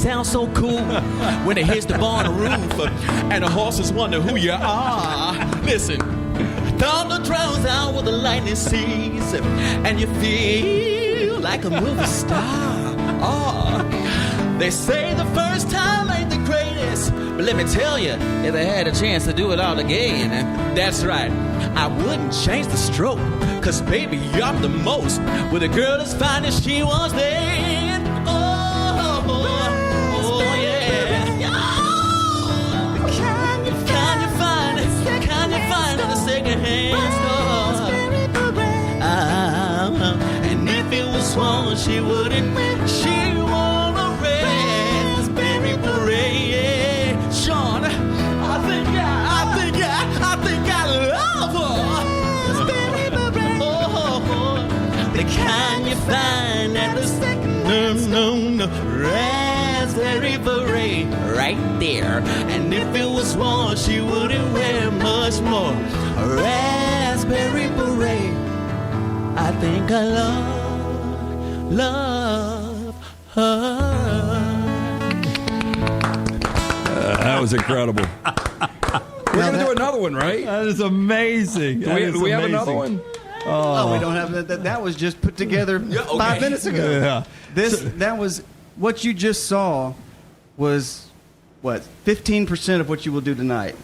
sounds so cool when it hits the barn roof and the horses wonder who you are. Listen, thunder drowns out what the lightning sees, and you feel like a movie star. Oh, they say the first time ain't the greatest, but let me tell you, if I had a chance to do it all again, that's right, I wouldn't change the stroke, cause baby, I'm the most, with a girl as fine as she was then. Oh, yeah. Can you find in a second-hand store? And if it was one, she wouldn't. She wore a raspberry beret. Sean, I think I love her. Oh, the kind you find at the no, raspberry beret right there. And if it was one, she wouldn't wear much more. A raspberry beret. I think I love her. That was incredible. We're going to do another one, right? That is amazing. Do we have another one? Oh, we don't have that. That was just put together 5 minutes ago. Yeah. That was what you just saw was what 15% of what you will do tonight.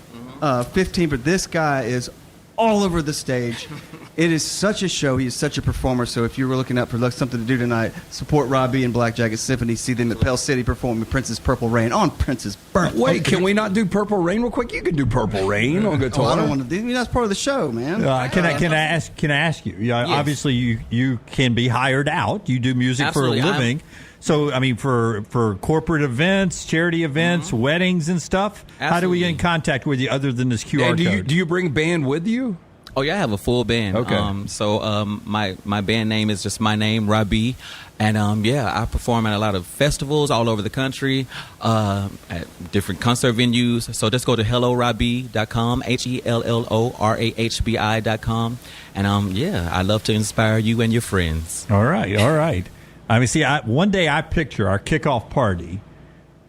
15%. But this guy is all over the stage. It is such a show. He is such a performer. So if you were looking up for something to do tonight, support Robbie and Black Jacket Symphony. See them at Pell City performing Prince's Purple Rain on Prince's birthday. Wait, can we not do Purple Rain real quick? You can do Purple Rain on guitar. Oh, I don't want to do. I mean, that's part of the show, man. Can I ask you? Yeah, yes. Obviously, you can be hired out. You do music Absolutely. for a living. So, I mean, for corporate events, charity events, weddings and stuff, how do we get in contact with you other than this QR And code? do you bring band with you? Oh yeah, I have a full band. Okay. My band name is just my name, Robbie, and I perform at a lot of festivals all over the country, at different concert venues. So just go to hellorahb.com, HELLORAHBI.com, and I love to inspire you and your friends. All right. I mean, see, one day I picture our kickoff party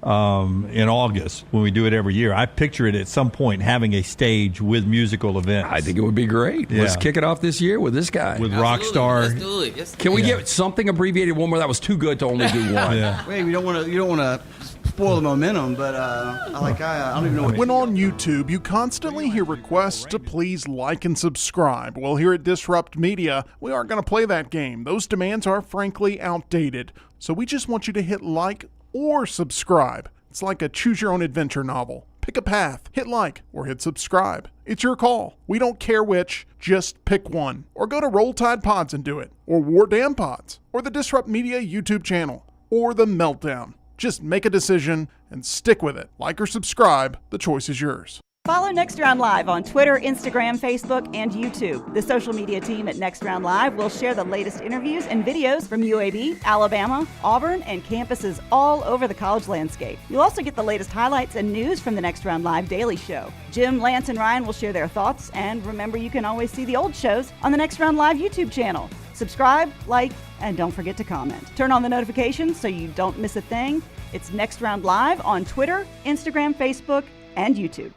in August when we do it every year. I picture it at some point having a stage with musical events. I think it would be great. Yeah. Let's kick it off this year with this guy. With Absolutely. Rockstar. Let's do it. Yes. Can we get something abbreviated? One more that was too good to only do one. Yeah. Wait, you don't want to spoil the momentum, but I don't even know what. When on YouTube, you constantly hear requests to please like and subscribe. Well, here at Disrupt Media, we aren't going to play that game. Those demands are frankly outdated. So we just want you to hit like or subscribe. It's like a choose-your-own-adventure novel. Pick a path, hit like, or hit subscribe. It's your call. We don't care which, just pick one. Or go to Roll Tide Pods and do it. Or War Damn Pods. Or the Disrupt Media YouTube channel. Or The Meltdown. Just make a decision and stick with it. Like or subscribe, the choice is yours. Follow Next Round Live on Twitter, Instagram, Facebook, and YouTube. The social media team at Next Round Live will share the latest interviews and videos from UAB, Alabama, Auburn, and campuses all over the college landscape. You'll also get the latest highlights and news from the Next Round Live daily show. Jim, Lance, and Ryan will share their thoughts, and remember, you can always see the old shows on the Next Round Live YouTube channel. Subscribe, like, and don't forget to comment. Turn on the notifications so you don't miss a thing. It's Next Round Live on Twitter, Instagram, Facebook, and YouTube.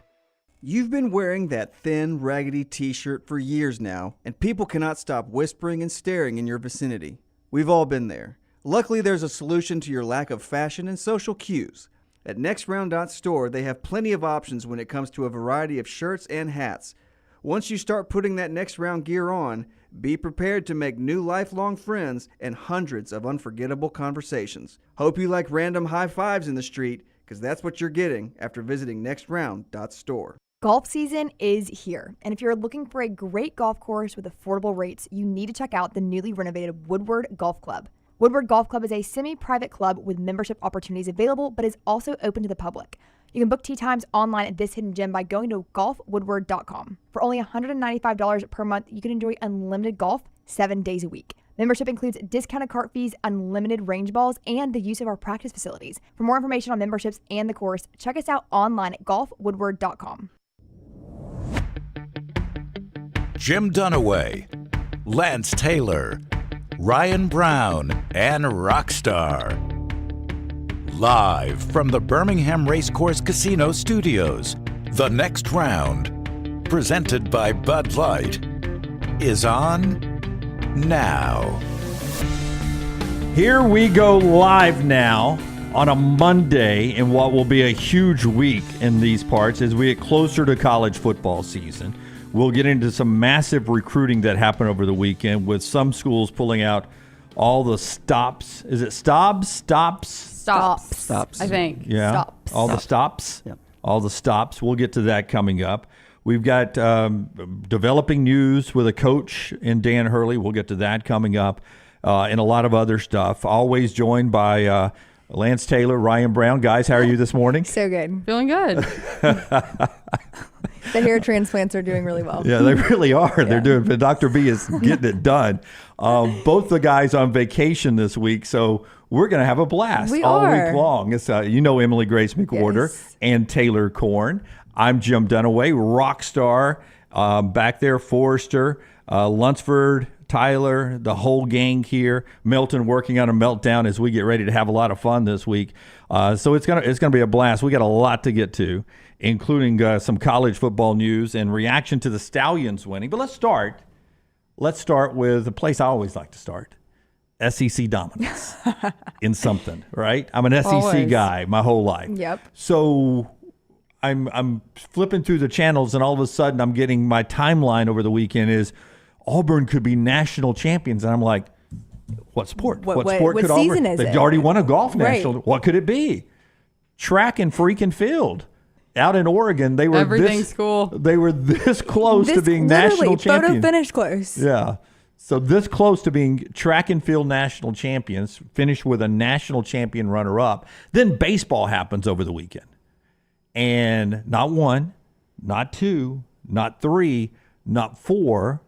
You've been wearing that thin, raggedy t-shirt for years now, and people cannot stop whispering and staring in your vicinity. We've all been there. Luckily, there's a solution to your lack of fashion and social cues. At NextRound.store, they have plenty of options when it comes to a variety of shirts and hats. Once you start putting that Next Round gear on, be prepared to make new lifelong friends and hundreds of unforgettable conversations. Hope you like random high fives in the street, because that's what you're getting after visiting NextRound.store. Golf season is here, and if you're looking for a great golf course with affordable rates, you need to check out the newly renovated Woodward Golf Club. Woodward Golf Club is a semi-private club with membership opportunities available, but is also open to the public. You can book tee times online at this hidden gem by going to golfwoodward.com. For only $195 per month, you can enjoy unlimited golf 7 days a week. Membership includes discounted cart fees, unlimited range balls, and the use of our practice facilities. For more information on memberships and the course, check us out online at golfwoodward.com. Jim Dunaway, Lance Taylor, Ryan Brown, and Rockstar. Live from the Birmingham Racecourse Casino Studios, the next round, presented by Bud Light, is on now. Here we go live now on a Monday in what will be a huge week in these parts as we get closer to college football season. We'll get into some massive recruiting that happened over the weekend with some schools pulling out all the stops. Is it stops? Stops. I think. Yeah. Stops. All the stops? Yep. All the stops. We'll get to that coming up. We've got developing news with a coach in Dan Hurley. We'll get to that coming up and a lot of other stuff. Always joined by Lance Taylor, Ryan Brown. Guys, how are you this morning? So good. Feeling good. The hair transplants are doing really well. Yeah, they really are. Yeah. They're doing. Dr. B is getting it done. Both the guys on vacation this week, so we're going to have a blast week long. It's Emily Grace McWhorter and Taylor Korn. I'm Jim Dunaway, rock star back there. Forrester, Lunsford, Tyler, the whole gang here. Milton working on a meltdown as we get ready to have a lot of fun this week. So it's gonna be a blast. We got a lot to get to, including some college football news and reaction to the Stallions winning. But let's start with a place I always like to start. SEC dominance in something, right? I'm an SEC guy my whole life. Yep. So I'm flipping through the channels, and all of a sudden I'm getting my timeline over the weekend is Auburn could be national champions, and I'm like, what sport? What sport could season Auburn? is They've it? already won a golf national. Right. What could it be? Track and freaking field. Out in Oregon, they were Everything's cool. They were this close to being national champions. Photo finish close. Yeah. So this close to being track and field national champions, finished with a national champion runner-up. Then baseball happens over the weekend. And not one, not two, not three, not four.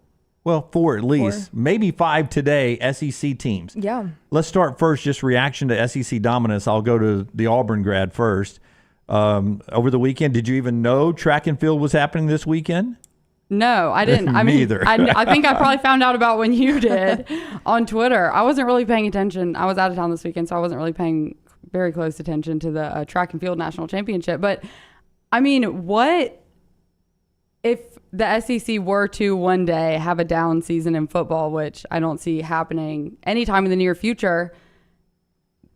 Well, four at least. Maybe five today, SEC teams. Yeah. Let's start first, just reaction to SEC dominance. I'll go to the Auburn grad first. Over the weekend, did you even know track and field was happening this weekend? No, I didn't. I mean, Neither. I think I probably found out about when you did on Twitter. I wasn't really paying attention. I was out of town this weekend, so I wasn't really paying very close attention to the track and field national championship. But, I mean, what if the SEC were to one day have a down season in football, which I don't see happening anytime in the near future?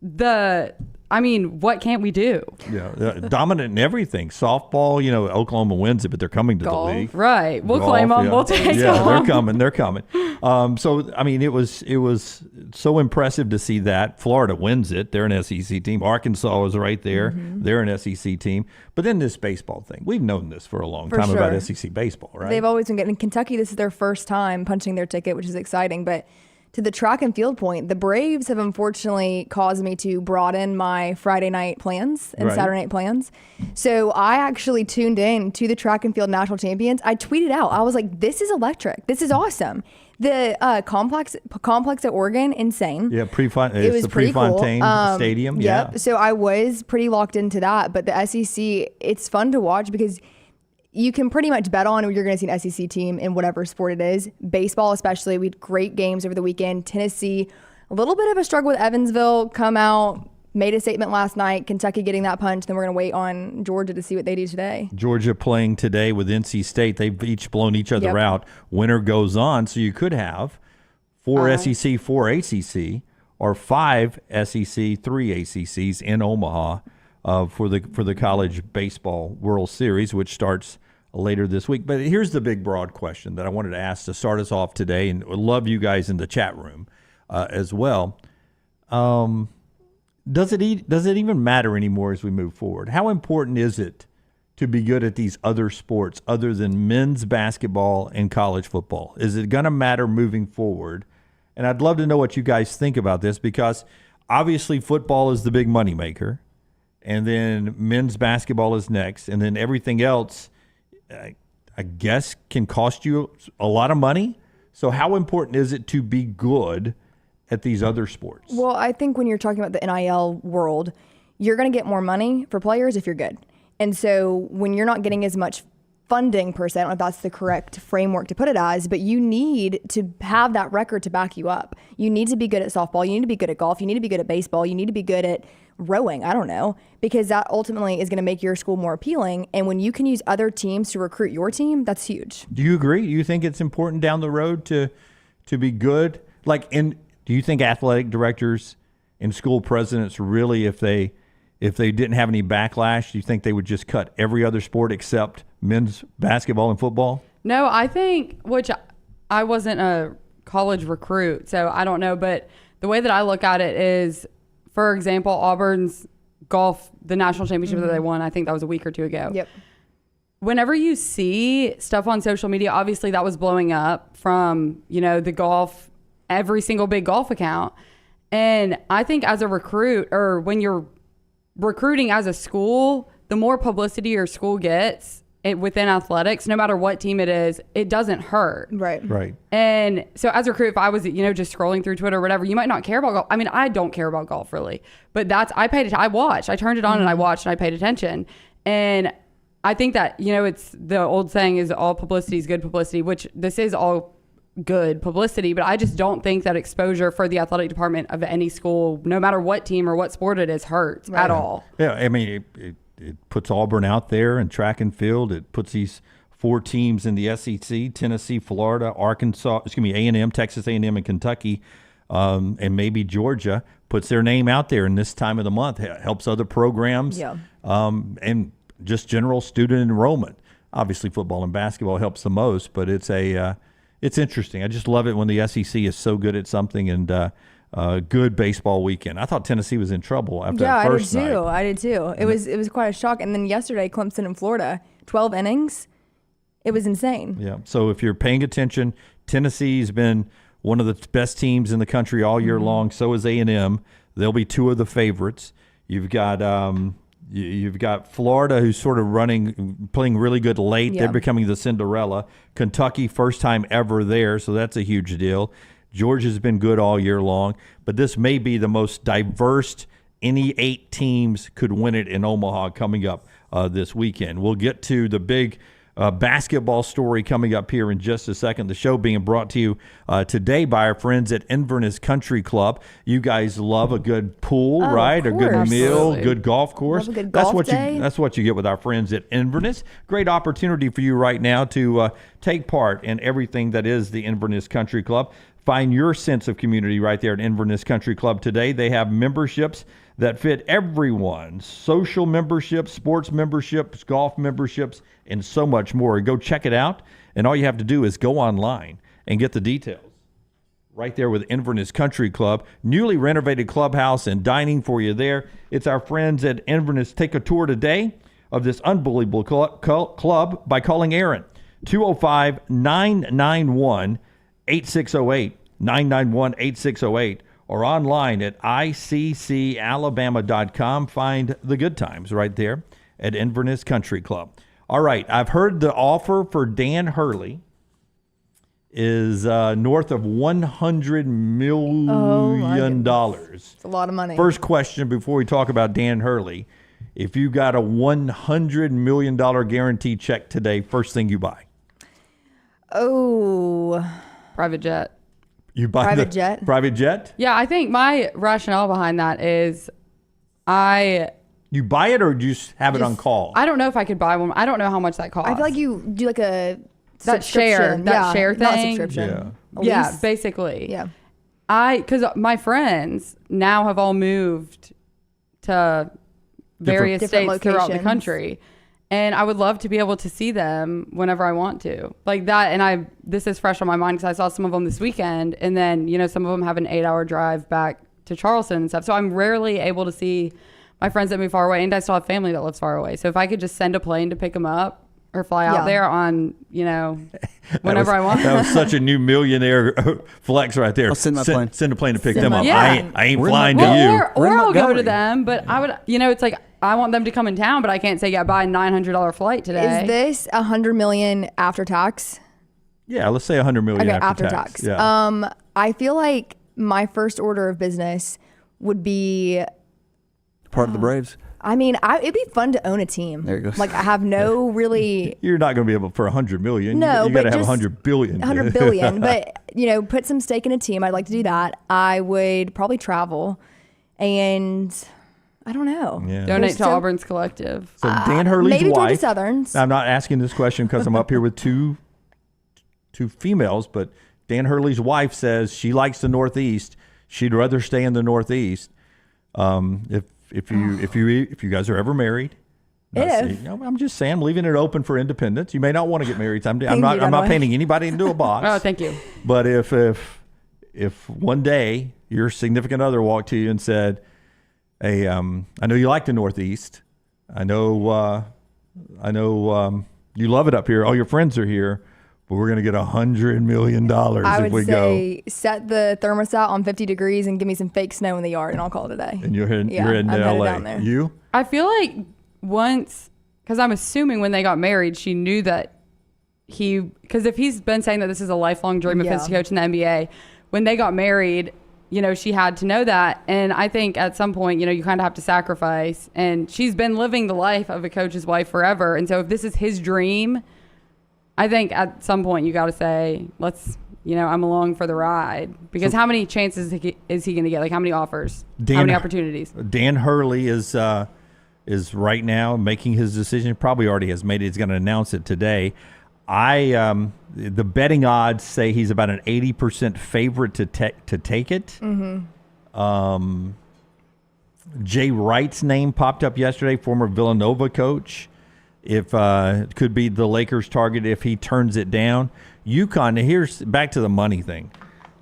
What can't we do? Yeah, dominant in everything. Softball, Oklahoma wins it, but they're coming to Golf. the league. Right. We'll claim them. We'll take them. Yeah, they're coming. It was so impressive to see that. Florida wins it. They're an SEC team. Arkansas was right there. Mm-hmm. They're an SEC team. But then this baseball thing. We've known this for a long time about SEC baseball, right? They've always been getting in Kentucky. This is their first time punching their ticket, which is exciting. But to the track and field point, the Braves have unfortunately caused me to broaden my Friday night plans and Saturday night plans. So I actually tuned in to the track and field national champions. I tweeted out, I was like, this is electric. This is awesome. The complex at Oregon, insane. Yeah, it was the Prefontaine Stadium. Yep. Yeah. So I was pretty locked into that. But the SEC, it's fun to watch because you can pretty much bet on you're going to see an SEC team in whatever sport it is. Baseball especially, we had great games over the weekend. Tennessee, a little bit of a struggle with Evansville, come out, made a statement last night. Kentucky getting that punch. Then we're going to wait on Georgia to see what they do today. Georgia playing today with NC State. They've each blown each other out. Winner goes on. So you could have 4 SEC, 4 ACC, or 5 SEC, 3 ACCs in Omaha for the college baseball World Series, which starts later this week. But here's the big broad question that I wanted to ask to start us off today, and would love you guys in the chat room as well. Does it even matter anymore as we move forward? How important is it to be good at these other sports other than men's basketball and college football? Is it going to matter moving forward? And I'd love to know what you guys think about this, because obviously football is the big moneymaker, and then men's basketball is next, and then everything else I guess can cost you a lot of money. So how important is it to be good at these other sports? Well, I think when you're talking about the NIL world, you're going to get more money for players if you're good. And so when you're not getting as much funding per se. I don't know if that's the correct framework to put it as, but you need to have that record to back you up. You need to be good at softball. You need to be good at golf. You need to be good at baseball. You need to be good at rowing. I don't know, because that ultimately is going to make your school more appealing. And when you can use other teams to recruit your team, that's huge. Do you agree? Do you think it's important down the road to be good? Do you think athletic directors and school presidents really, if they didn't have any backlash, do you think they would just cut every other sport except men's basketball and football? No, I think, which I wasn't a college recruit, so I don't know, but the way that I look at it is, for example, Auburn's golf, the national championship that they won, I think that was a week or two ago. Yep. Whenever you see stuff on social media, obviously that was blowing up from, the golf, every single big golf account. And I think as a recruit, or when you're recruiting as a school, the more publicity your school gets within athletics, no matter what team it is, it doesn't hurt. Right. And so as a recruit, if I was, just scrolling through Twitter or whatever, you might not care about golf. I mean, I don't care about golf really, but I watched, I turned it on and I watched and I paid attention. And I think that, it's the old saying is all publicity is good publicity, which this is all good publicity, but I just don't think that exposure for the athletic department of any school, no matter what team or what sport it is, hurts at all. Yeah, I mean, it puts Auburn out there in track and field. It puts these 4 teams in the SEC: Tennessee, Florida, A&M, Texas A&M, and Kentucky, and maybe Georgia. Puts their name out there in this time of the month. Helps other programs, and just general student enrollment. Obviously, football and basketball helps the most, but it's interesting. I just love it when the SEC is so good at something, and good baseball weekend. I thought Tennessee was in trouble after that first night. Yeah, I did too. It was quite a shock. And then yesterday, Clemson and Florida, 12 innings. It was insane. Yeah. So if you're paying attention, Tennessee's been one of the best teams in the country all year long. So is A&M. They'll be 2 of the favorites. You've got Florida, who's sort of playing really good late. Yeah. They're becoming the Cinderella. Kentucky, first time ever there, so that's a huge deal. Georgia's been good all year long, but this may be the most diverse. Any 8 teams could win it in Omaha coming up this weekend. We'll get to the big basketball story coming up here in just a second. The show being brought to you today by our friends at Inverness Country Club. You guys love a good pool, right? A good meal, good golf course. Love a good golf day. That's what you get with our friends at Inverness. Great opportunity for you right now to take part in everything that is the Inverness Country Club. Find your sense of community right there at Inverness Country Club today. They have memberships that fit everyone: social memberships, sports memberships, golf memberships, and so much more. Go check it out, and all you have to do is go online and get the details. Right there with Inverness Country Club. Newly renovated clubhouse and dining for you there. It's our friends at Inverness. Take a tour today of this unbelievable club by calling Aaron. 205-991-8608, 991-8608, or online at iccalabama.com. Find the good times right there at Inverness Country Club. All right, I've heard the offer for Dan Hurley is north of $100 million. It's a lot of money. First question before we talk about Dan Hurley: if you got a $100 million guarantee check today, first thing you buy? Private jet. You buy Private jet? Private jet? Yeah, I think my rationale behind that is You buy it or do you just have it on call? I don't know if I could buy one. I don't know how much that costs. I feel like you do like a that share subscription. share Not thing. subscription. Yeah, Lease. basically. Yeah. Because my friends now have all moved to various Different states throughout the locations. country, and I would love to be able to see them whenever I want to, like that. And this is fresh on my mind because I saw some of them this weekend, and then some of them have an 8-hour drive back to Charleston and stuff. So I'm rarely able to see my friends that move far away, and I still have family that lives far away. So if I could just send a plane to pick them up or fly out there on, whenever I want. That was such a new millionaire flex right there. I'll send my plane. Send a plane to pick them up. Yeah. I ain't flying to you. Or I'll go Montgomery. to them, but I would, it's like I want them to come in town, but I can't say, buy a $900 flight today. Is this $100 million after tax? Yeah, let's say $100 million Okay, after tax. Yeah. I feel like my first order of business would be Part of the Braves. I mean, it'd be fun to own a team. There you go. Like, I have no really. You're not going to be able for $100 million. No, you got to but have just 100 billion. 100 billion. But, put some stake in a team. I'd like to do that. I would probably travel. And I don't know. Yeah. Donate to Auburn's collective. So Dan Hurley's maybe wife. Georgia Southerns. I'm not asking this question because I'm up here with two females, but Dan Hurley's wife says she likes the Northeast. She'd rather stay in the Northeast. If you guys are ever married, I'm just saying, I'm leaving it open for independence. You may not want to get married. I'm not painting anybody into a box. Oh, thank you. But if one day your significant other walked to you and said, "Hey, I know you like the Northeast. I know you love it up here. All your friends are here, but we're going to get $100 million I if we would say set the thermostat on 50 degrees and give me some fake snow in the yard, and I'll call it a day. And you're in I'm headed LA. down there. You? I feel like once, because I'm assuming when they got married, she knew that because if he's been saying that this is a lifelong dream of his to coach in the NBA, when they got married, she had to know that. And I think at some point, you kind of have to sacrifice. And she's been living the life of a coach's wife forever. And so if this is his dream, I think at some point you got to say, let's, I'm along for the ride. Because how many chances is he going to get? Like, how many offers? How many opportunities? Dan Hurley is right now making his decision. Probably already has made it. He's going to announce it today. The betting odds say he's about an 80% favorite to take it. Mm-hmm. Jay Wright's name popped up yesterday, former Villanova coach. If could be the Lakers' target if he turns it down. UConn, here's back to the money thing.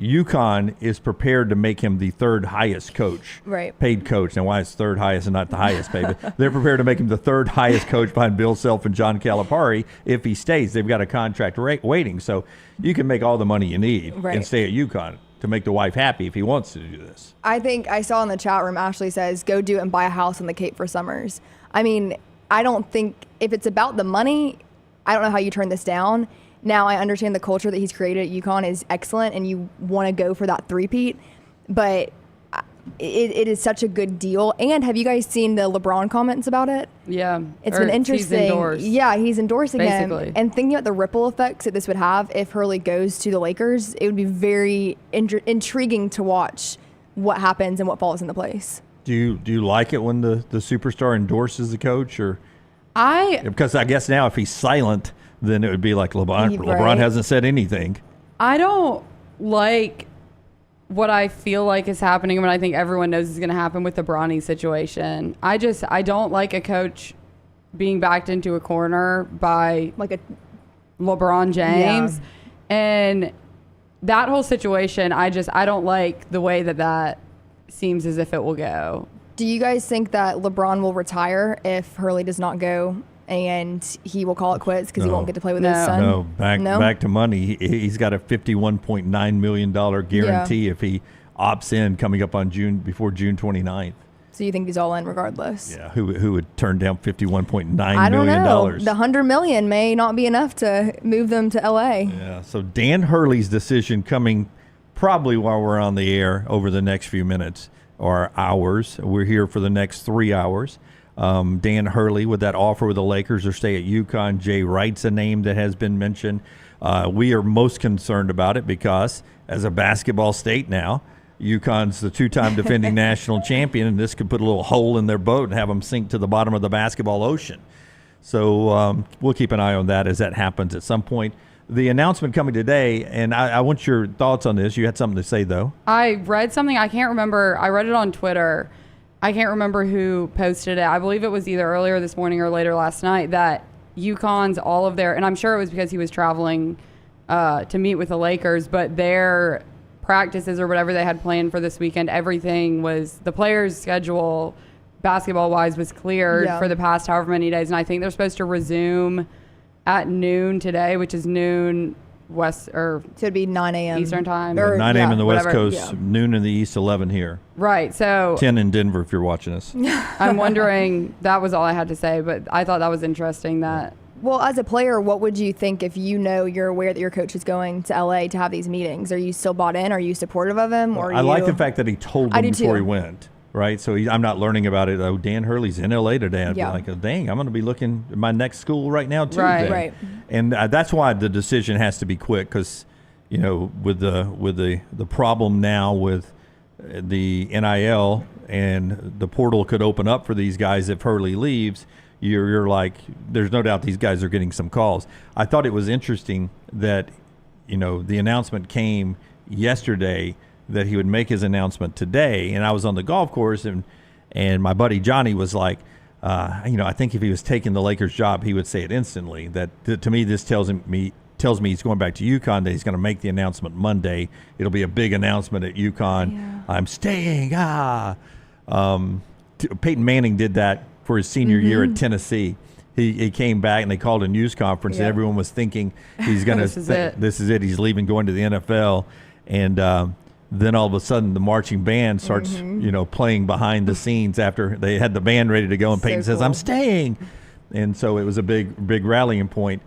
UConn is prepared to make him the third highest coach, paid coach. Now, why is third highest and not the highest paid? But they're prepared to make him the third highest coach behind Bill Self and John Calipari if he stays. They've got a contract waiting, so you can make all the money you need and stay at UConn to make the wife happy if he wants to do this. I think I saw in the chat room, Ashley says, go do it and buy a house on the Cape for summers. I mean, I don't think if it's about the money, I don't know how you turn this down. Now, I understand the culture that he's created at UConn is excellent and you want to go for that three-peat, but it is such a good deal. And have you guys seen the LeBron comments about it? Yeah. It's been interesting. He's endorsed. Yeah, he's endorsing basically him. And thinking about the ripple effects that this would have if Hurley goes to the Lakers, it would be very intriguing to watch what happens and what falls into place. Do you like it when the superstar endorses the coach? Because I guess now if he's silent, then it would be like LeBron. LeBron hasn't said anything. I don't like what I feel like is happening when I think everyone knows is going to happen with the Bronny situation. I don't like a coach being backed into a corner by like a LeBron James. Yeah. And that whole situation, I don't like the way that seems as if it will go. Do you guys think that LeBron will retire if Hurley does not go and he will call it quits because he won't get to play with his son? No, back to money. He's got a $51.9 million guarantee if he opts in coming up on before June 29th. So you think he's all in regardless? Yeah, who would turn down $51.9 million? I don't know. The $100 million may not be enough to move them to LA. Yeah, so Dan Hurley's decision coming probably while we're on the air over the next few minutes or hours. We're here for the next 3 hours. Dan Hurley with that offer with the Lakers or stay at UConn. Jay Wright's a name that has been mentioned. We are most concerned about it because as a basketball state now, UConn's the two-time defending national champion, and this could put a little hole in their boat and have them sink to the bottom of the basketball ocean. So we'll keep an eye on that as that happens at some point. The announcement coming today, and I want your thoughts on this. You had something to say, though. I read something. I can't remember. I read it on Twitter. I can't remember who posted it. I believe it was either earlier this morning or later last night that UConn's all of their, and I'm sure it was because he was traveling to meet with the Lakers, but their practices or whatever they had planned for this weekend, everything was, the players' schedule basketball-wise was cleared for the past however many days, and I think they're supposed to resume at noon today, which is noon West, or so it'd be 9 a.m. Eastern time. Or 9 a.m. in the West Coast, noon in the East, 11 here. Right, so 10 in Denver if you're watching us. I'm wondering, that was all I had to say, but I thought that was interesting that. Well, as a player, what would you think if you're aware that your coach is going to LA to have these meetings? Are you still bought in? Are you supportive of him? Or I like the fact that he told them before he went. right? So I'm not learning about it. Oh, Dan Hurley's in LA today. I'd be like, oh, dang, I'm going to be looking at my next school right now too. Right. And that's why the decision has to be quick, because with the problem now with the NIL and the portal could open up for these guys if Hurley leaves. You're like, there's no doubt these guys are getting some calls. I thought it was interesting that, the announcement came yesterday that he would make his announcement today. And I was on the golf course and my buddy Johnny was like, I think if he was taking the Lakers job, he would say it instantly. That to me, this tells me he's going back to UConn, that he's going to make the announcement Monday. It'll be a big announcement at UConn. Yeah. I'm staying. Peyton Manning did that for his senior year at Tennessee. He came back and they called a news conference and everyone was thinking he's going to this is it. He's leaving, going to the NFL. And then all of a sudden the marching band starts, playing behind the scenes after they had the band ready to go, and Peyton says, I'm staying. And so it was a big rallying point.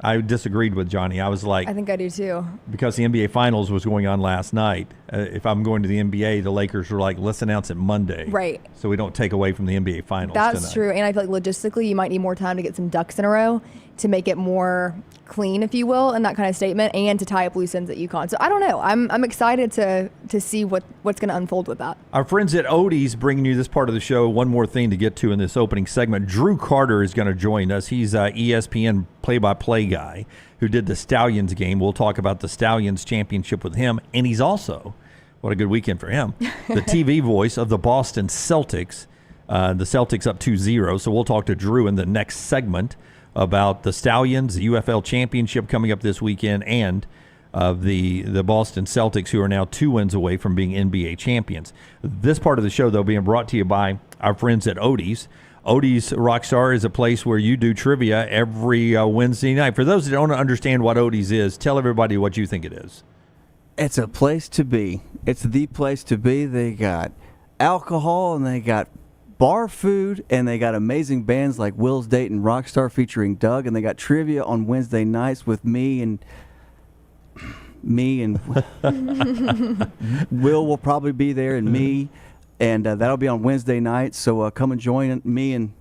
I disagreed with Johnny. I was like, I think I do too. Because the NBA Finals was going on last night. If I'm going to the NBA, the Lakers were like, let's announce it Monday. Right. So we don't take away from the NBA Finals. That's tonight. true. And I feel like logistically, you might need more time to get some ducks in a row to make it more clean, if you will, in that kind of statement, and to tie up loose ends at UConn. So I don't know. I'm excited to see what's going to unfold with that. Our friends at Odie's bringing you this part of the show. One more thing to get to in this opening segment. Drew Carter is going to join us. He's ESPN play-by-play guy who did the Stallions game. We'll talk about the Stallions championship with him. And he's also, what a good weekend for him, the TV voice of the Boston Celtics. The Celtics up 2-0. So we'll talk to Drew in the next segment about the Stallions, the UFL championship coming up this weekend, and the Boston Celtics, who are now 2 wins away from being NBA champions. This part of the show, though, being brought to you by our friends at Odie's. Odie's Rockstar is a place where you do trivia every Wednesday night. For those that don't understand what Odie's is, tell everybody what you think it is. It's a place to be. It's the place to be. They got alcohol and they got bar food, and they got amazing bands like Will's Dayton Rockstar featuring Doug, and they got trivia on Wednesday nights with me and Will will probably be there, and me, and that'll be on Wednesday night. So come and join me and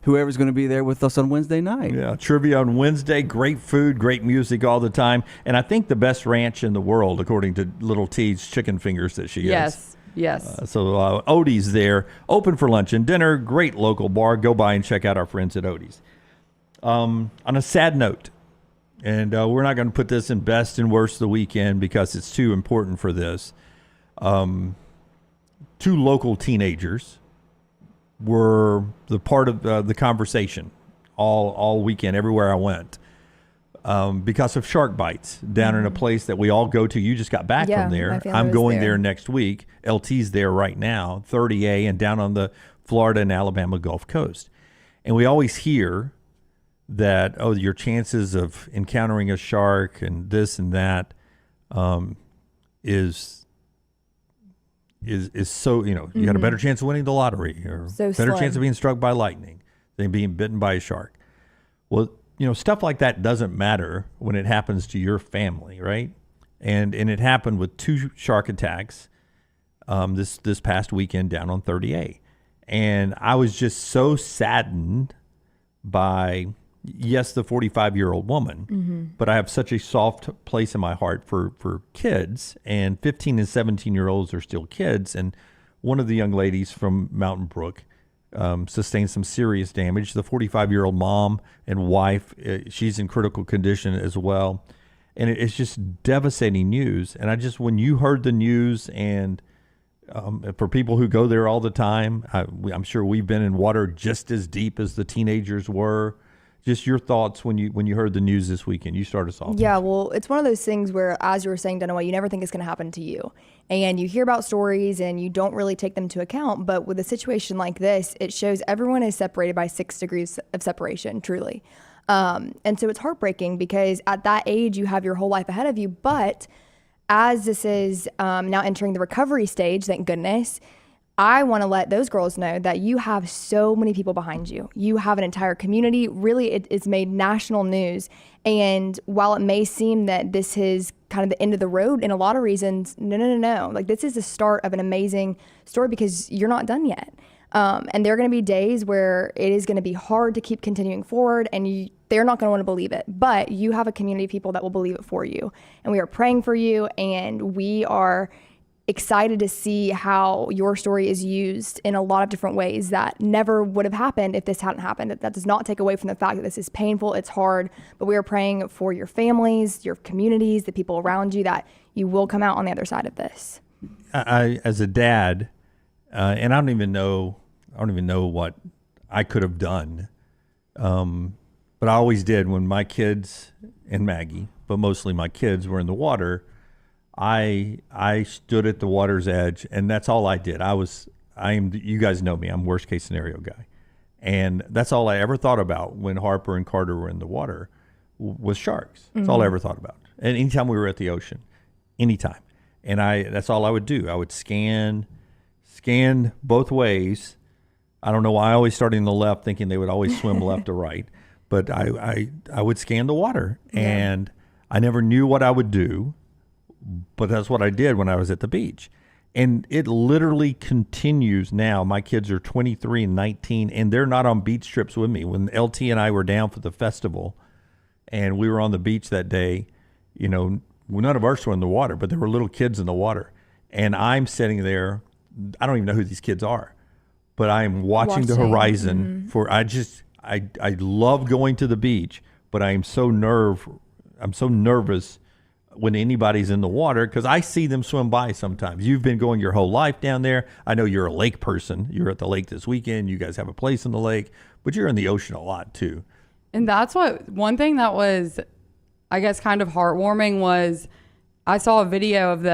whoever's going to be there with us on Wednesday night. Yeah, trivia on Wednesday, great food, great music all the time, and I think the best ranch in the world, according to Little T's chicken fingers that she has. Yes. So Odie's there, open for lunch and dinner, great local bar. Go by and check out our friends at Odie's. On a sad note, and we're not going to put this in best and worst of the weekend because it's too important for this. 2 local teenagers were the part of the conversation all weekend, everywhere I went. Because of shark bites down in a place that we all go to. You just got back from there. I'm going there next week. LT's there right now, 30A, and down on the Florida and Alabama Gulf Coast. And we always hear that, your chances of encountering a shark and this and that is so, you got a better chance of winning the lottery, or better chance of being struck by lightning than being bitten by a shark. Well, stuff like that doesn't matter when it happens to your family, right? And it happened with 2 shark attacks this past weekend down on 30A. And I was just so saddened by, yes, the 45-year-old woman, but I have such a soft place in my heart for kids, and 15 and 17-year-olds are still kids. And one of the young ladies from Mountain Brook sustained some serious damage. The 45-year-old mom and wife, she's in critical condition as well. And it's just devastating news. And when you heard the news, and for people who go there all the time, I'm sure we've been in water just as deep as the teenagers were. Just your thoughts when you heard the news this weekend. You start us off. Yeah, well, it's one of those things where, as you were saying, Dunaway, you never think it's going to happen to you. And you hear about stories and you don't really take them into account. But with a situation like this, it shows everyone is separated by 6 degrees of separation, truly. And so it's heartbreaking because at that age, you have your whole life ahead of you. But as this is now entering the recovery stage, thank goodness, I want to let those girls know that you have so many people behind you. You have an entire community. Really, it's made national news. And while it may seem that this has kind of the end of the road in a lot of reasons. No. Like, this is the start of an amazing story because you're not done yet. And there are going to be days where it is going to be hard to keep continuing forward, and they're not going to want to believe it. But you have a community of people that will believe it for you. And we are praying for you, and we are excited to see how your story is used in a lot of different ways that never would have happened if this hadn't happened. That does not take away from the fact that this is painful, it's hard, but we are praying for your families, your communities, the people around you, that you will come out on the other side of this. I as a dad, and I don't even know what I could have done, but I always did when my kids and Maggie, but mostly my kids, were in the water. I stood at the water's edge, and that's all I did. You guys know me, I'm worst case scenario guy. And that's all I ever thought about when Harper and Carter were in the water was sharks. That's all I ever thought about. And anytime we were at the ocean, anytime. And that's all I would do. I would scan both ways. I don't know why I always started in the left, thinking they would always swim left or right. But I would scan the water, and I never knew what I would do. But that's what I did when I was at the beach. And it literally continues now. My kids are 23 and 19, and they're not on beach trips with me. When LT and I were down for the festival, and we were on the beach that day, none of us were in the water, but there were little kids in the water. And I'm sitting there. I don't even know who these kids are, but I am watching the horizon I love going to the beach, but I'm so nervous when anybody's in the water, because I see them swim by sometimes. You've been going your whole life down there. I know you're a lake person. You're at the lake this weekend. You guys have a place in the lake, but you're in the ocean a lot too. And that's one thing that was, I guess, kind of heartwarming was I saw a video of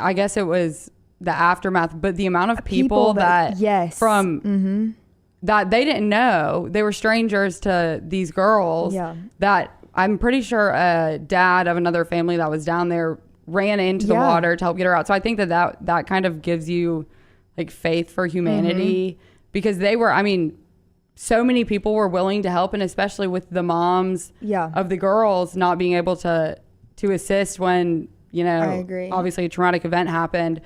I guess it was the aftermath, but the amount of people that that they didn't know, they were strangers to these girls that I'm pretty sure a dad of another family that was down there ran into the water to help get her out. So I think that kind of gives you like faith for humanity, because they were, so many people were willing to help, and especially with the moms of the girls not being able to assist when, I agree. Obviously a traumatic event happened.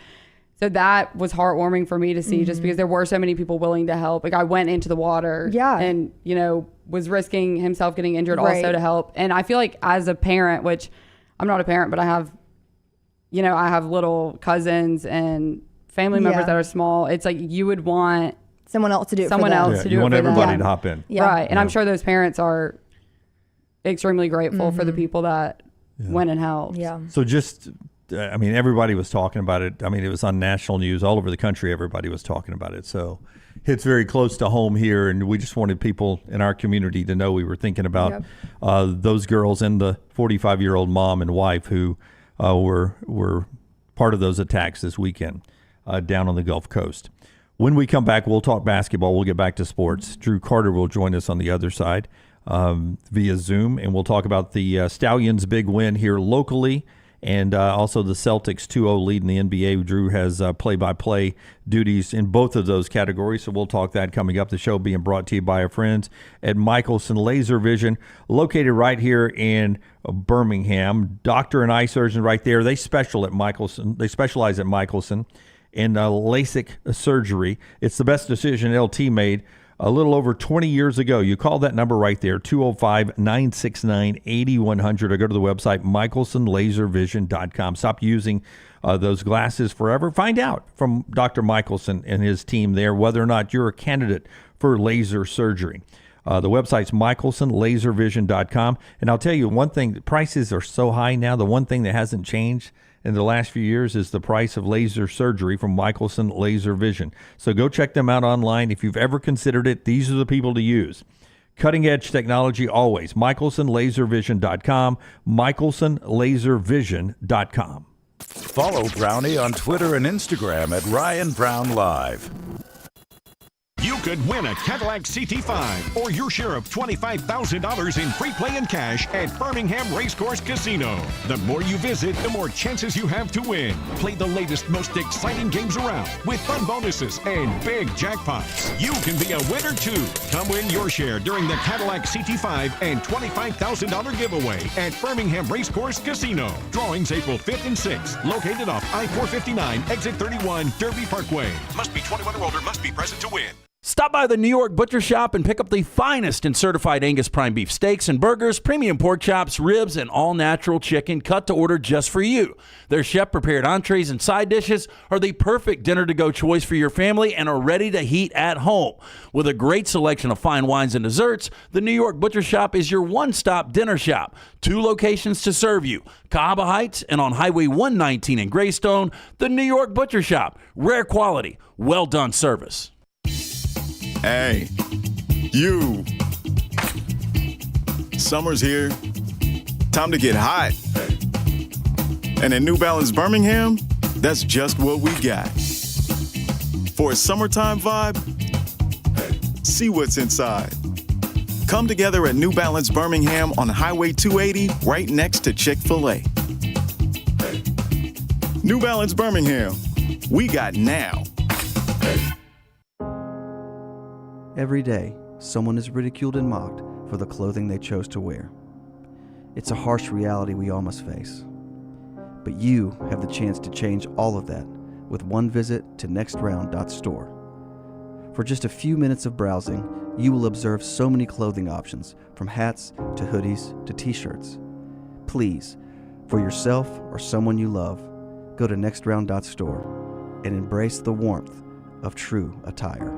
So that was heartwarming for me to see, just because there were so many people willing to help. Like, I went into the water and, was risking himself getting injured also to help. And I feel like as a parent, which I'm not a parent, but I have little cousins and family members that are small. It's like you would want someone else to do it someone for them. else to do you it want for everybody them. to hop in. Right. And I'm sure those parents are extremely grateful for the people that went and helped. Yeah. So just... everybody was talking about it. It was on national news all over the country. Everybody was talking about it. So it's very close to home here. And we just wanted people in our community to know we were thinking about those girls and the 45-year-old mom and wife who were part of those attacks this weekend down on the Gulf Coast. When we come back, we'll talk basketball. We'll get back to sports. Drew Carter will join us on the other side via Zoom. And we'll talk about the Stallions' big win here locally, and also the Celtics 2-0 lead in the NBA. Drew has play-by-play duties in both of those categories, so we'll talk that coming up. The show being brought to you by our friends at Michelson Laser Vision, located right here in Birmingham. Doctor and eye surgeon right there. They specialize at Michelson in LASIK surgery. It's the best decision LT made a little over 20 years ago. You call that number right there, 205-969-8100, or go to the website, michelsonlaservision.com. Stop using those glasses forever. Find out from Dr. Michelson and his team there whether or not you're a candidate for laser surgery. The website's michelsonlaservision.com. And I'll tell you one thing, the prices are so high now. The one thing that hasn't changed in the last few years is the price of laser surgery from Michelson Laser Vision. So go check them out online. If you've ever considered it, these are the people to use. Cutting edge technology always. michelsonlaservision.com, michelsonlaservision.com. Follow Brownie on Twitter and Instagram at Ryan Brown Live. You could win a Cadillac CT5 or your share of $25,000 in free play and cash at Birmingham Racecourse Casino. The more you visit, the more chances you have to win. Play the latest, most exciting games around with fun bonuses and big jackpots. You can be a winner too. Come win your share during the Cadillac CT5 and $25,000 giveaway at Birmingham Racecourse Casino. Drawings April 5th and 6th. Located off I-459, exit 31, Derby Parkway. Must be 21 or older, must be present to win. Stop by the New York Butcher Shop and pick up the finest in certified Angus prime beef steaks and burgers, premium pork chops, ribs, and all-natural chicken cut to order just for you. Their chef-prepared entrees and side dishes are the perfect dinner-to-go choice for your family and are ready to heat at home. With a great selection of fine wines and desserts, the New York Butcher Shop is your one-stop dinner shop. 2 locations to serve you, Cahaba Heights and on Highway 119 in Greystone. The New York Butcher Shop. Rare quality, well-done service. Hey, you. Summer's here. Time to get hot. And at New Balance Birmingham, that's just what we got. For a summertime vibe, see what's inside. Come together at New Balance Birmingham on Highway 280, right next to Chick-fil-A. New Balance Birmingham, we got now. Every day, someone is ridiculed and mocked for the clothing they chose to wear. It's a harsh reality we all must face. But you have the chance to change all of that with one visit to nextround.store. For just a few minutes of browsing, you will observe so many clothing options, from hats to hoodies to t-shirts. Please, for yourself or someone you love, go to nextround.store and embrace the warmth of true attire.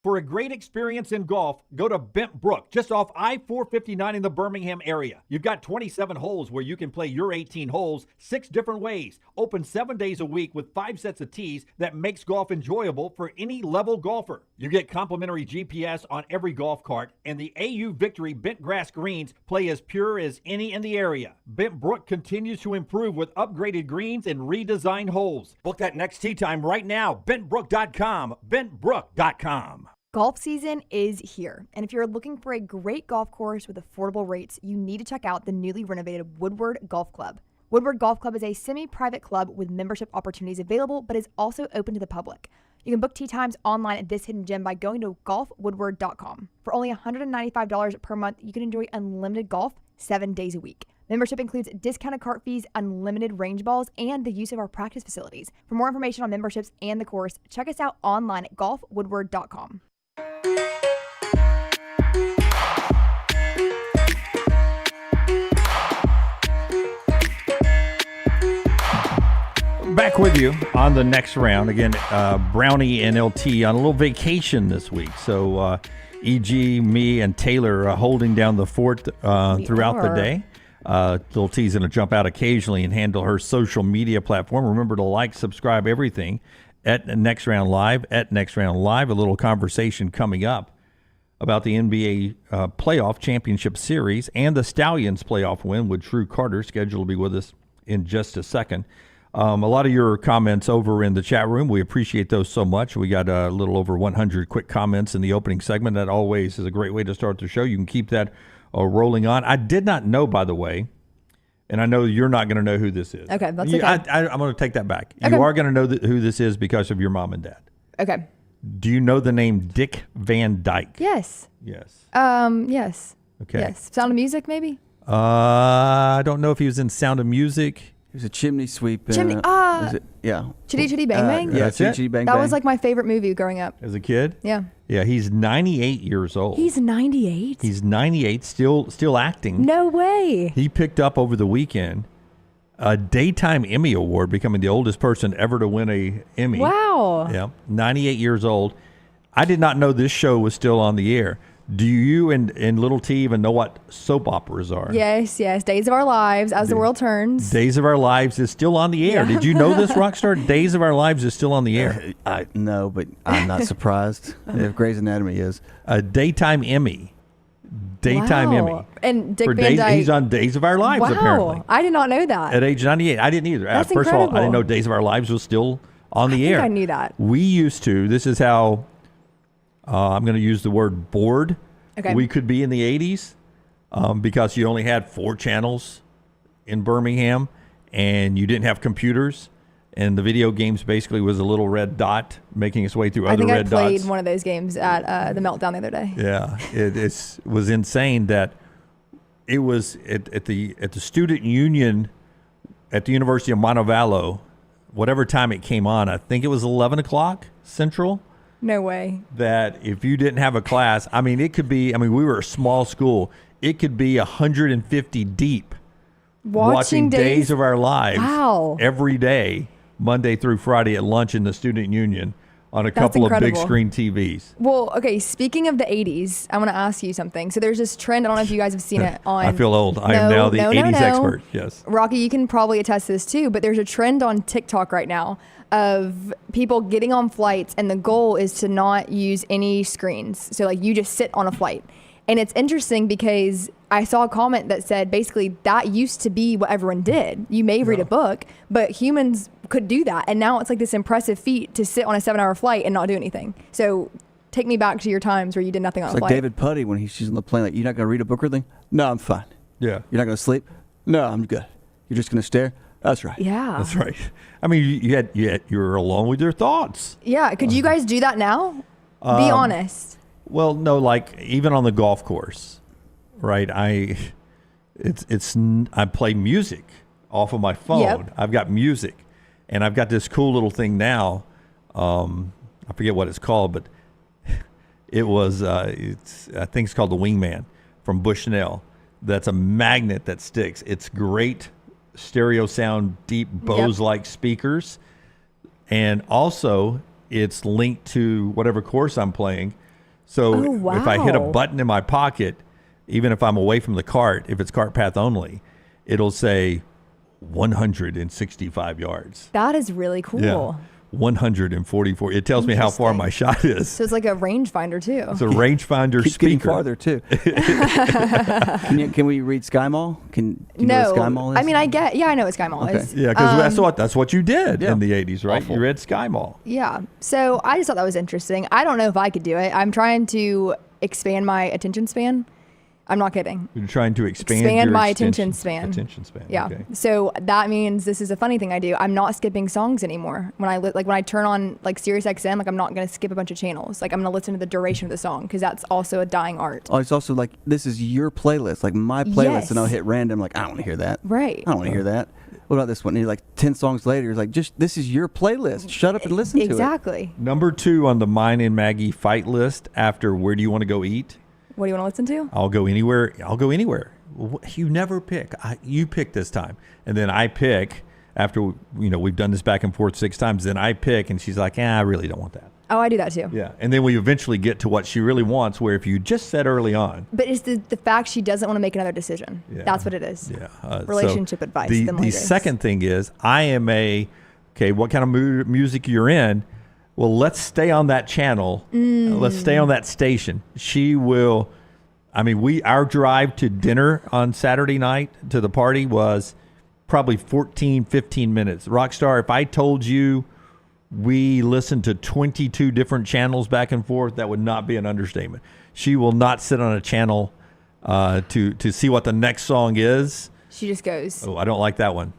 For a great experience in golf, go to Bent Brook, just off I-459 in the Birmingham area. You've got 27 holes where you can play your 18 holes 6 different ways. Open 7 days a week with 5 sets of tees that makes golf enjoyable for any level golfer. You get complimentary GPS on every golf cart, and the AU Victory bent grass greens play as pure as any in the area. Bent Brook continues to improve with upgraded greens and redesigned holes. Book that next tee time right now. BentBrook.com. BentBrook.com. Golf season is here, and if you're looking for a great golf course with affordable rates, you need to check out the newly renovated Woodward Golf Club. Woodward Golf Club is a semi-private club with membership opportunities available, but is also open to the public. You can book tee times online at this hidden gem by going to golfwoodward.com. For only $195 per month, you can enjoy unlimited golf 7 days a week. Membership includes discounted cart fees, unlimited range balls, and the use of our practice facilities. For more information on memberships and the course, check us out online at golfwoodward.com. Back with you on the next round. Again, Brownie and LT on a little vacation this week. So EG, me, and Taylor holding down the fort throughout the day. Little T's going to jump out occasionally and handle her social media platform. Remember to like, subscribe, everything at Next Round Live. At Next Round Live, a little conversation coming up about the NBA playoff championship series and the Stallions playoff win with Drew Carter, scheduled to be with us in just a second. A lot of your comments over in the chat room. We appreciate those so much. We got a little over 100 quick comments in the opening segment. That always is a great way to start the show. You can keep that rolling on. I did not know, by the way, and I know you're not going to know who this is. Okay, that's okay. I'm going to take that back. Okay. You are going to know who this is because of your mom and dad. Okay. Do you know the name Dick Van Dyke? Yes. Yes. Yes. Okay. Yes. Sound of Music, maybe? I don't know if he was in Sound of Music. He was a chimney sweep. Yeah. Chitty Chitty Bang Bang? Yeah, Chitty Chitty Bang Bang. That was like my favorite movie growing up. As a kid? Yeah. Yeah, he's 98 years old. He's 98? He's 98, still acting. No way. He picked up over the weekend a Daytime Emmy Award, becoming the oldest person ever to win a Emmy. Wow. Yeah, 98 years old. I did not know this show was still on the air. Do you and Little T even know what soap operas are? Yes. Days of Our Lives, As the World Turns. Days of Our Lives is still on the air. Yeah. Did you know this, Rockstar? Days of Our Lives is still on the air. No, but I'm not surprised if Grey's Anatomy is. A Daytime Emmy. Daytime Emmy. And Dick For Van Dyke. He's on Days of Our Lives, apparently. I did not know that. At age 98. I didn't either. That's First of all, I didn't incredible. know Days of Our Lives was still on the air. I knew that. We used to, this is how I'm going to use the word bored. Okay. We could be in the 80s because you only had 4 channels in Birmingham and you didn't have computers. And the video games basically was a little red dot making its way through other red dots. I think I played one of those games at the Meltdown the other day. Yeah, it was insane that it was at the student union at the University of Montevallo, whatever time it came on, I think it was 11 o'clock Central. No way. That if you didn't have a class, it could be, we were a small school. It could be 150 deep watching Days of Our Lives every day, Monday through Friday at lunch in the student union on a couple of big screen TVs. Well, okay, speaking of the 80s, I want to ask you something. So there's this trend, I don't know if you guys have seen it on... I feel old. I am now the 80s expert, yes. Rocky, you can probably attest to this too, but there's a trend on TikTok right now of people getting on flights, and the goal is to not use any screens. So like you just sit on a flight. And it's interesting because I saw a comment that said basically that used to be what everyone did. You may read a book, but humans could do that. And now it's like this impressive feat to sit on a 7-hour flight and not do anything. So take me back to your times where you did nothing on a flight. It's like David Putty when she's on the plane, like, you're not going to read a book or anything? No, I'm fine. Yeah. You're not going to sleep? No, I'm good. You're just going to stare? That's right. Yeah. That's right. You were alone with your thoughts. Yeah. Could you guys do that now? Be honest. Well, no, like even on the golf course, right? I play music off of my phone. Yep. I've got music, and I've got this cool little thing now. I forget what it's called, but it was I think it's called the Wingman from Bushnell. That's a magnet that sticks. It's great stereo sound, deep Bose-like speakers, and also it's linked to whatever course I'm playing. So if I hit a button in my pocket, even if I'm away from the cart, if it's cart path only, it'll say 165 yards. That is really cool. Yeah. 144. It tells me how far my shot is. So it's like a rangefinder too. It's a rangefinder Keeps speaker. getting farther too. Can we read Sky Mall? Do you know what Sky Mall is? I know what Sky Mall is. Yeah, because that's what you did in the 80s, right? Awful. You read Sky Mall. Yeah. So I just thought that was interesting. I don't know if I could do it. I'm trying to expand my attention span. I'm not kidding. You're trying to expand my attention span. Attention span. Yeah. Okay. So that means this is a funny thing I do. I'm not skipping songs anymore. When I turn on like Sirius XM, like I'm not going to skip a bunch of channels. Like I'm going to listen to the duration of the song because that's also a dying art. Oh, it's also like this is your playlist, like my playlist, and I'll hit random. Like I don't want to hear that. Right. I don't want to hear that. What about this one? And you're like 10 songs later, you're like, this is your playlist. Shut up and listen to it. Exactly. Number 2 on the Mine and Maggie fight list after Where Do You Want to Go Eat? What do you want to listen to? I'll go anywhere. You never pick. You pick this time. And then I pick after, we've done this back and forth 6 times. Then I pick and she's like, I really don't want that. Oh, I do that too. Yeah. And then we eventually get to what she really wants, where if you just said early on. But it's the fact she doesn't want to make another decision. Yeah. That's what it is. Yeah. Relationship advice. The second thing is I am what kind of music you're in? Well, let's stay on that channel. Let's stay on that station. She will. Our drive to dinner on Saturday night to the party was probably 14, 15 minutes. Rockstar, if I told you we listened to 22 different channels back and forth, that would not be an understatement. She will not sit on a channel to see what the next song is. She just goes. Oh, I don't like that one.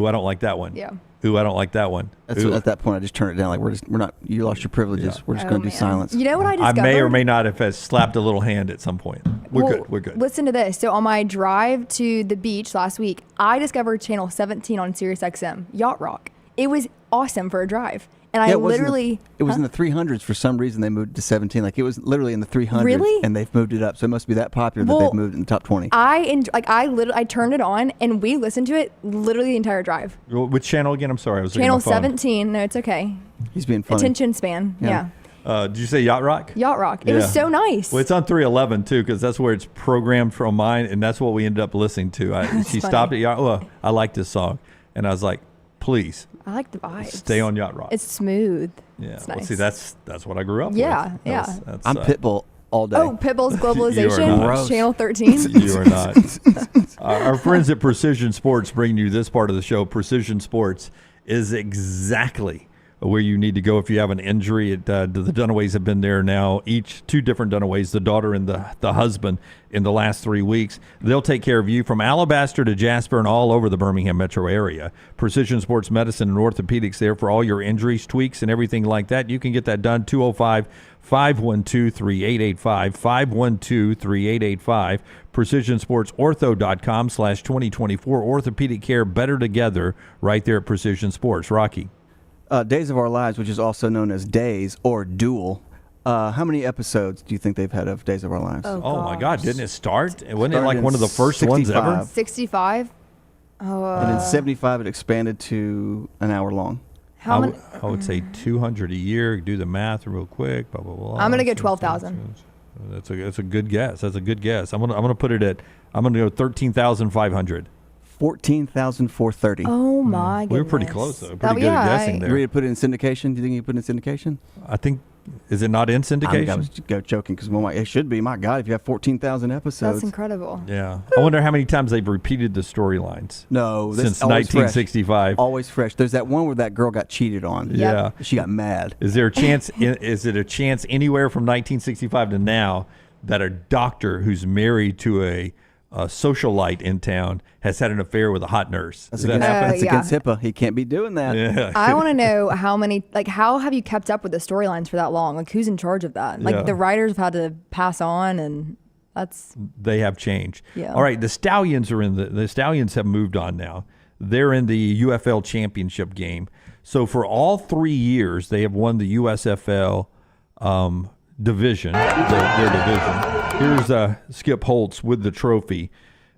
Ooh, I don't like that one. Yeah. Ooh, I don't like that one. At that point, I just turn it down. Like we're not. You lost your privileges. Yeah. We're just going to do silence. You know what I discovered? I may or may not have slapped a little hand at some point. We're good. Listen to this. So on my drive to the beach last week, I discovered channel 17 on Sirius XM, Yacht Rock. It was awesome for a drive. And I literally... It was in the 300s for some reason. They moved to 17. Like it was literally in the 300s. Really? And they've moved it up. So it must be that popular that they've moved it in the top 20. I turned it on and we listened to it literally the entire drive. Which channel again? I'm sorry. I was Channel 17. No, it's okay. He's being funny. Attention span. Yeah. Did you say Yacht Rock? Yacht Rock. It was so nice. Well, it's on 311 too, because that's where it's programmed from mine, and that's what we ended up listening to. She stopped at Yacht. Oh, I like this song, and I was like, please. I like the vibes. Stay on Yacht Rock. It's smooth. Yeah. It's nice. Well, see, that's what I grew up with. Yeah. I'm Pitbull all day. Oh, Pitbull's Globalization, You are not. Channel 13. You are not. Our friends at Precision Sports bring you this part of the show. Precision Sports is exactly where you need to go if you have an injury. The Dunaways have been there now, each 2 different Dunaways, the daughter and the husband, in the last 3 weeks. They'll take care of you from Alabaster to Jasper and all over the Birmingham metro area. Precision Sports Medicine and Orthopedics there for all your injuries, tweaks, and everything like that. You can get that done. 205-512-3885, 512-3885, precisionsportsortho.com/2024. Orthopedic care better together right there at Precision Sports. Rocky. Days of Our Lives, which is also known as Days or Duel. How many episodes do you think they've had of Days of Our Lives? Oh my God, didn't it start? Wasn't it like one of the first ones ever? 65. And in 75, it expanded to an hour long. I would say 200 a year. Do the math real quick. Blah blah blah. I'm gonna go 12,000. That's a good guess. I'm gonna put it at. I'm gonna go 13,500. 14,430. Oh my goodness. We were pretty close though. Pretty good at guessing there. You ready to put it in syndication? Do you think you put it in syndication? I think. Is it not in syndication? I was joking because it should be. My God, if you have 14,000 episodes, that's incredible. Yeah, I wonder how many times they've repeated the storylines. No, since 1965. Always fresh. There's that one where that girl got cheated on. Yeah, she got mad. Is there a chance? Is it a chance anywhere from 1965 to now that a doctor who's married to a socialite in town has had an affair with a hot nurse? That's against HIPAA. He can't be doing that. Yeah. I want to know how have you kept up with the storylines for that long? Like, who's in charge of that? Like, the writers have had to pass on, and they have changed. Yeah. All right, the Stallions are the Stallions have moved on now. They're in the UFL championship game. So for all 3 years, they have won the USFL division, their division. Here's Skip Holtz with the trophy.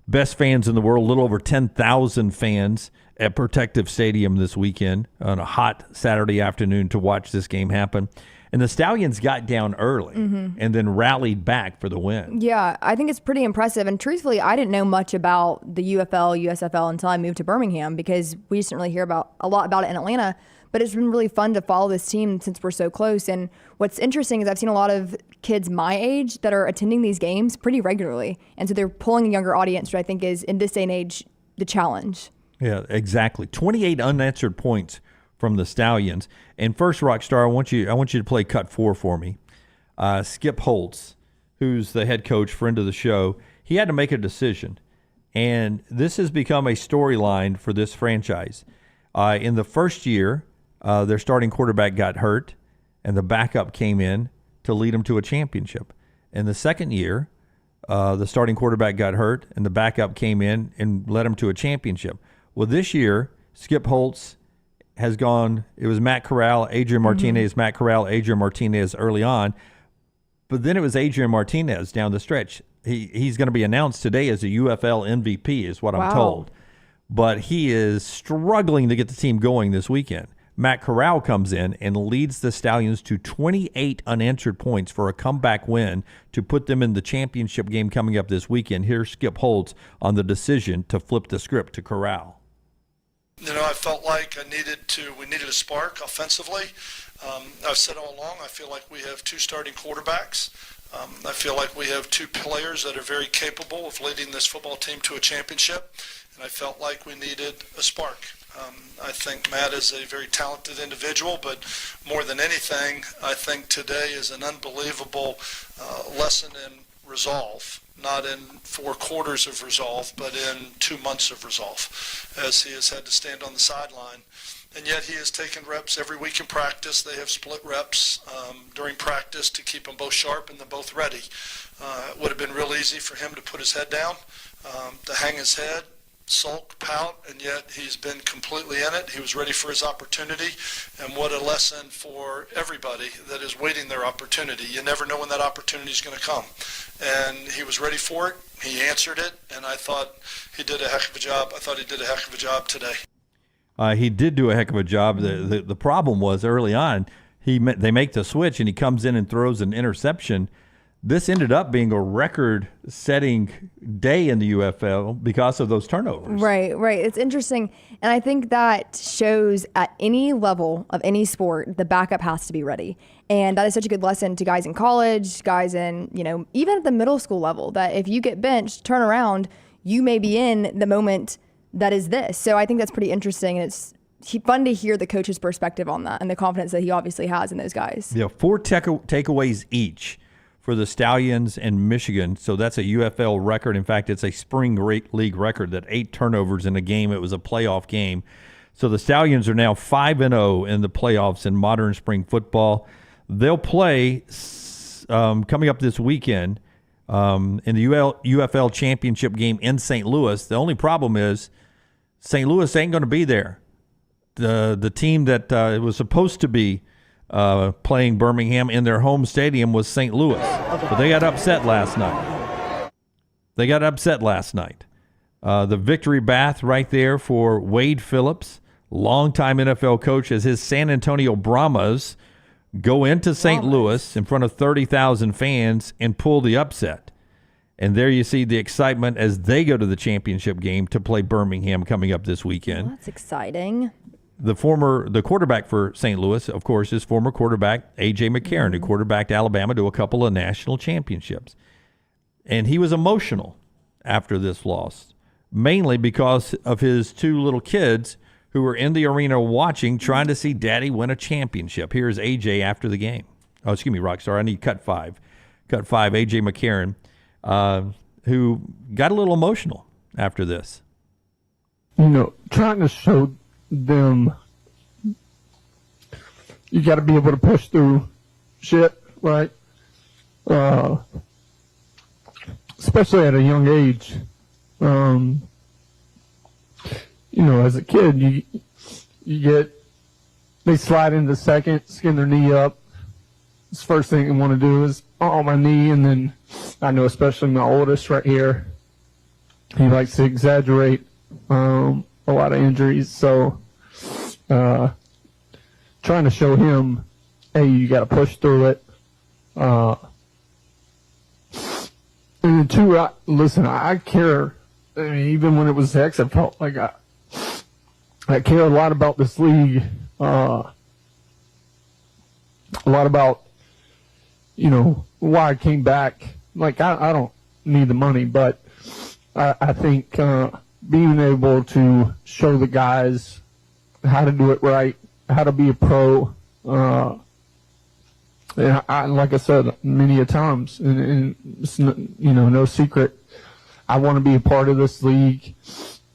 Best fans in the world, a little over 10,000 fans at Protective Stadium this weekend on a hot Saturday afternoon to watch this game happen. And the Stallions got down early and then rallied back for the win. Yeah, I think it's pretty impressive. And truthfully, I didn't know much about the UFL, USFL until I moved to Birmingham because we just didn't really hear a lot about it in Atlanta. But it's been really fun to follow this team since we're so close. And what's interesting is I've seen a lot of kids my age that are attending these games pretty regularly. And so they're pulling a younger audience, which I think is, in this day and age, the challenge. Yeah, exactly. 28 unanswered points from the Stallions. And first, Rockstar, I want you to play cut 4 for me. Skip Holtz, who's the head coach, friend of the show, he had to make a decision. And this has become a storyline for this franchise. In the first year, their starting quarterback got hurt, and the backup came in to lead them to a championship. In the second year, the starting quarterback got hurt, and the backup came in and led them to a championship. Well, this year, Skip Holtz has gone. It was Matt Corral, Adrian Martinez, Matt Corral, Adrian Martinez early on, but then it was Adrian Martinez down the stretch. He's going to be announced today as a UFL MVP, is what I'm told. But he is struggling to get the team going this weekend. Matt Corral comes in and leads the Stallions to 28 unanswered points for a comeback win to put them in the championship game coming up this weekend. Here's Skip Holtz on the decision to flip the script to Corral. I felt like we needed a spark offensively. I've said all along, I feel like we have 2 starting quarterbacks. I feel like we have 2 players that are very capable of leading this football team to a championship. And I felt like we needed a spark. I think Matt is a very talented individual, but more than anything, I think today is an unbelievable lesson in resolve. Not in 4 quarters of resolve, but in 2 months of resolve, as he has had to stand on the sideline. And yet he has taken reps every week in practice. They have split reps during practice to keep them both sharp and them both ready. It would have been real easy for him to put his head down, to hang his head, sulk, pout, and yet he's been completely in it. He was ready for his opportunity, and what a lesson for everybody that is waiting their opportunity. You never know when that opportunity is going to come, and he was ready for it. He answered it, and I thought he did a heck of a job. I thought he did a heck of a job today. He did do a heck of a job. The problem was early on, they make the switch, and he comes in and throws an interception. This ended up being a record-setting day in the UFL because of those turnovers. Right. It's interesting. And I think that shows at any level of any sport, the backup has to be ready. And that is such a good lesson to guys in college, guys in, even at the middle school level, that if you get benched, turn around, you may be in the moment that is this. So I think that's pretty interesting. And it's fun to hear the coach's perspective on that and the confidence that he obviously has in those guys. Yeah, 4 takeaways each for the Stallions and Michigan. So that's a UFL record. In fact, it's a spring league record, that 8 turnovers in a game. It was a playoff game. So the Stallions are now 5-0 in the playoffs in modern spring football. They'll play coming up this weekend in the UFL championship game in St. Louis. The only problem is St. Louis ain't going to be there. The team that was supposed to be playing Birmingham in their home stadium was St. Louis, but they got upset last night. The victory bath right there for Wade Phillips, longtime NFL coach, as his San Antonio Brahmas go into St. Louis in front of 30,000 fans and pull the upset. And there you see the excitement as they go to the championship game to play Birmingham coming up this weekend. Well, that's exciting. The quarterback for St. Louis, of course, is former quarterback A.J. McCarron, who quarterbacked Alabama to a couple of national championships. And he was emotional after this loss, mainly because of his 2 little kids who were in the arena watching, trying to see Daddy win a championship. Here's A.J. after the game. Oh, excuse me, Rockstar. I need cut 5. Cut 5, A.J. McCarron, who got a little emotional after this. Trying to show them you got to be able to push through shit, right? Especially at a young age. As a kid, they slide into second, skin their knee up. The first thing they want to do is, my knee, and then I know especially my oldest right here, he likes to exaggerate a lot of injuries, so trying to show him, hey, you got to push through it. And then 2, listen, I care. Even when it was X, I felt like I care a lot about this league, a lot about, why I came back. Like, I don't need the money, but I think being able to show the guys how to do it right, how to be a pro, and like I said many a times, and it's no secret, I want to be a part of this league.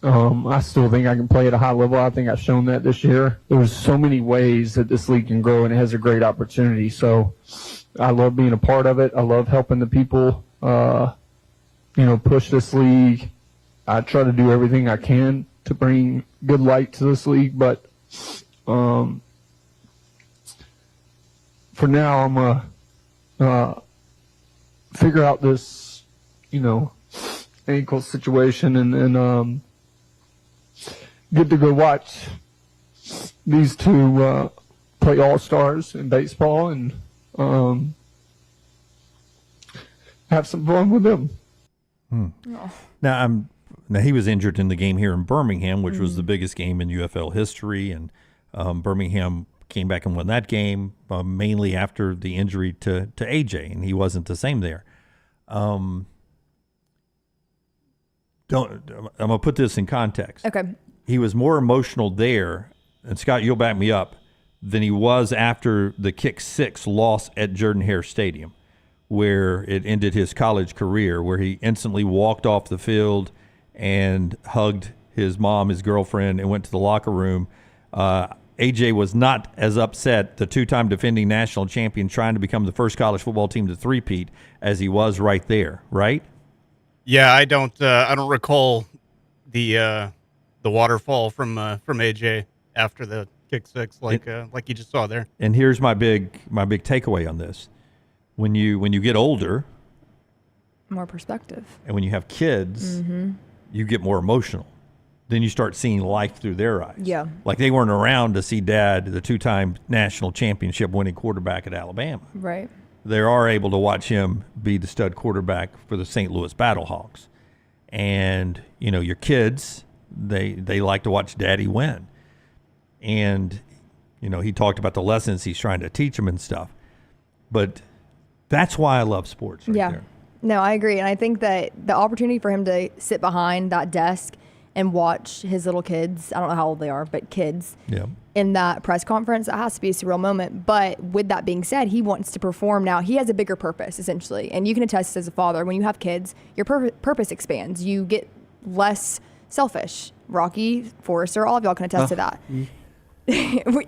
I still think I can play at a high level. I think I've shown that this year. There's so many ways that this league can grow, and it has a great opportunity. So I love being a part of it. I love helping the people, push this league. I try to do everything I can to bring good light to this league, but for now, I'm gonna figure out this, ankle situation, and get to go watch these 2 play all-stars in baseball and have some fun with them. Oh. Now he was injured in the game here in Birmingham, which was the biggest game in UFL history, and Birmingham came back and won that game mainly after the injury to AJ, and he wasn't the same there. I'm gonna put this in context. Okay. He was more emotional there, and Scott, you'll back me up, than he was after the kick 6 loss at Jordan-Hare Stadium, where it ended his college career, where he instantly walked off the field and hugged his mom, his girlfriend, and went to the locker room. AJ was not as upset, the 2-time defending national champion, trying to become the first college football team to three-peat, as he was right there, right? Yeah, I don't recall the waterfall from AJ after the kick 6 like you just saw there. And here's my big takeaway on this: when you get older, more perspective, and when you have kids, you get more emotional. Then you start seeing life through their eyes. Yeah, like they weren't around to see Dad, the 2-time national championship winning quarterback at Alabama. Right. They are able to watch him be the stud quarterback for the St. Louis Battlehawks. And, your kids, they like to watch Daddy win. And, he talked about the lessons he's trying to teach them and stuff. But that's why I love sports right there. No, I agree. And I think that the opportunity for him to sit behind that desk and watch his little kids, I don't know how old they are, but kids, Yeah. in that press conference, that has to be a surreal moment. But with that being said, he wants to perform now. He has a bigger purpose, essentially. And you can attest as a father, when you have kids, your purpose expands. You get less selfish. Rocky, Forrester, all of y'all can attest to that.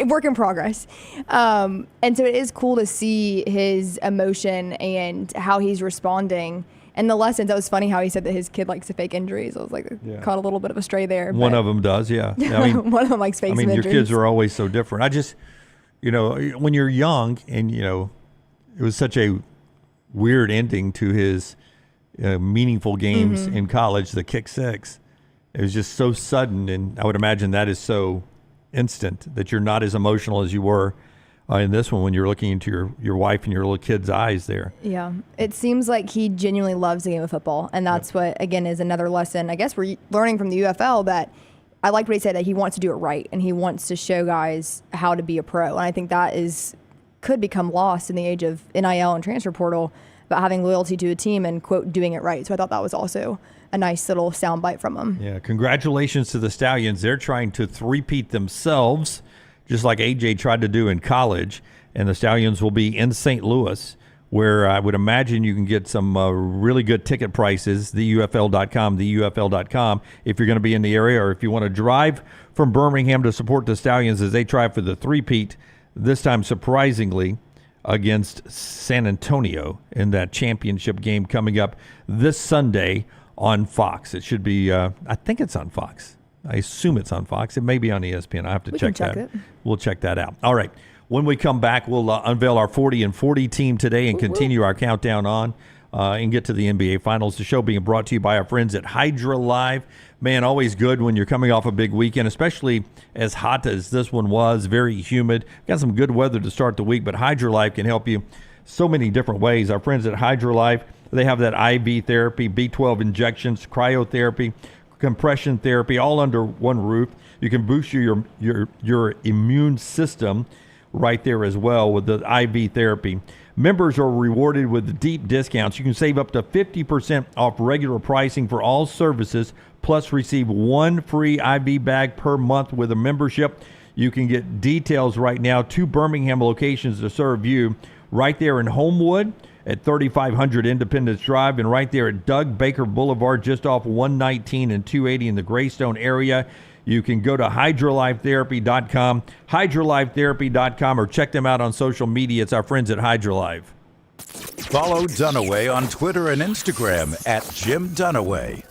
Work in progress. And so it is cool to see his emotion and how he's responding. And the lessons, that was funny how he said that his kid likes to fake injuries. I was like, caught a little bit of a stray there. One of them does, yeah. I mean, one of them likes fake your injuries. kids are always so different. I just, when you're young and, it was such a weird ending to his meaningful games in college, the kick six. It was just so sudden, and I would imagine that is so instant that you're not as emotional as you were in this one when you're looking into your wife and your little kid's eyes there. Yeah. It seems like he genuinely loves the game of football, and that's what, again, is another lesson. I guess we're learning from the UFL that I like what he said, that he wants to do it right, and he wants to show guys how to be a pro. And I think that could become lost in the age of NIL and transfer portal, about having loyalty to a team and, quote, doing it right. So I thought that was also a nice little soundbite from him. Yeah, congratulations to the Stallions. They're trying to three-peat themselves, just like AJ tried to do in college. And the Stallions will be in St. Louis, where I would imagine you can get some really good ticket prices, theufl.com, theufl.com, if you're going to be in the area, or if you want to drive from Birmingham to support the Stallions as they try for the three-peat, this time surprisingly against San Antonio in that championship game coming up this Sunday on Fox. It should be, I think it's on Fox. I assume it's on Fox. It may be on ESPN. I have to check that. We'll check that out. All right. When we come back, we'll unveil our 40 and 40 team today and continue our countdown on and get to the NBA Finals. The show being brought to you by our friends at Hydra Live. Man, always good when you're coming off a big weekend, especially as hot as this one was, very humid. Got some good weather to start the week, but Hydra Live can help you so many different ways. Our friends at Hydra Live, they have that IV therapy, B12 injections, cryotherapy, compression therapy, all under one roof. You can boost your immune system right there as well with the IV therapy. Members are rewarded with deep discounts. You can save up to 50% off regular pricing for all services, plus receive one free IV bag per month with a membership. You can get details right now. 2 Birmingham locations to serve you, right there in Homewood at 3500 Independence Drive, and right there at Doug Baker Boulevard, just off 119 and 280 in the Greystone area. You can go to HydraLifeTherapy.com, HydraLifeTherapy.com, or check them out on social media. It's our friends at Hydra Life. Follow Dunaway on Twitter and Instagram at Jim Dunaway.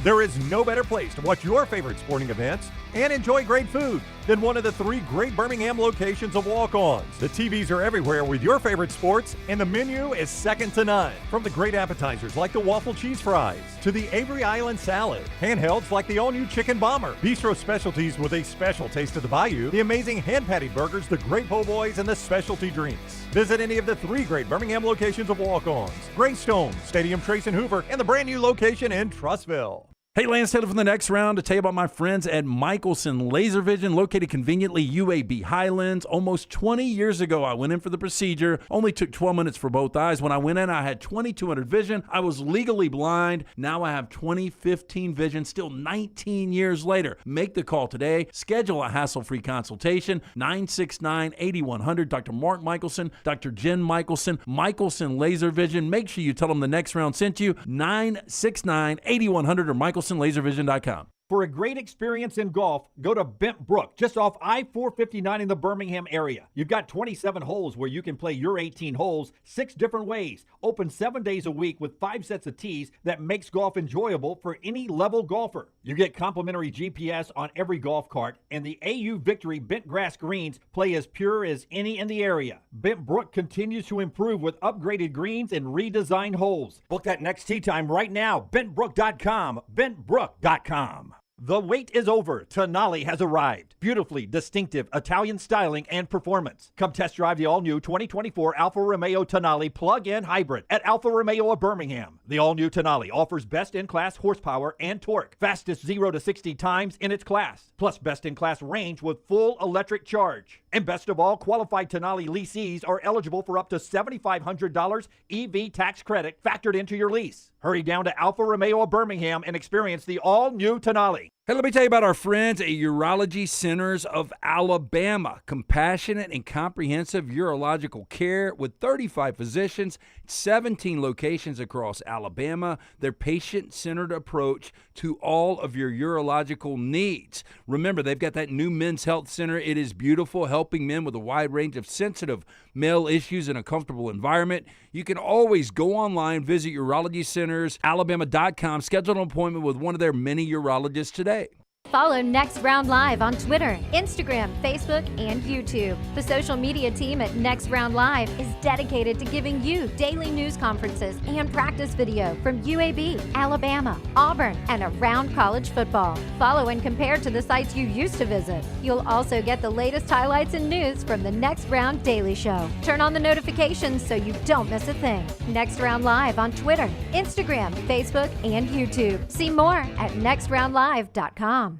There is no better place to watch your favorite sporting events and enjoy great food than one of the 3 great Birmingham locations of Walk-Ons. The TVs are everywhere with your favorite sports, and the menu is second to none. From the great appetizers like the waffle cheese fries to the Avery Island salad, handhelds like the all-new Chicken Bomber, bistro specialties with a special taste of the Bayou, the amazing hand-patty burgers, the great po' boys, and the specialty drinks. Visit any of the 3 great Birmingham locations of Walk-Ons: Greystone, Stadium Trace and Hoover, and the brand new location in Trussville. Hey, Lance Taylor from the next round to tell you about my friends at Michelson Laser Vision, located conveniently UAB Highlands. Almost 20 years ago, I went in for the procedure. Only took 12 minutes for both eyes. When I went in, I had 2200 vision. I was legally blind. Now I have 20/15 vision, still 19 years later. Make the call today. Schedule a hassle-free consultation. 969-8100. Dr. Mark Michelson, Dr. Jen Michelson, Michelson Laser Vision. Make sure you tell them the next round sent you. 969-8100 or MichelsonLaserVision.com. For a great experience in golf, go to Bent Brook, just off I-459 in the Birmingham area. You've got 27 holes where you can play your 18 holes 6 different ways. Open 7 days a week with 5 sets of tees that makes golf enjoyable for any level golfer. You get complimentary GPS on every golf cart, and the AU Victory bent grass greens play as pure as any in the area. Bent Brook continues to improve with upgraded greens and redesigned holes. Book that next tee time right now. BentBrook.com. BentBrook.com. The wait is over. Tonali has arrived. Beautifully distinctive Italian styling and performance. Come test drive the all-new 2024 Alfa Romeo Tonali plug-in hybrid at Alfa Romeo of Birmingham. The all-new Tonali offers best-in-class horsepower and torque, fastest 0 to 60 times in its class, plus best-in-class range with full electric charge. And best of all, qualified Tenali leasees are eligible for up to $7,500 EV tax credit factored into your lease. Hurry down to Alfa Romeo of Birmingham and experience the all-new Tenali. Hey, let me tell you about our friends at Urology Centers of Alabama. Compassionate and comprehensive urological care with 35 physicians, 17 locations across Alabama. Their patient-centered approach to all of your urological needs. Remember, they've got that new men's health center. It is beautiful, helping men with a wide range of sensitive male issues in a comfortable environment. You can always go online, visit urologycentersalabama.com, schedule an appointment with one of their many urologists today. Follow Next Round Live on Twitter, Instagram, Facebook, and YouTube. The social media team at Next Round Live is dedicated to giving you daily news conferences and practice video from UAB, Alabama, Auburn, and around college football. Follow and compare to the sites you used to visit. You'll also get the latest highlights and news from the Next Round Daily Show. Turn on the notifications so you don't miss a thing. Next Round Live on Twitter, Instagram, Facebook, and YouTube. See more at nextroundlive.com.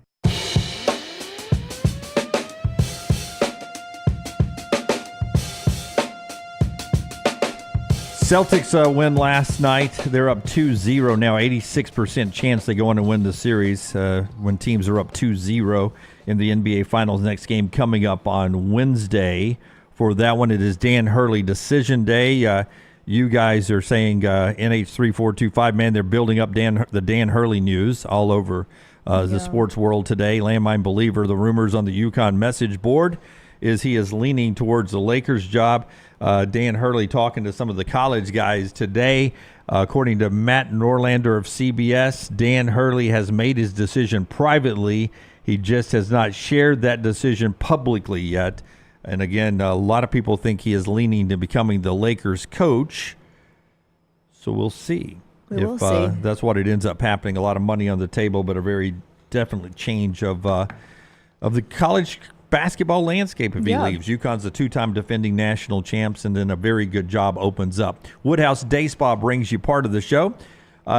Celtics win last night. They're up 2-0 now, 86% chance they go on and win the series when teams are up 2-0 in the NBA Finals. Next game coming up on Wednesday. For that one, it is Dan Hurley decision day. You guys are saying NH3425, man, they're building up the Dan Hurley news all over the sports world today. Landmine Believer, the rumors on the UConn message board is he is leaning towards the Lakers job. Dan Hurley talking to some of the college guys today. According to Matt Norlander of CBS, Dan Hurley has made his decision privately. He just has not shared that decision publicly yet. And again, a lot of people think he is leaning to becoming the Lakers coach. So we'll see if that's what it ends up happening. A lot of money on the table, but a very definitely change of the college basketball landscape if he leaves. UConn's a two-time defending national champs, and then a very good job opens up. Woodhouse Day Spa brings you part of the show.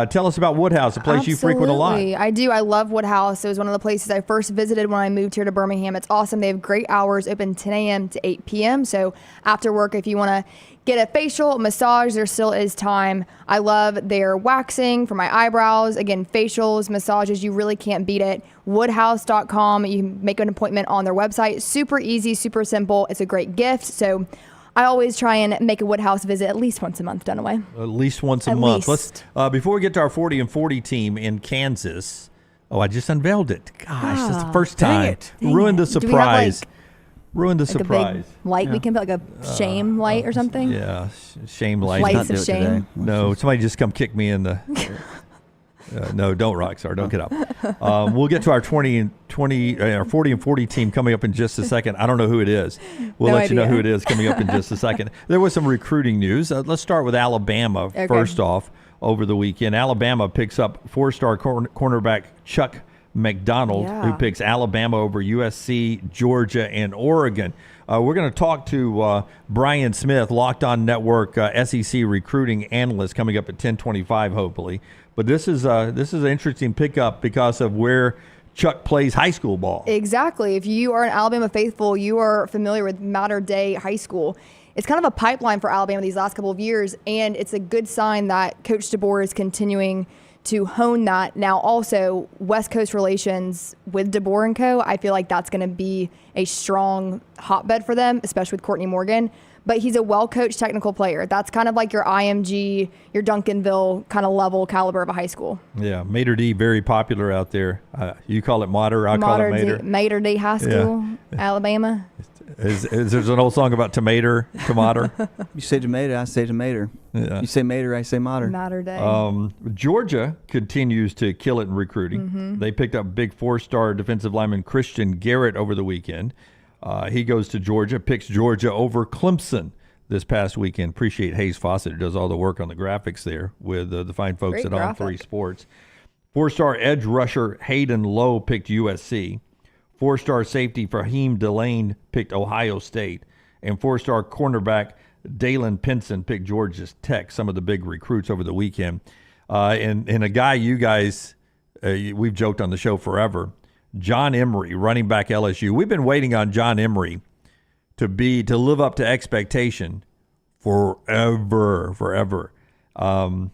Tell us about Woodhouse, a place you frequent a lot. I do. I love Woodhouse. It was one of the places I first visited when I moved here to Birmingham. It's awesome. They have great hours, open 10 a.m. to 8 p.m. So after work, if you want to get a facial, massage, there still is time. I love their waxing for my eyebrows. Again, facials, massages, you really can't beat it. Woodhouse.com. You can make an appointment on their website. Super easy, super simple. It's a great gift. So I always try and make a Woodhouse visit at least once a month, Dunaway. At least once a month. Let's before we get to our 40 and 40 team in Kansas. Oh, I just unveiled it. Gosh, that's the first time. Ruined the surprise. Ruined the surprise. A big light we can put, like a shame light or something. Yeah, shame light. Lights of shame. No, somebody just come kick me in the. No, don't, Rockstar. Don't get up. We'll get to our 40 and 40 team coming up in just a second. I don't know who it is. We'll let you know who it is coming up in just a second. There was some recruiting news. Let's start with Alabama first off over the weekend. Alabama picks up four-star cornerback Chuck McDonald, who picks Alabama over USC, Georgia, and Oregon. We're going to talk to Brian Smith, Locked On Network SEC recruiting analyst, coming up at 10:25, hopefully. But this is an interesting pickup because of where Chuck plays high school ball. Exactly. If you are an Alabama faithful, you are familiar with Mater Dei High School. It's kind of a pipeline for Alabama these last couple of years, and it's a good sign that Coach DeBoer is continuing to hone that. Now, also, West Coast relations with DeBoer and Co., I feel like that's going to be a strong hotbed for them, especially with Courtney Morgan. But he's a well-coached technical player. That's kind of like your IMG, your Duncanville kind of level caliber of a high school. Yeah, Mater D, very popular out there. You call it Mater, I call it Mater. Mater D High School, Alabama. There's an old song about tomato. You say tomato, I say tomato. Yeah. You say mater, I say mater. Mater Day. Georgia continues to kill it in recruiting. Mm-hmm. They picked up big four-star defensive lineman Christian Garrett over the weekend. He goes to Georgia, picks Georgia over Clemson this past weekend. Appreciate Hayes Fawcett, who does all the work on the graphics there with the fine folks at On 3 Sports. Four-star edge rusher Hayden Lowe picked USC. Four-star safety Fahim Delane picked Ohio State. And four-star cornerback Dalen Pinson picked Georgia Tech, some of the big recruits over the weekend. And a guy you guys, we've joked on the show forever, John Emery, running back LSU. We've been waiting on John Emery to live up to expectation forever. 5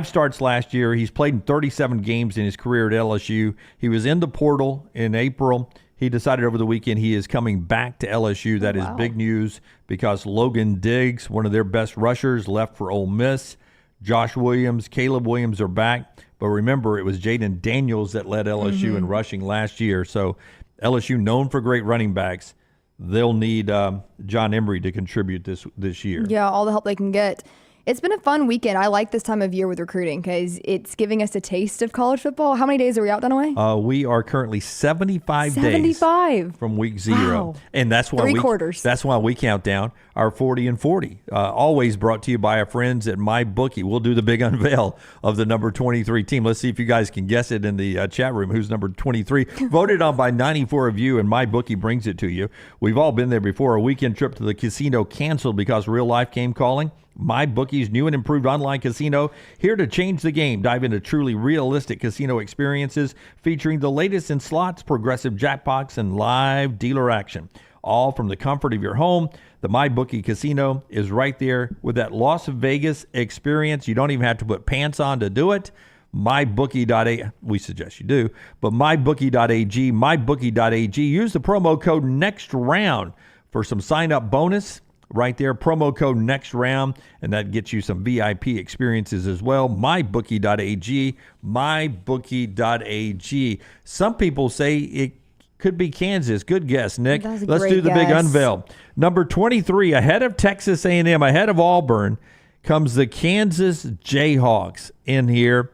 starts last year. He's played in 37 games in his career at LSU. He was in the portal in April. He decided over the weekend he is coming back to LSU. That is big news because Logan Diggs, one of their best rushers, left for Ole Miss. Josh Williams, Caleb Williams are back. But remember, it was Jaden Daniels that led LSU in rushing last year. So LSU, known for great running backs, they'll need John Emery to contribute this year. Yeah, all the help they can get. It's been a fun weekend. I like this time of year with recruiting because it's giving us a taste of college football. How many days are we out, Dunaway? We are currently 75 days from week 0. Wow. And that's why 3 quarters. That's why we count down our 40 and 40. Always brought to you by our friends at MyBookie. We'll do the big unveil of the number 23 team. Let's see if you guys can guess it in the chat room. Who's number 23? Voted on by 94 of you, and MyBookie brings it to you. We've all been there before. A weekend trip to the casino canceled because real life came calling. MyBookie's new and improved online casino, here to change the game. Dive into truly realistic casino experiences featuring the latest in slots, progressive jackpots, and live dealer action. All from the comfort of your home. The MyBookie casino is right there with that Las Vegas experience. You don't even have to put pants on to do it. MyBookie.ag, we suggest you do, but MyBookie.ag, MyBookie.ag. Use the promo code NEXTROUND for some sign-up bonus. Right there, promo code next round, and that gets you some VIP experiences as well. MyBookie.ag, MyBookie.ag. Some people say it could be Kansas. Good guess, Nick. Let's do the big unveil. Number 23, ahead of Texas A&M, ahead of Auburn, comes the Kansas Jayhawks in here.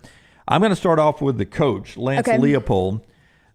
I'm going to start off with the coach, Lance Leopold.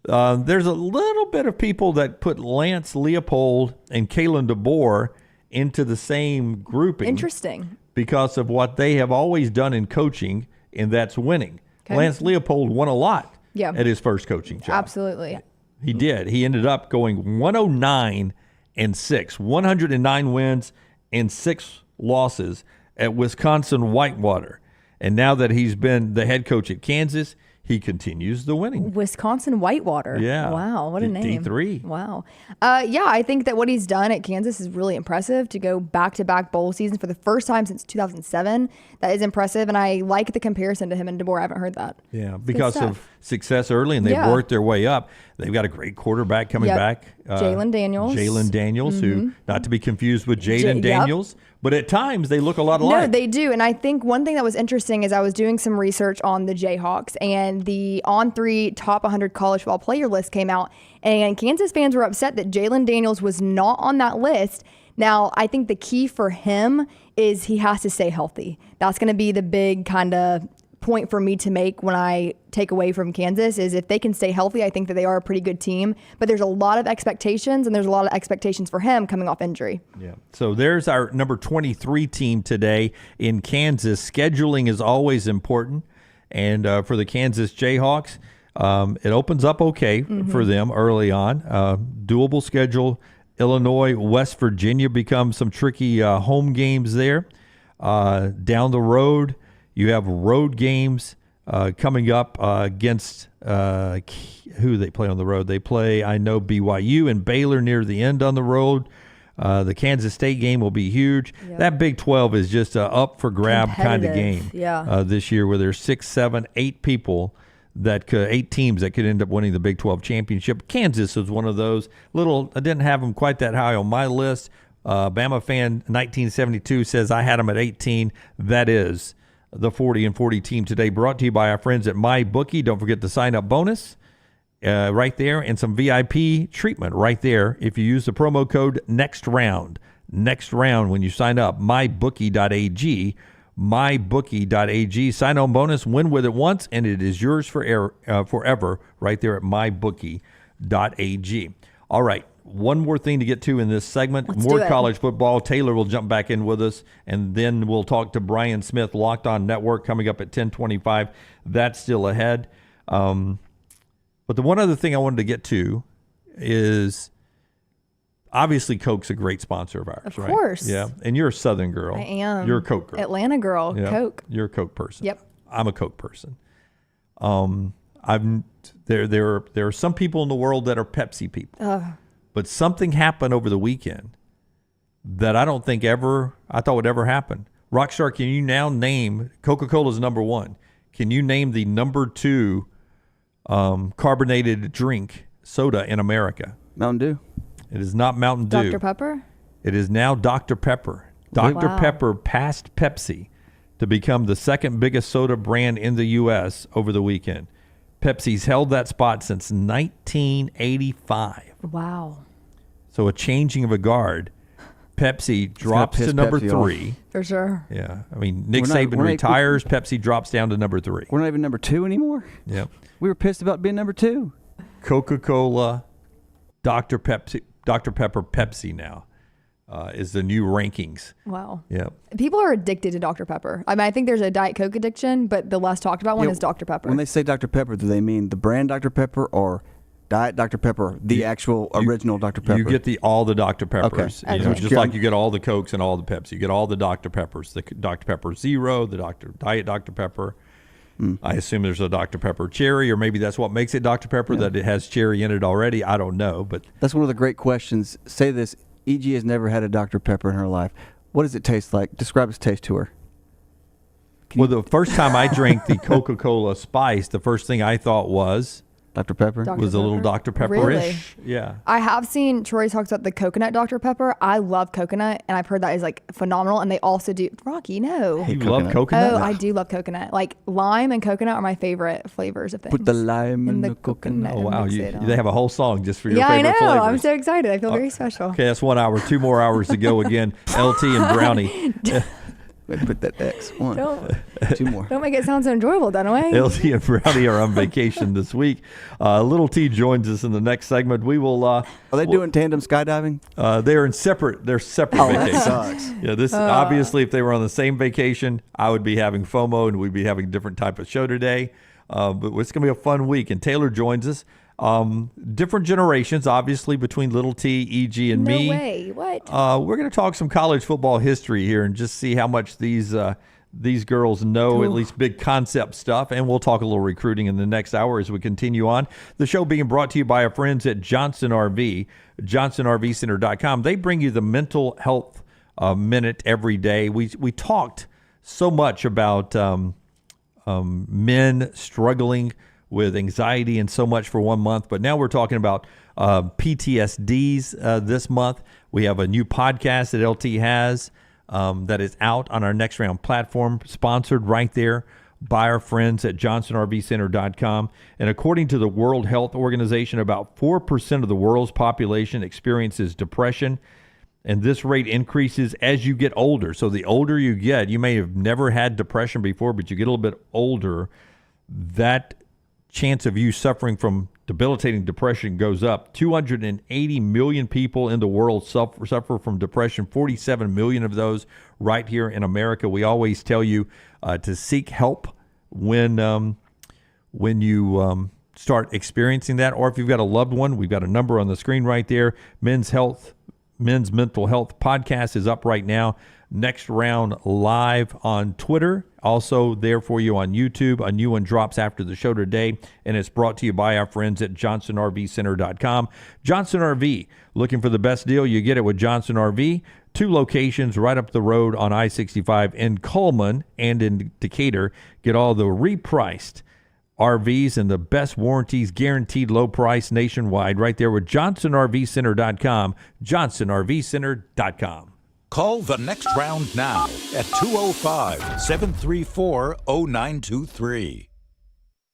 There's a little bit of people that put Lance Leopold and Kalen DeBoer into the same grouping. Interesting. Because of what they have always done in coaching, and that's winning. Lance Leopold won a lot at his first coaching job. Absolutely. He did. He ended up going 109-6, 109 wins and 6 losses at Wisconsin Whitewater. And now that he's been the head coach at Kansas, he continues the winning. Wisconsin Whitewater. Yeah. Wow, what a name. D3. Wow. I think that what he's done at Kansas is really impressive to go back-to-back bowl seasons for the first time since 2007. That is impressive, and I like the comparison to him and DeBoer. I haven't heard that. Yeah, because of success early, and they've worked their way up. They've got a great quarterback coming back. Jalen Daniels. Who, not to be confused with Jaden Daniels, but at times they look a lot alike. No, they do. And I think one thing that was interesting is I was doing some research on the Jayhawks, and the On3 top 100 college football player list came out, and Kansas fans were upset that Jalen Daniels was not on that list. Now, I think the key for him is he has to stay healthy. That's going to be the big kind of point for me to make when I take away from Kansas is if they can stay healthy, I think that they are a pretty good team. But there's a lot of expectations, and there's a lot of expectations for him coming off injury. Yeah. So there's our number 23 team today in Kansas. Scheduling is always important. And for the Kansas Jayhawks, it opens up okay for them early on. Doable schedule. Illinois, West Virginia becomes some tricky home games there. Down the road, you have road games coming up against who they play on the road. They play, I know, BYU and Baylor near the end on the road. The Kansas State game will be huge. Yep. That Big 12 is just a up for grab kind of game this year, where there's 6, 7, 8 people that could, 8 teams that could end up winning the Big 12 championship. Kansas is one of those. I didn't have them quite that high on my list. Bama fan 1972 says I had them at 18. That is the 40 and 40 team today, brought to you by our friends at MyBookie. Don't forget the sign-up bonus right there, and some VIP treatment right there if you use the promo code NEXTROUND. Next round when you sign up, MyBookie.ag. MyBookie.ag. Sign-on bonus, win with it once, and it is yours forever right there at MyBookie.ag. All right. One more thing to get to in this segment. More college football. Taylor will jump back in with us, and then we'll talk to Brian Smith, Locked On Network, coming up at 10:25. That's still ahead. But the one other thing I wanted to get to is obviously Coke's a great sponsor of ours, right? Of course. Yeah, and you're a Southern girl. I am. You're a Coke girl. Atlanta girl, yeah. Coke. You're a Coke person. Yep. I'm a Coke person. There are some people in the world that are Pepsi people. But something happened over the weekend that I don't think I thought would ever happen. Rockstar, can you now name, Coca-Cola's number one. Can you name the number 2 carbonated drink soda in America? Mountain Dew. It is not Mountain Dew. Dr. Pepper? It is now Dr. Pepper. Dr. Wow. Pepper passed Pepsi to become the second biggest soda brand in the U.S. over the weekend. Pepsi's held that spot since 1985. Wow. So a changing of a guard. Pepsi drops to number Pepsi 3. off. For sure. Yeah. I mean, Nick We're not- Saban retires. Pepsi drops down to number 3. We're not even number 2 anymore. Yep. We were pissed about being number 2. Coca-Cola, Dr. Pepper, Pepsi now is the new rankings. Wow. Yep. People are addicted to Dr. Pepper. I mean, I think there's a Diet Coke addiction, but the less talked about one is Dr. Pepper. When they say Dr. Pepper, do they mean the brand Dr. Pepper or Diet Dr. Pepper, the actual original Dr. Pepper? You get all the Dr. Peppers. Okay. You know, just like you get all the Cokes and all the Pepsi. You get all the Dr. Peppers. The Dr. Pepper Zero, the Diet Dr. Pepper. I assume there's a Dr. Pepper Cherry, or maybe that's what makes it Dr. Pepper, that it has cherry in it already. I don't know. But that's one of the great questions. Say this, EG has never had a Dr. Pepper in her life. What does it taste like? Describe its taste to her. Well, the first time I drank the Coca-Cola Spice, the first thing I thought was Dr. Pepper. Was a little Dr. Pepper-ish. Really? Yeah. I have seen Troy talks about the coconut Dr. Pepper. I love coconut, and I've heard that is like phenomenal. And they also do Rocky. No, You love coconut? Oh, I do love coconut. Like lime and coconut are my favorite flavors of things. Put the lime in the coconut. Oh, wow. mix They it have a whole song just for your Yeah, I favorite know. flavors. I'm so excited. I feel very special. Okay, that's 1 hour. 2 more hours to go again. LT and Brownie. Put that X. 1. Don't 2 more. Don't make it sound so enjoyable, Dunaway. LT and Brownie are on vacation this week. Little T joins us in the next segment. We will. Are they doing tandem skydiving? They're separate that vacations. sucks. Yeah, this obviously, if they were on the same vacation, I would be having FOMO and we'd be having a different type of show today. But it's going to be a fun week. And Taylor joins us. Different generations, obviously, between Little T, EG, and me. No way. What? We're going to talk some college football history here and just see how much these girls know, at least big concept stuff. And we'll talk a little recruiting in the next hour as we continue on. The show being brought to you by our friends at Johnson RV, johnsonrvcenter.com. They bring you the mental health minute every day. We talked so much about men struggling with anxiety and so much for 1 month. But now we're talking about PTSDs this month. We have a new podcast that LT has that is out on our Next Round platform, sponsored right there by our friends at johnsonrvcenter.com. And according to the World Health Organization, about 4% of the world's population experiences depression. And this rate increases as you get older. So the older you get, you may have never had depression before, but you get a little bit older, that chance of you suffering from debilitating depression goes up. 280 million people in the world suffer from depression, 47 million of those right here in America. We always tell you to seek help when you start experiencing that, or if you've got a loved one. We've got a number on the screen right there. Men's Mental Health Podcast is up right now. Next Round Live on Twitter. Also there for you on YouTube. A new one drops after the show today, and it's brought to you by our friends at johnsonrvcenter.com. Johnson RV, looking for the best deal? You get it with Johnson RV. 2 locations right up the road on I-65 in Coleman and in Decatur. Get all the repriced RVs and the best warranties, guaranteed low price nationwide, right there with johnsonrvcenter.com, johnsonrvcenter.com. Call the Next Round now at 205-734-0923.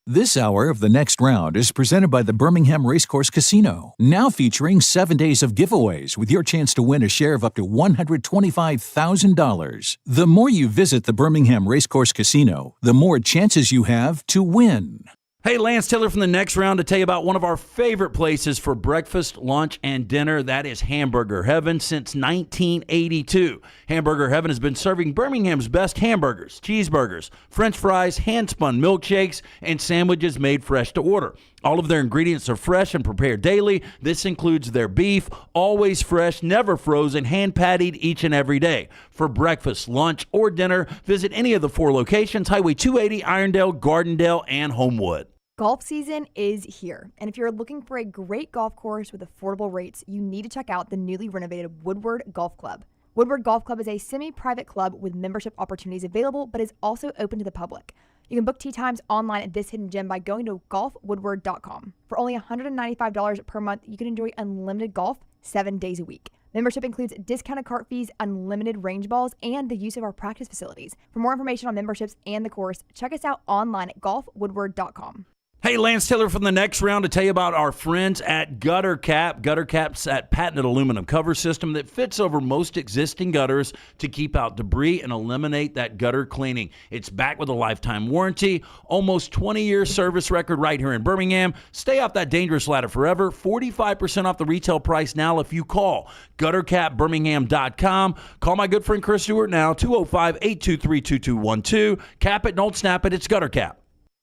This hour of The Next Round is presented by the Birmingham Racecourse Casino, now featuring 7 days of giveaways with your chance to win a share of up to $125,000. The more you visit the Birmingham Racecourse Casino, the more chances you have to win. Hey, Lance Taylor from the Next Round to tell you about one of our favorite places for breakfast, lunch, and dinner. That is Hamburger Heaven since 1982. Hamburger Heaven has been serving Birmingham's best hamburgers, cheeseburgers, French fries, hand-spun milkshakes, and sandwiches made fresh to order. All of their ingredients are fresh and prepared daily. This includes their beef, always fresh, never frozen, hand-pattied each and every day. For breakfast, lunch, or dinner, visit any of the 4 locations, Highway 280, Irondale, Gardendale, and Homewood. Golf season is here, and if you're looking for a great golf course with affordable rates, you need to check out the newly renovated Woodward Golf Club. Woodward Golf Club is a semi-private club with membership opportunities available, but is also open to the public. You can book tee times online at this hidden gem by going to golfwoodward.com. For only $195 per month, you can enjoy unlimited golf 7 days a week. Membership includes discounted cart fees, unlimited range balls, and the use of our practice facilities. For more information on memberships and the course, check us out online at golfwoodward.com. Hey, Lance Taylor from the Next Round to tell you about our friends at Gutter Cap. Gutter Cap's that patented aluminum cover system that fits over most existing gutters to keep out debris and eliminate that gutter cleaning. It's backed with a lifetime warranty, almost 20-year service record right here in Birmingham. Stay off that dangerous ladder forever. 45% off the retail price now if you call guttercapbirmingham.com. Call my good friend Chris Stewart now, 205-823-2212. Cap it, don't snap it. It's Gutter Cap.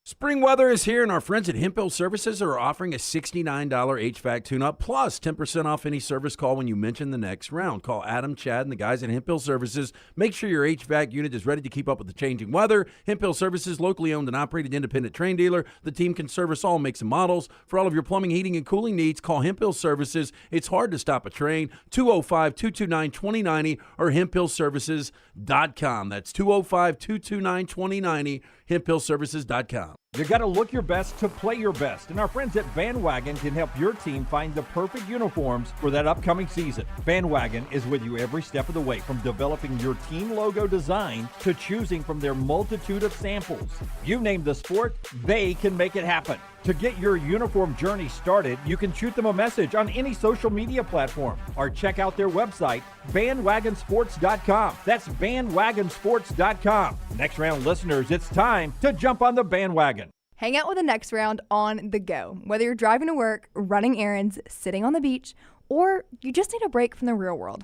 Spring weather is here, and our friends at Hemp Hill Services are offering a $69 HVAC tune-up plus 10% off any service call when you mention the Next Round. Call Adam, Chad, and the guys at Hemp Hill Services. Make sure your HVAC unit is ready to keep up with the changing weather. Hemp Hill Services, locally owned and operated independent train dealer. The team can service all makes and models. For all of your plumbing, heating, and cooling needs, call Hemp Hill Services. It's hard to stop a train. 205-229-2090 or hemphillservices.com. That's 205-229-2090, hemphillservices.com. You got to look your best to play your best, and our friends at Bandwagon can help your team find the perfect uniforms for that upcoming season. Bandwagon is with you every step of the way, from developing your team logo design to choosing from their multitude of samples. You name the sport, they can make it happen. To get your uniform journey started, you can shoot them a message on any social media platform or check out their website, bandwagonsports.com. That's bandwagonsports.com. Next Round listeners, it's time to jump on the bandwagon. Hang out with the Next Round on the go. Whether you're driving to work, running errands, sitting on the beach, or you just need a break from the real world,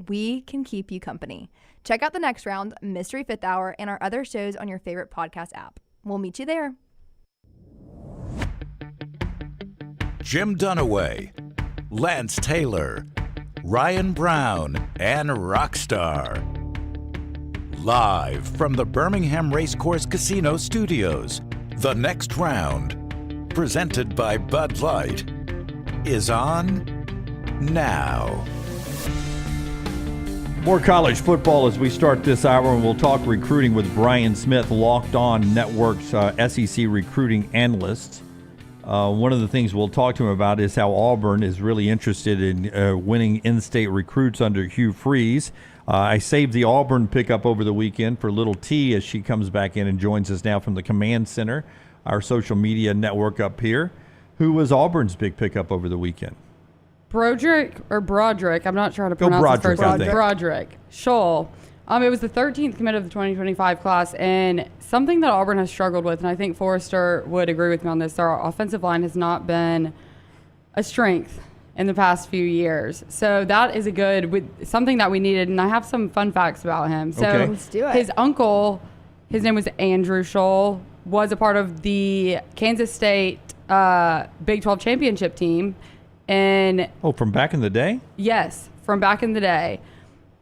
we can keep you company. Check out the Next Round, Mystery Fifth Hour, and our other shows on your favorite podcast app. We'll meet you there. Jim Dunaway, Lance Taylor, Ryan Brown, and Rockstar. Live from the Birmingham Racecourse Casino Studios, The Next Round, presented by Bud Light, is on now. More college football as we start this hour, and we'll talk recruiting with Brian Smith, Locked On Network's SEC recruiting analyst. One of the things we'll talk to him about is how Auburn is really interested in winning in-state recruits under Hugh Freeze. I saved the Auburn pickup over the weekend for Little T as she comes back in and joins us now from the Command Center, our social media network up here. Who was Auburn's big pickup over the weekend? Broderick, I'm not sure how to pronounce his first name. Broderick Scholl. It was the 13th commit of the 2025 class, and something that Auburn has struggled with, and I think Forrester would agree with me on this, our offensive line has not been a strength in the past few years. So that is something that we needed, and I have some fun facts about him. So Let's do it. His uncle, his name was Andrew Scholl, was a part of the Kansas State Big 12 championship team. And from back in the day? Yes, from back in the day.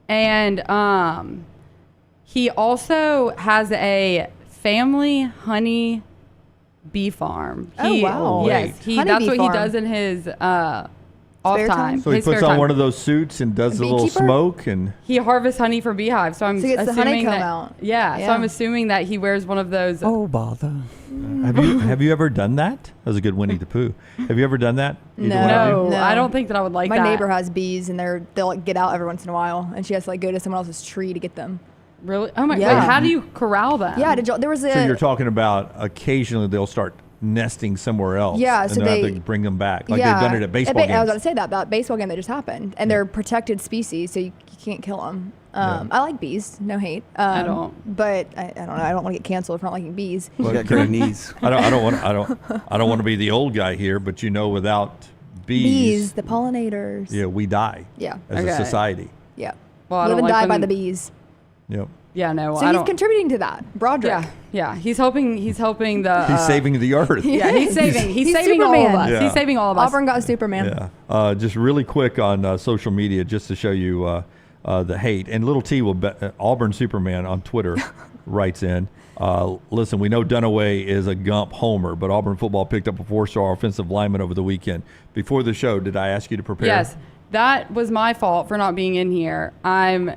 And he also has a family honey bee farm. Wow. Yes, that's what he does in his off time. So he puts on one of those suits and does a little smoke, and he harvests honey from beehives. So I'm gets the assuming honeycomb that out. Yeah, so I'm assuming that he wears one of those. Oh, bother. Have you ever done that? That was a good Winnie the Pooh. Have you ever done that? No, I don't think that I would like that. My neighbor has bees, and they'll like get out every once in a while, and she has to like go to someone else's tree to get them. Really? Oh my Yeah. God! How do you corral them? Yeah, there was a. So you're talking about occasionally they'll start nesting somewhere else. Yeah, and so they have they to bring them back, like they've done it at baseball games. I was about to say that baseball game that just happened, and they're protected species, so you can't kill them. I like bees, no hate. I don't. But I don't know. I don't want to get canceled for not liking bees. You got great knees. I don't want to be the old guy here, but without bees, the pollinators. Yeah, we die. Yeah. As a society. Yeah. Well, live and die by the bees. Yep. Yeah, no. So he's contributing to that. Broderick. Yeah. He's helping the. He's saving the earth. Yeah, he's saving all of us. Yeah. He's saving all of us. Auburn got Superman. Yeah. Just really quick on social media, just to show you the hate. And Little T will Auburn Superman on Twitter writes in. Listen, we know Dunaway is a Gump homer, but Auburn football picked up a 4-star offensive lineman over the weekend. Before the show, did I ask you to prepare? Yes, that was my fault for not being in here. I'm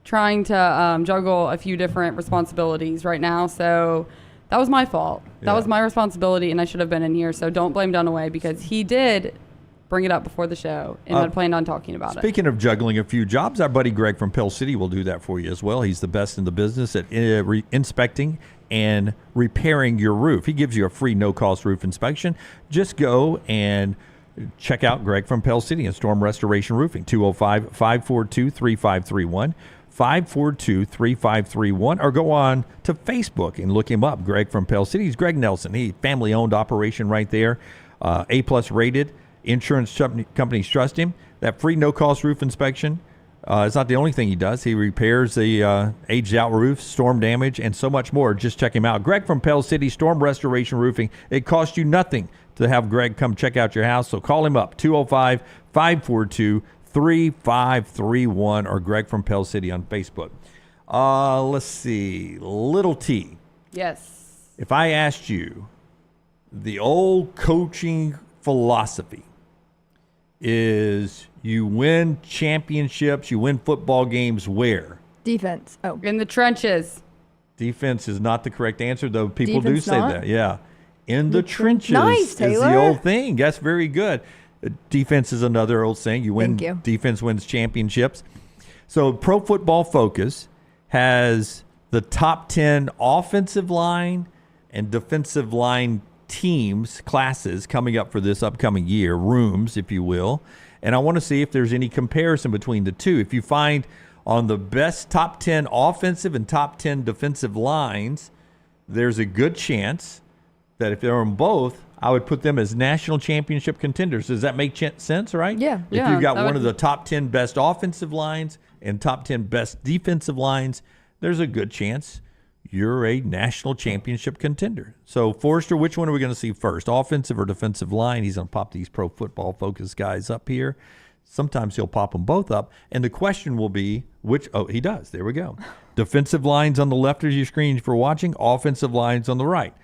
trying to juggle a few different responsibilities right now. So that was my fault. That was my responsibility, and I should have been in here. So don't blame Dunaway, because he did bring it up before the show, and I planned on talking about it. Speaking of juggling a few jobs, our buddy Greg from Pell City will do that for you as well. He's the best in the business at inspecting and repairing your roof. He gives you a free no-cost roof inspection. Just go and check out Greg from Pell City and Storm Restoration Roofing, 205-542-3531. 542-3531, or go on to Facebook and look him up. Greg from Pell City. He's Greg Nelson. He family-owned operation right there, A+ rated. Insurance companies trust him. That free no-cost roof inspection is not the only thing he does. He repairs the aged-out roofs, storm damage, and so much more. Just check him out. Greg from Pell City, Storm Restoration Roofing. It costs you nothing to have Greg come check out your house, so call him up, 205-542-3531, or Greg from Pell City on Facebook. Let's see. Little T. Yes. If I asked you the old coaching philosophy is you win championships, you win football games where? Defense. Oh. In the trenches. Defense is not the correct answer, though people Defense do say not? that. Yeah. In the trenches Nice, is Taylor. the old thing. That's very good. Defense is another old saying. You win. Thank you. Defense wins championships. So Pro Football Focus has the top 10 offensive line and defensive line teams, classes coming up for this upcoming year, rooms, if you will. And I want to see if there's any comparison between the two. If you find on the best top 10 offensive and top 10 defensive lines, there's a good chance that if they're on both, I would put them as national championship contenders. Does that make sense, right? Yeah. If you've got one of the top 10 best offensive lines and top 10 best defensive lines, there's a good chance you're a national championship contender. So, Forrester, which one are we going to see first, offensive or defensive line? He's going to pop these Pro Football Focus guys up here. Sometimes he'll pop them both up. And the question will be, which, oh, he does. There we go. Defensive lines on the left of your screen for watching, offensive lines on the right.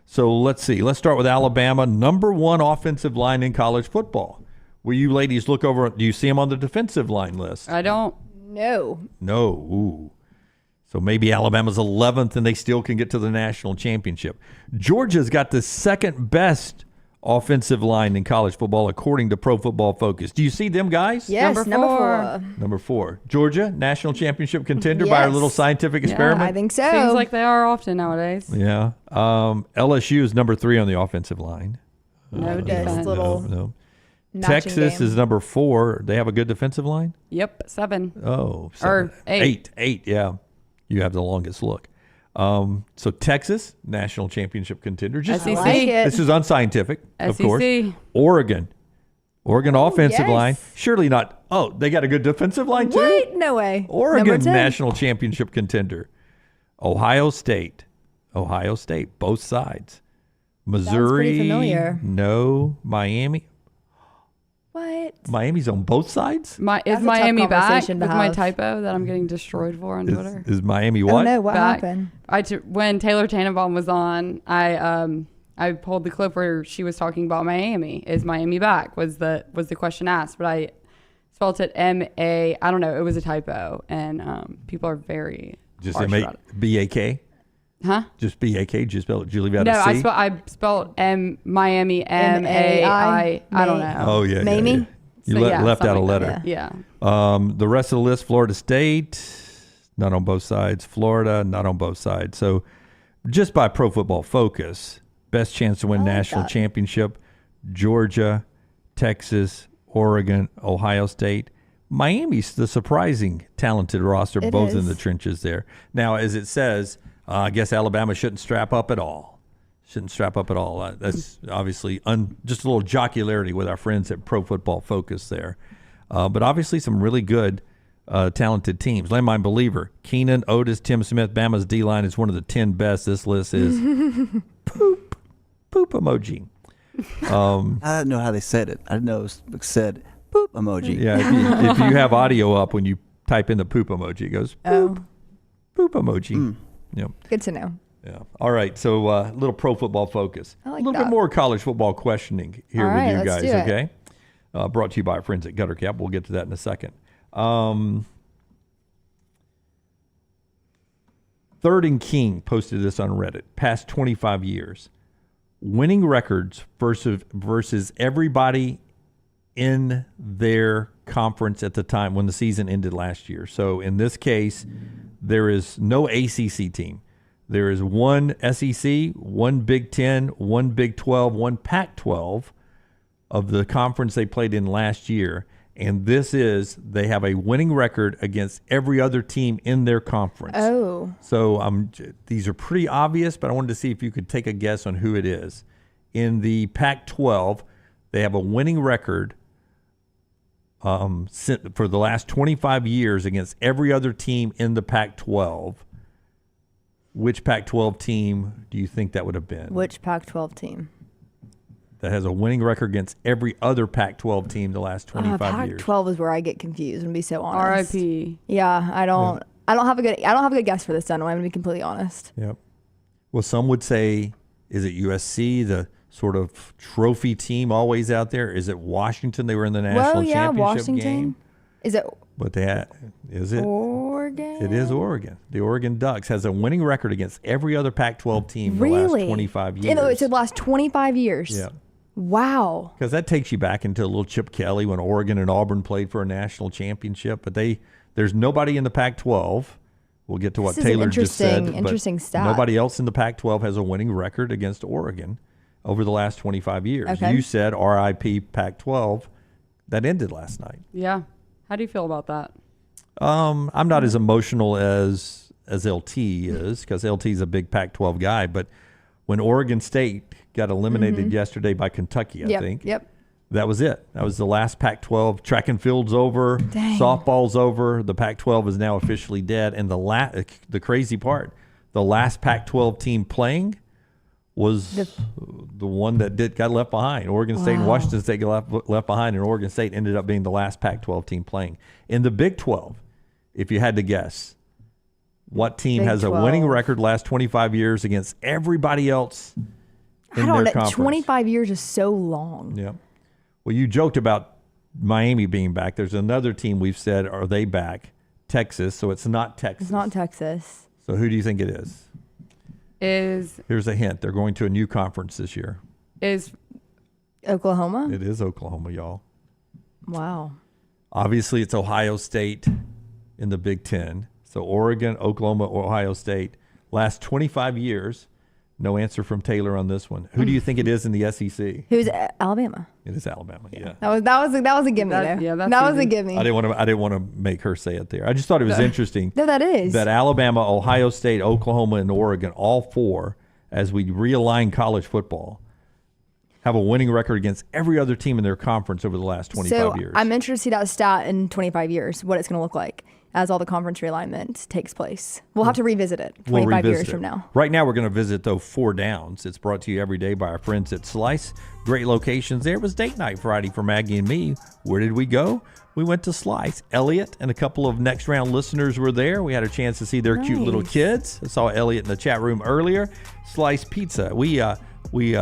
So, let's see. Let's start with Alabama, number 1 offensive line in college football. Will you ladies look over, do you see him on the defensive line list? I don't. No. No. Ooh. So maybe Alabama's 11th and they still can get to the national championship. Georgia's got the second best offensive line in college football according to Pro Football Focus. Do you see them guys? Yes, number 4. Number 4. Georgia, national championship contender by our little scientific experiment? I think so. Seems like they are often nowadays. Yeah. LSU is number 3 on the offensive line. No defense. No. Notching Texas game. is number 4. They have a good defensive line? Yep, 7. Oh, Or 8. 8, yeah. You have the longest look. So Texas, national championship contender. Just SEC. I like it. This is unscientific, of SEC. course. Oregon offensive yes. line. Surely not. Oh, they got a good defensive line too? Wait, no way. Oregon, Number 10. national championship contender. Ohio State, both sides. Missouri, pretty familiar. no. Miami. What? Miami's on both sides? Is That's a tough Miami back conversation with to my have. typo that I'm getting destroyed for on Twitter? Is Miami Oh what? no, what Back. happened? When Taylor Tannenbaum was on, I pulled the clip where she was talking about Miami. Is Miami back? Was the question asked, but I spelled it M-A. I don't know. It was a typo, and people are very Just harsh about it. B-A-K? Huh? Just B-A-K? Just spell it. Did you leave out No, a C? I spelled Miami M-A-I. I don't know. Oh, yeah. Mamie? Yeah. You So, yeah, left out a something like letter. that. Yeah. The rest of the list, Florida State, not on both sides. Florida, not on both sides. So just by Pro Football Focus, best chance to win national championship, Georgia, Texas, Oregon, Ohio State. Miami's the surprising talented roster, It both in is. the trenches there. Now, as it says, I guess Alabama shouldn't strap up at all. That's obviously just a little jocularity with our friends at Pro Football Focus there. But obviously some really good, talented teams. Landmine Believer, Keenan, Otis, Tim Smith, Bama's D-line is one of the 10 best. This list is poop emoji. I didn't know how they said it. I didn't know it was said poop emoji. Yeah, if you have audio up when you type in the poop emoji, it goes poop emoji. Yep. Good to know. Yeah. All right. So little Pro Football Focus. I like a little that. bit more college football questioning here All with right, you let's guys. do it. Okay. Brought to you by our friends at Gutter Cap. We'll get to that in a second. Third and King posted this on Reddit. Past 25 years, winning records versus everybody in their conference at the time when the season ended last year. So in this case, there is no ACC team. There is one SEC, one Big Ten, one Big 12, one Pac-12 of the conference they played in last year. And they have a winning record against every other team in their conference. Oh. So these are pretty obvious, but I wanted to see if you could take a guess on who it is. In the Pac-12, they have a winning record for the last 25 years against every other team in the Pac-12. Which Pac-12 team do you think that would have been? Which Pac-12 team? That has a winning record against every other Pac-12 team the last 25 years. Pac-12 is where I get confused. I'm gonna be so honest. RIP. Yeah, I don't have a good guess for this one. I'm gonna be completely honest. Yep. Well, some would say, is it USC, the sort of trophy team always out there? Is it Washington? They were in the national championship Washington. game. Is it? But is it Oregon? It is Oregon. The Oregon Ducks has a winning record against every other Pac-12 team the last 25 years. It said last 25 years. Yeah. Wow. Because that takes you back into a little Chip Kelly when Oregon and Auburn played for a national championship. But there's nobody in the Pac-12. We'll get to what Taylor just said. Interesting stat. Nobody else in the Pac-12 has a winning record against Oregon over the last 25 years. Okay. You said RIP Pac-12. That ended last night. Yeah. How do you feel about that? I'm not as emotional as LT is, because LT is a big Pac-12 guy. But when Oregon State got eliminated yesterday by Kentucky, I think. Yep. That was it. That was the last Pac-12. Track and field's over. Dang. Softball's over. The Pac-12 is now officially dead. And the crazy part, the last Pac-12 team playing was the one that got left behind. Oregon State and Washington State got left behind, and Oregon State ended up being the last Pac-12 team playing. In the Big 12, if you had to guess, what team Big has 12. a winning record last 25 years against everybody else in their conference? 25 years is so long. Yeah. Well, you joked about Miami being back. There's another team we've said, are they back? Texas. So it's not Texas. It's not Texas. So who do you think it is? Here's a hint. They're going to a new conference this year. Is Oklahoma? It is Oklahoma, y'all. Wow. Obviously, it's Ohio State in the Big Ten. So Oregon, Oklahoma, Ohio State. Last 25 years. No answer from Taylor on this one. Who do you think it is in the SEC? Who's Alabama? It is Alabama. Yeah. That was a gimme though. Yeah, that was a gimme. I didn't want to make her say it there. I just thought it was interesting. No, that is. That Alabama, Ohio State, Oklahoma, and Oregon, all four, as we realign college football, have a winning record against every other team in their conference over the last 25 years. I'm interested to see that stat in 25 years, what it's going to look like as all the conference realignment takes place. We'll have to revisit it 25 years from now. Right now, we're going to visit, though, 4 Downs. It's brought to you every day by our friends at Slice. Great locations there. It was date night Friday for Maggie and me. Where did we go? We went to Slice. Elliot and a couple of Next Round listeners were there. We had a chance to see their cute little kids. I saw Elliot in the chat room earlier. Slice Pizza. We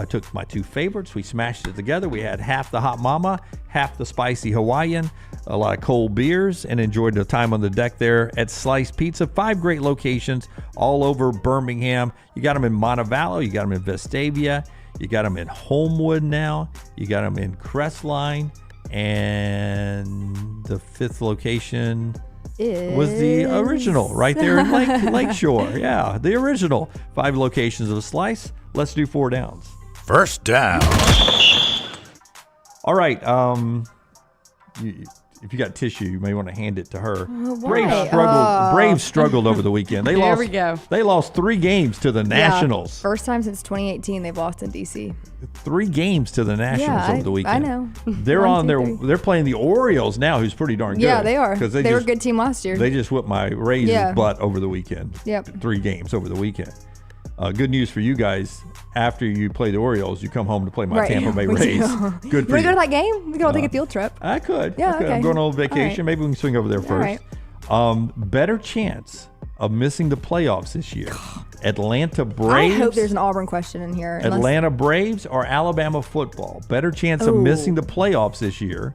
took my 2 favorites. We smashed it together. We had half the hot mama, half the spicy Hawaiian, a lot of cold beers, and enjoyed the time on the deck there at Slice Pizza. 5 great locations all over Birmingham. You got them in Montevallo. You got them in Vestavia. You got them in Homewood now. You got them in Crestline. And the 5th location was the original right there in Lakeshore. Yeah, the original. 5 locations of Slice. Let's do 4 Downs. First down. All right. If you got tissue, you may want to hand it to her. Braves struggled over the weekend. We go. They lost 3 games to the Nationals. First time since 2018 they've lost in DC. 3 games to the Nationals over the weekend. I know. They're playing the Orioles now, who's pretty darn good. Yeah, they are. Because they were a good team last year. They just whipped my Rays' butt over the weekend. Yep. 3 games over the weekend. Good news for you guys. After you play the Orioles, you come home to play my Tampa Bay Rays. Good for you. Want to go to that game? We can all take a field trip. I could. Yeah, okay. I'm going on vacation. Right. Maybe we can swing over there first. Right. Better chance of missing the playoffs this year. Atlanta Braves. I hope there's an Auburn question in here. Atlanta Braves or Alabama football. Better chance of missing the playoffs this year.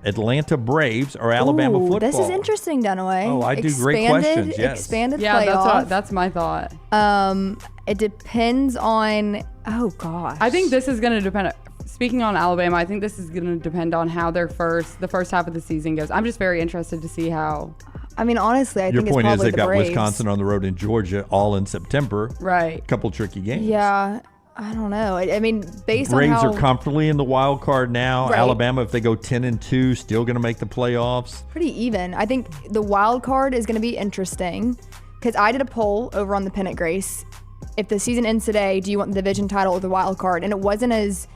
Atlanta Braves or Alabama football? This is interesting, Dunaway. Oh, I do great questions. Yes. Expanded Yeah, playoff. that's my thought. It depends on. Oh gosh. I think this is going to depend. Speaking on Alabama, I think this is going to depend on how the first half of the season goes. I'm just very interested to see how. I mean, honestly, I Your think it's point is probably they the got Braves. Wisconsin on the road in Georgia all in September. Right. Couple tricky games. Yeah, I don't know. I mean, based Braves on how are comfortably in the wild card now. Right. Alabama, if they go 10-2, still going to make the playoffs. pretty even. I think the wild card is going to be interesting because I did a poll over on the Pennant Grace. If the season ends today, do you want the division title or the wild card? And there wasn't as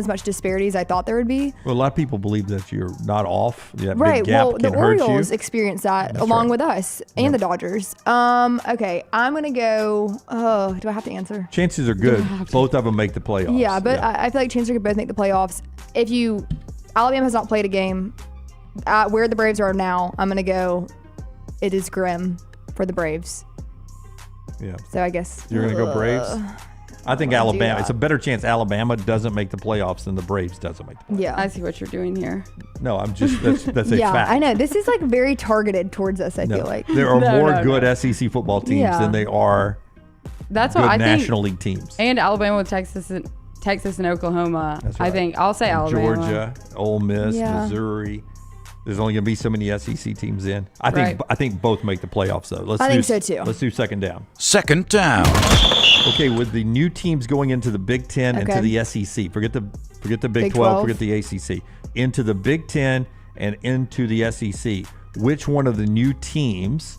much disparity as I thought there would be. Well, a lot of people believe that you're not off. That Right. big gap Well, the can hurt Orioles you. experienced that That's along right. with us and the Dodgers. Okay, I'm gonna go. Oh, do I have to answer? Chances are good. Both of them make the playoffs. Yeah, but I feel like chances could both make the playoffs. Alabama has not played a game. Where the Braves are now, I'm gonna go. It is grim for the Braves. Yeah. So I guess You're going to go Braves? I think I'll do Alabama. that. It's a better chance Alabama doesn't make the playoffs than the Braves doesn't make the playoffs. Yeah, I see what you're doing here. No, I'm just that's a yeah, fact. I know. This is like very targeted towards us. I No. feel like There are more good SEC football teams Yeah. than they are That's good what I think. National League teams. And Alabama with Texas and Oklahoma. That's I right. think I'll say And Alabama. Georgia, Ole Miss, Yeah. Missouri. There's only going to be so many SEC teams in. Right. I think both make the playoffs though. I think so, too. Let's do second down. Second down. Okay, with the new teams going into the Big Ten and to Okay. the SEC, forget the Big Big 12, 12. forget the ACC, into the Big Ten and into the SEC. Which one of the new teams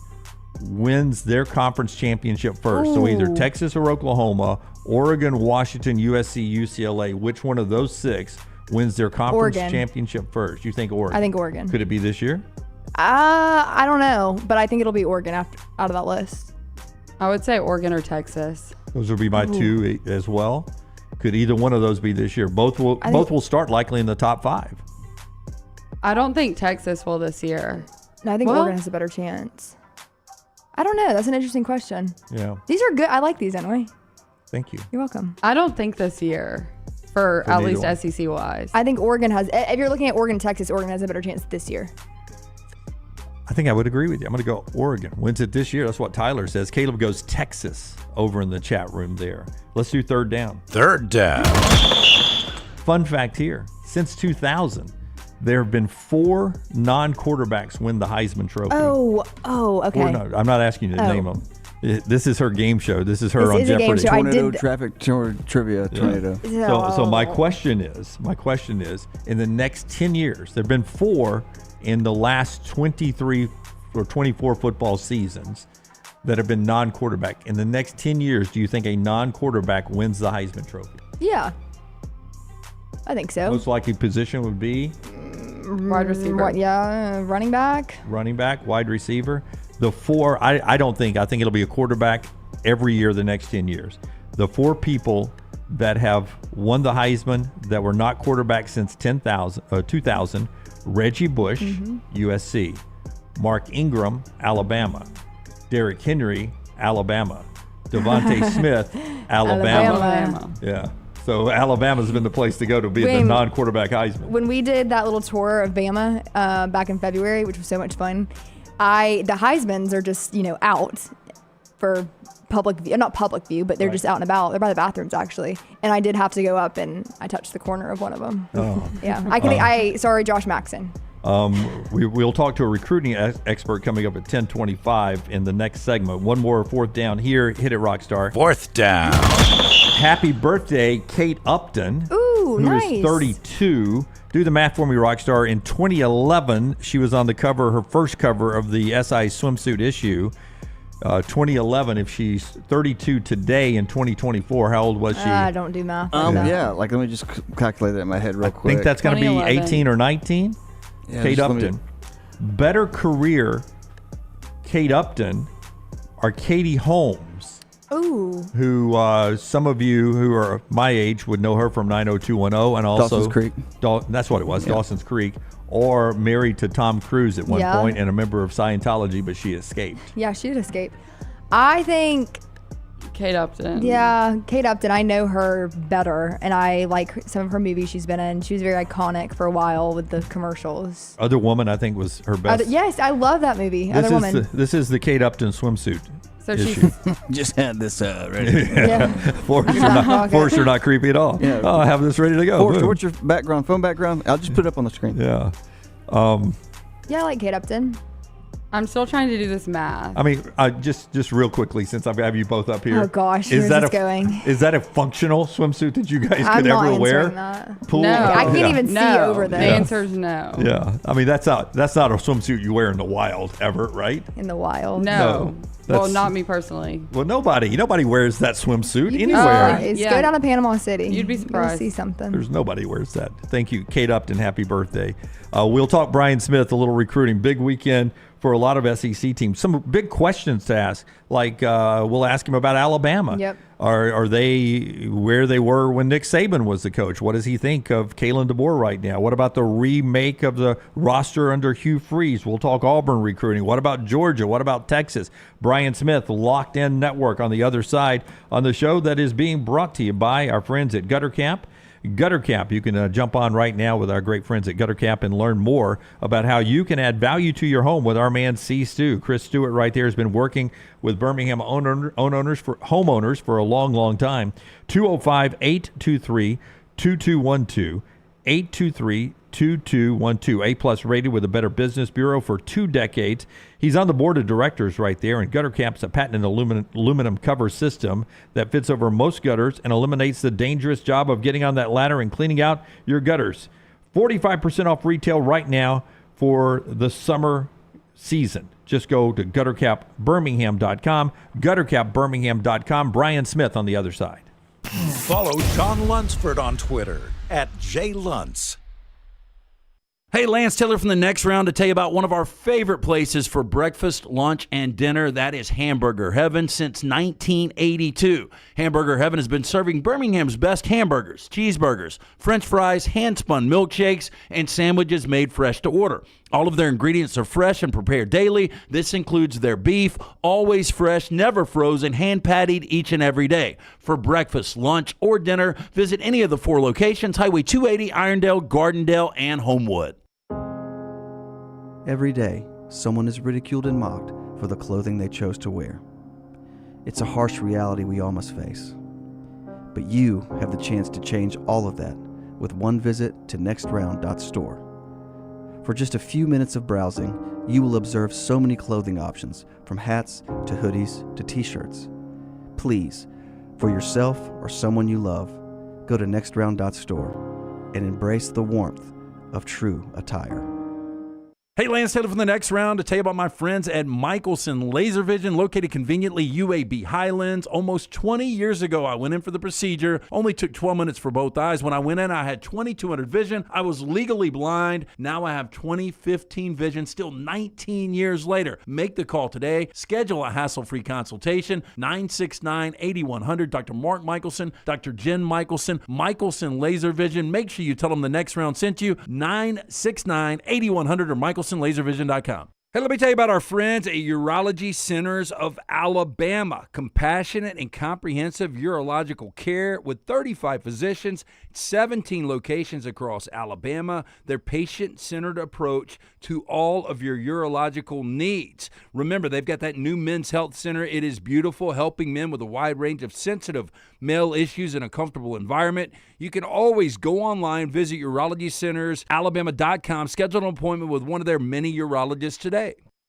wins their conference championship first? So either Ooh. Texas or Oklahoma, Oregon, Washington, USC, UCLA. Which one of those six wins their conference Oregon. championship first? You think Oregon? I think Oregon. Could it be this year? I don't know, but I think it'll be Oregon out of that list. I would say Oregon or Texas. Those would be my two as well. Could either one of those be this year? Both will start likely in the top 5. I don't think Texas will this year. No, I think Well- Oregon has a better chance. I don't know. That's an interesting question. Yeah. These are good. I like these anyway. Thank you. You're welcome. I don't think this year for For at neither least one. SEC wise. I think Oregon has. If you're looking at Oregon and Texas, Oregon has a better chance this year. I think I would agree with you. I'm going to go Oregon. Wins it this year. That's what Tyler says. Caleb goes Texas over in the chat room there. Let's do third down. Third down. Fun fact here. Since 2000, there have been 4 non-quarterbacks win the Heisman Trophy. Oh, okay. I'm not asking you to Oh. name them. This is her game show. This is her This on is a game Jeopardy. show. I Tornado did- traffic trivia tornado. So my question is, in the next 10 years, there have been 4 in the last 23 or 24 football seasons that have been non-quarterback. In the next 10 years, do you think a non-quarterback wins the Heisman Trophy? Yeah. I think so. Most likely position would be Wide receiver. Yeah, running back. running back, wide receiver. The 4, I think it'll be a quarterback every year the next 10 years. The 4 people that have won the Heisman that were not quarterbacks since 2000, Reggie Bush, USC, Mark Ingram, Alabama, Derrick Henry, Alabama, Devontae Smith, Alabama. Alabama. Yeah. So Alabama's been the place to go to be the When- non-quarterback Heisman. When we did that little tour of Bama back in February, which was so much fun, the Heismans are just out for public view, not public view, but they're just out and about. They're by the bathrooms actually, and I did have to go up and I touched the corner of one of them. Oh. Yeah, sorry, Josh Maxson. We'll talk to a recruiting expert coming up at 10:25 in the next segment. One more fourth down here. Hit it, Rockstar. Fourth down. Happy birthday, Kate Upton. Ooh, who is nice. 32. Do the math for me, Rockstar. In 2011, she was on the cover, her first cover of the SI swimsuit issue. 2011, if she's 32 today in 2024, how old was she? Don't do math. Like that. Yeah, like let me just calculate that in my head real I quick. think that's going to be 2011. 18 or 19. Yeah, Kate just let me- Upton. Better career, Kate Upton, or Katie Holmes, Ooh. who some of you who are my age would know her from 90210 and also Dawson's Creek. That's what it was, Yeah. Dawson's Creek, or married to Tom Cruise at one Yeah. point and a member of Scientology, but she escaped. Yeah, she did escape. I think Kate Upton. Yeah, Kate Upton. I know her better, and I like some of her movies she's been in. She was very iconic for a while with the commercials. Other Woman, I think, was her best. Yes, I love that movie. Other Woman. This is the Kate Upton swimsuit. So issue. Just had this ready. Forrest, you're not creepy at all. Yeah. Oh, I have this ready to go. Forrest, Boom. what's your background? Phone background? I'll just put it up on the screen. Yeah. Yeah, I like Kate Upton. I'm still trying to do this math. I mean, just real quickly, since I have you both up here. Oh gosh, where's this going? Is that a functional swimsuit that you guys I'm could not ever wear? answering that. Pool? No, I can't even see over there. The answer is no. Yeah, I mean that's not a swimsuit you wear in the wild ever, right? In the wild. No. Well, That's- not me personally. Well, nobody wears that swimsuit You'd be anywhere. surprised. Go down to Panama City. You'd be You'll surprised. see something. There's nobody wears that. Thank you, Kate Upton. Happy birthday. We'll talk Brian Smith, a little recruiting. Big weekend for a lot of SEC teams. Some big questions to ask, like we'll ask him about Alabama. Yep. Are they where they were when Nick Saban was the coach? What does he think of Kalen DeBoer right now? What about the remake of the roster under Hugh Freeze? We'll talk Auburn recruiting. What about Georgia? What about Texas? Brian Smith, Locked In Network on the other side on the show that is being brought to you by our friends at Gutter Cap. Gutter Cap, you can jump on right now with our great friends at Gutter Cap and learn more about how you can add value to your home with our man C. Stu. Chris Stewart right there has been working with Birmingham homeowners for a long time. 205-823-2212, 823-2212. A-plus rated with a Better Business Bureau for 2 decades. He's on the board of directors right there, and Gutter Cap's a patented aluminum cover system that fits over most gutters and eliminates the dangerous job of getting on that ladder and cleaning out your gutters. 45% off retail right now for the summer season. Just go to guttercapbirmingham.com, guttercapbirmingham.com. Brian Smith on the other side. Follow John Lunsford on Twitter @JLuntz. Hey, Lance Taylor from the Next Round to tell you about one of our favorite places for breakfast, lunch, and dinner. That is Hamburger Heaven since 1982. Hamburger Heaven has been serving Birmingham's best hamburgers, cheeseburgers, French fries, hand-spun milkshakes, and sandwiches made fresh to order. All of their ingredients are fresh and prepared daily. This includes their beef, always fresh, never frozen, hand-pattied each and every day. For breakfast, lunch, or dinner, visit any of the 4 locations, Highway 280, Irondale, Gardendale, and Homewood. Every day, someone is ridiculed and mocked for the clothing they chose to wear. It's a harsh reality we all must face. But you have the chance to change all of that with one visit to nextround.store. For just a few minutes of browsing, you will observe so many clothing options, from hats to hoodies to t-shirts. Please, for yourself or someone you love, go to nextround.store and embrace the warmth of true attire. Hey, Lance Taylor from the Next Round to tell you about my friends at Michelson Laser Vision, located conveniently UAB Highlands. Almost 20 years ago, I went in for the procedure. Only took 12 minutes for both eyes. When I went in, I had 20/200 vision. I was legally blind. Now I have 20/15 vision, still 19 years later. Make the call today. Schedule a hassle-free consultation. 969-8100. Dr. Mark Michelson, Dr. Jen Michelson, Michelson Laser Vision. Make sure you tell them the Next Round sent you. 969-8100 or MichelsonLaserVision.com. Hey, let me tell you about our friends at Urology Centers of Alabama. Compassionate and comprehensive urological care with 35 physicians, 17 locations across Alabama. Their patient-centered approach to all of your urological needs. Remember, they've got that new men's health center. It is beautiful, helping men with a wide range of sensitive male issues in a comfortable environment. You can always go online, visit urologycentersalabama.com, schedule an appointment with one of their many urologists today.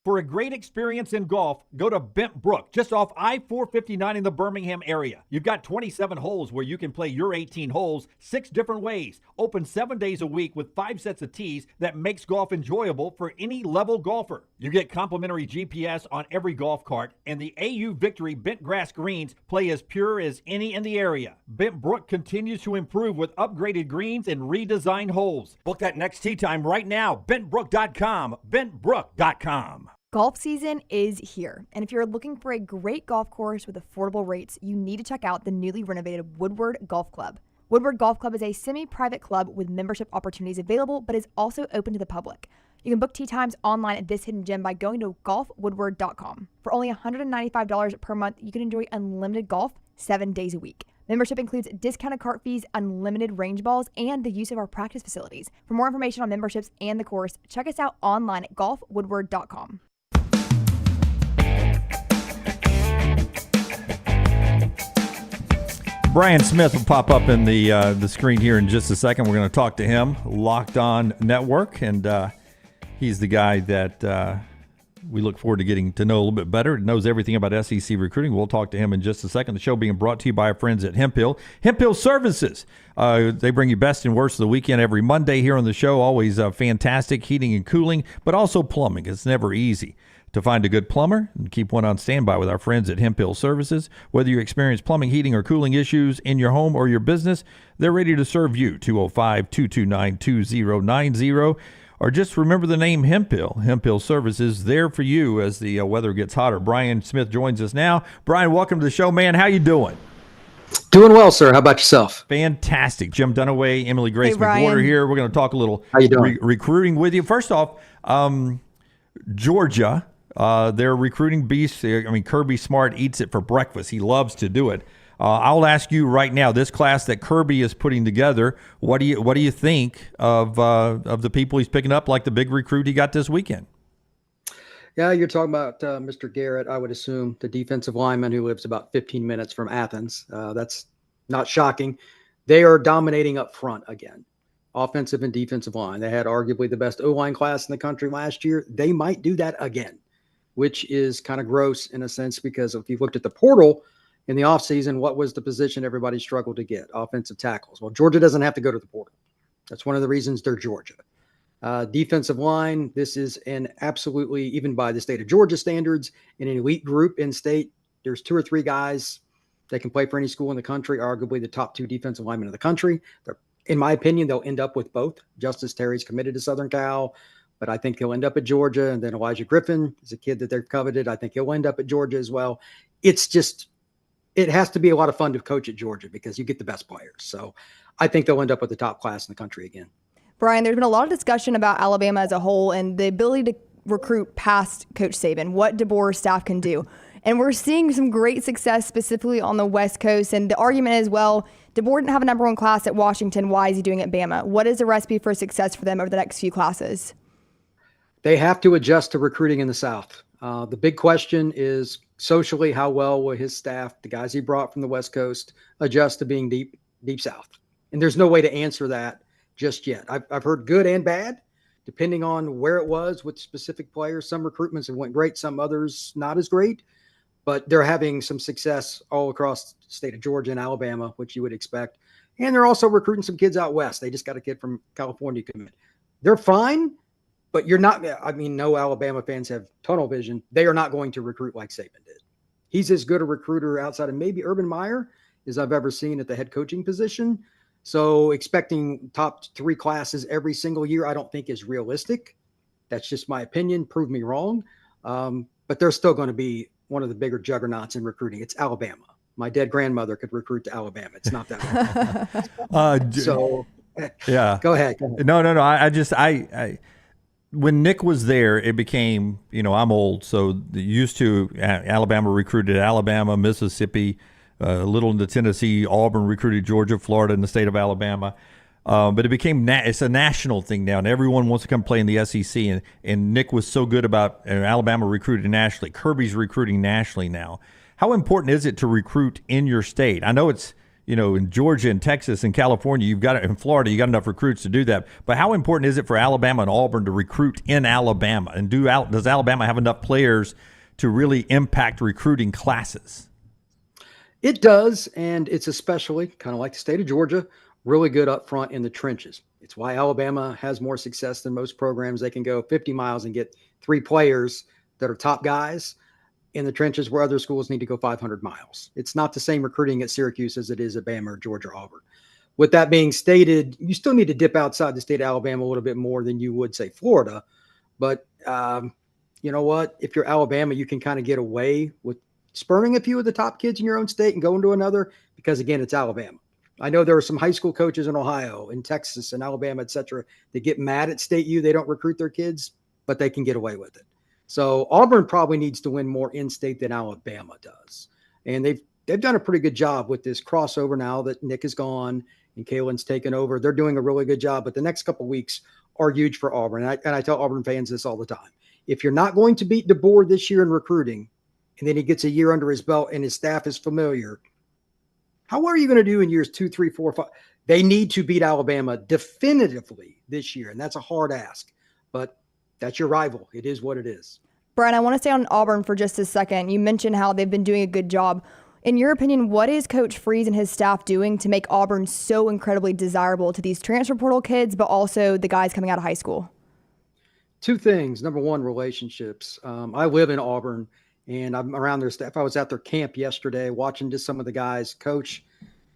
For a great experience in golf, go to Bent Brook, just off I-459 in the Birmingham area. You've got 27 holes where you can play your 18 holes 6 different ways. Open 7 days a week with 5 sets of tees that makes golf enjoyable for any level golfer. You get complimentary GPS on every golf cart, and the AU Victory bent grass greens play as pure as any in the area. Bent Brook continues to improve with upgraded greens and redesigned holes. Book that next tee time right now. BentBrook.com. BentBrook.com. Golf season is here, and if you're looking for a great golf course with affordable rates, you need to check out the newly renovated Woodward Golf Club. Woodward Golf Club is a semi-private club with membership opportunities available, but is also open to the public. You can book tee times online at this hidden gem by going to golfwoodward.com. For only $195 per month, you can enjoy unlimited golf 7 days a week. Membership includes discounted cart fees, unlimited range balls, and the use of our practice facilities. For more information on memberships and the course, check us out online at golfwoodward.com. Brian Smith will pop up in the screen here in just a second. We're going to talk to him, Locked On Network, and he's the guy that we look forward to getting to know a little bit better. Knows everything about SEC recruiting. We'll talk to him in just a second. The show being brought to you by our friends at Hemp Hill. Hemp Hill Services. They bring you best and worst of the weekend every Monday here on the show. Always fantastic heating and cooling, but also plumbing. It's never easy to find a good plumber and keep one on standby with our friends at Hemp Hill Services. Whether you experience plumbing, heating, or cooling issues in your home or your business, they're ready to serve you. 205-229-2090. Or just remember the name Hemp Hill. Hemp Hill Services, there for you as the weather gets hotter. Brian Smith joins us now. Brian, welcome to the show, man. How you doing? Doing well, sir. How about yourself? Fantastic. Jim Dunaway, Emily Grace Hey, Ryan. McWhorter here. We're going to talk a little How you doing? Recruiting with you. First off, Georgia, they're recruiting beasts. I mean, Kirby Smart eats it for breakfast. He loves to do it. I'll ask you right now, this class that Kirby is putting together, what do you think of the people he's picking up, like the big recruit he got this weekend? Yeah, you're talking about Mr. Garrett, I would assume, the defensive lineman who lives about 15 minutes from Athens. That's not shocking. They are dominating up front again, offensive and defensive line. They had arguably the best O-line class in the country last year. They might do that again, which is kind of gross in a sense, because if you looked at the portal in the offseason, what was the position everybody struggled to get? Offensive tackles. Well, Georgia doesn't have to go to the portal. That's one of the reasons they're Georgia. Defensive line, this is an absolutely, even by the state of Georgia standards, an elite group in state. There's 2 or 3 guys that can play for any school in the country, arguably the top 2 defensive linemen in the country. In my opinion, they'll end up with both. Justice Terry's committed to Southern Cal, but I think he'll end up at Georgia. And then Elijah Griffin is a kid that they're coveted. I think he'll end up at Georgia as well. It has to be a lot of fun to coach at Georgia because you get the best players. So I think they'll end up with the top class in the country again. Brian, there's been a lot of discussion about Alabama as a whole and the ability to recruit past Coach Saban, what DeBoer's staff can do. And we're seeing some great success specifically on the West Coast. And the argument is, well, DeBoer didn't have a number 1 class at Washington. Why is he doing it at Bama? What is the recipe for success for them over the next few classes? They have to adjust to recruiting in the South. The big question is socially, how well will his staff, the guys he brought from the West Coast, adjust to being deep South? And there's no way to answer that just yet. I've heard good and bad, depending on where it was with specific players. Some recruitments have went great, some others not as great, but they're having some success all across the state of Georgia and Alabama, which you would expect. And they're also recruiting some kids out west. They just got a kid from California commit. They're fine. But you're not, I mean, no Alabama fans have tunnel vision. They are not going to recruit like Saban did. He's as good a recruiter outside of maybe Urban Meyer as I've ever seen at the head coaching position. So expecting top 3 classes every single year, I don't think is realistic. That's just my opinion. Prove me wrong. But they're still going to be one of the bigger juggernauts in recruiting. It's Alabama. My dead grandmother could recruit to Alabama. It's not that hard. So, yeah. Go ahead. No. When Nick was there, it became, I'm old, so used to Alabama recruited Alabama, Mississippi, a little into Tennessee, Auburn recruited Georgia, Florida, and the state of Alabama. But it became it's a national thing now, and everyone wants to come play in the SEC. And Nick was so good about Alabama recruiting nationally. Kirby's recruiting nationally now. How important is it to recruit in your state? I know it's, in Georgia and Texas and California, in Florida, you got enough recruits to do that. But how important is it for Alabama and Auburn to recruit in Alabama? And does Alabama have enough players to really impact recruiting classes? It does, and it's especially kind of like the state of Georgia, really good up front in the trenches. It's why Alabama has more success than most programs. They can go 50 miles and get 3 players that are top guys in the trenches where other schools need to go 500 miles. It's not the same recruiting at Syracuse as it is at Bama or Georgia or Auburn. With that being stated, you still need to dip outside the state of Alabama a little bit more than you would, say, Florida. But you know what? If you're Alabama, you can kind of get away with spurring a few of the top kids in your own state and going to another because, again, it's Alabama. I know there are some high school coaches in Ohio, in Texas, and Alabama, et cetera, that get mad at State U. They don't recruit their kids, but they can get away with it. So Auburn probably needs to win more in-state than Alabama does. And they've done a pretty good job with this crossover now that Nick is gone and Kalen's taken over. They're doing a really good job, but the next couple of weeks are huge for Auburn. And I tell Auburn fans this all the time. If you're not going to beat DeBoer this year in recruiting, and then he gets a year under his belt and his staff is familiar, how are you going to do in years 2, 3, 4, 5? They need to beat Alabama definitively this year, and that's a hard ask. But that's your rival. It is what it is. Brian, I want to stay on Auburn for just a second. You mentioned how they've been doing a good job. In your opinion, what is Coach Freeze and his staff doing to make Auburn so incredibly desirable to these transfer portal kids, but also the guys coming out of high school? Two things. Number one, relationships. I live in Auburn, and I'm around their staff. I was at their camp yesterday watching just some of the guys. Coach,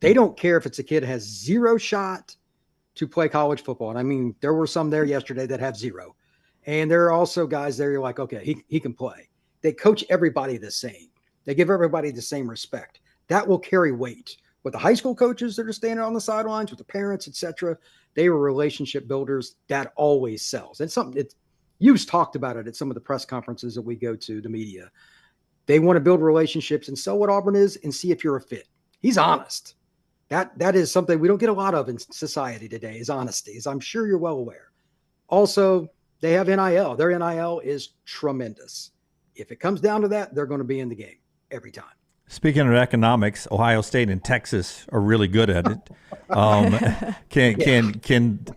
they don't care if it's a kid that has zero shot to play college football. And I mean, there were some there yesterday that have zero. And there are also guys there you're like, okay, he can play. They coach everybody the same. They give everybody the same respect. That will carry weight. With the high school coaches that are standing on the sidelines, with the parents, etc., they were relationship builders. That always sells. And something you've talked about it at some of the press conferences that we go to, the media. They want to build relationships and sell what Auburn is and see if you're a fit. He's honest. That is something we don't get a lot of in society today, is honesty, as I'm sure you're well aware. Also, they have NIL. Their NIL is tremendous. If it comes down to that, they're going to be in the game every time. Speaking of economics, Ohio State and Texas are really good at it. Can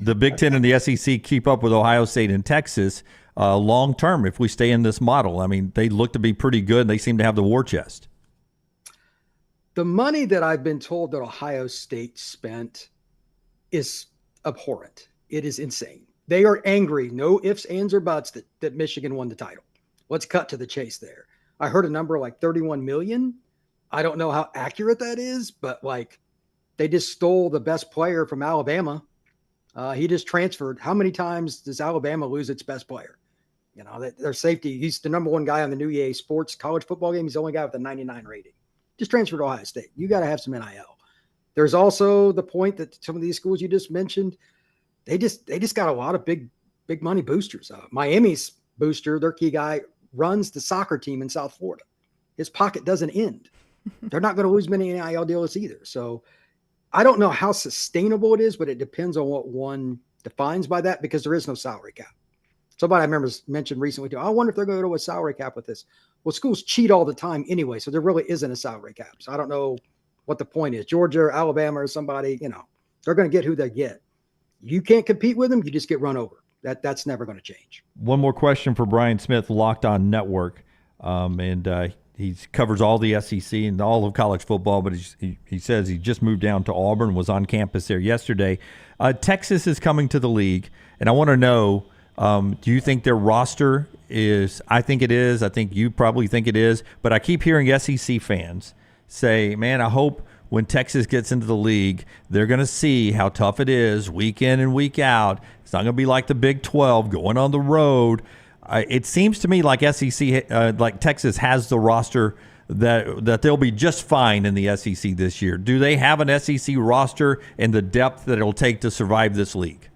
the Big Ten and the SEC keep up with Ohio State and Texas long term if we stay in this model? I mean, they look to be pretty good. They seem to have the war chest. The money that I've been told that Ohio State spent is abhorrent. It is insane. They are angry, no ifs, ands, or buts, that Michigan won the title. Let's cut to the chase there. I heard a number like 31 million. I don't know how accurate that is, but like they just stole the best player from Alabama. He just transferred. How many times does Alabama lose its best player? You know, their safety, he's the number one guy on the new EA Sports college football game. He's the only guy with a 99 rating. Just transferred to Ohio State. You got to have some NIL. There's also the point that some of these schools you just mentioned, they just got a lot of big money boosters. Miami's booster, their key guy, runs the soccer team in South Florida. His pocket doesn't end. They're not going to lose many NIL deals either. So I don't know how sustainable it is, but it depends on what one defines by that, because there is no salary cap. Somebody I remember mentioned recently too, I wonder if they're going to go to a salary cap with this. Well, schools cheat all the time anyway, so there really isn't a salary cap. So I don't know what the point is. Georgia or Alabama or somebody, they're going to get who they get. You can't compete with them, you just get run over. That's never going to change. One more question for Brian Smith, Locked On Network. He covers all the SEC and all of college football, but he says he just moved down to Auburn, was on campus there yesterday. Texas is coming to the league, and I want to know, do you think their roster is – I think it is. I think you probably think it is. But I keep hearing SEC fans say, man, I hope when Texas gets into the league, they're going to see how tough it is week in and week out. It's not going to be like the Big 12 going on the road. It seems to me like like Texas has the roster that they'll be just fine in the SEC this year. Do they have an SEC roster and the depth that it'll take to survive this league?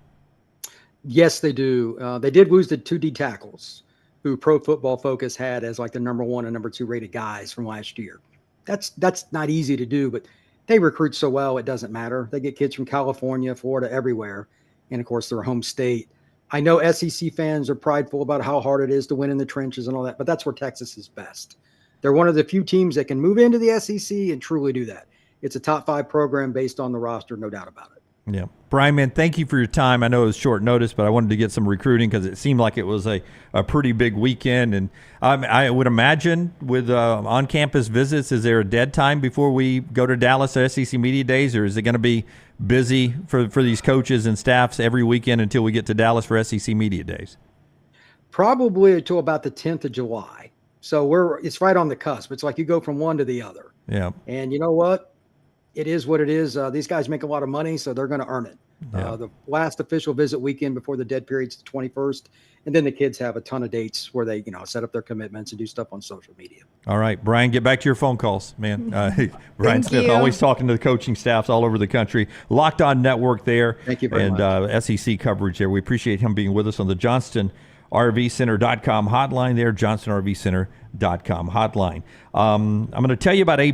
Yes, they do. They did lose the 2D tackles who Pro Football Focus had as like the number 1 and number 2 rated guys from last year. That's not easy to do, but they recruit so well it doesn't matter. They get kids from California, Florida, everywhere, and of course their home state. I know SEC fans are prideful about how hard it is to win in the trenches and all that, but that's where Texas is best. They're one of the few teams that can move into the SEC and truly do that. It's a top 5 program based on the roster, no doubt about it. Yeah. Brian, man, thank you for your time. I know it was short notice, but I wanted to get some recruiting because it seemed like it was a pretty big weekend. And I would imagine with on-campus visits, is there a dead time before we go to Dallas at SEC Media Days, or is it going to be busy for these coaches and staffs every weekend until we get to Dallas for SEC Media Days? Probably until about the 10th of July. So it's right on the cusp. It's like you go from one to the other. Yeah. And you know what? it is what it is. These guys make a lot of money, so they're going to earn it. Yeah. The last official visit weekend before the dead period's the 21st. And then the kids have a ton of dates where they, set up their commitments and do stuff on social media. All right, Brian, get back to your phone calls, man. Brian Smith, always talking to the coaching staffs all over the country. Locked On Network there. Thank you very much. SEC coverage there. We appreciate him being with us on the JohnstonRVCenter.com hotline there, JohnstonRVCenter.com hotline. I'm going to tell you about A+.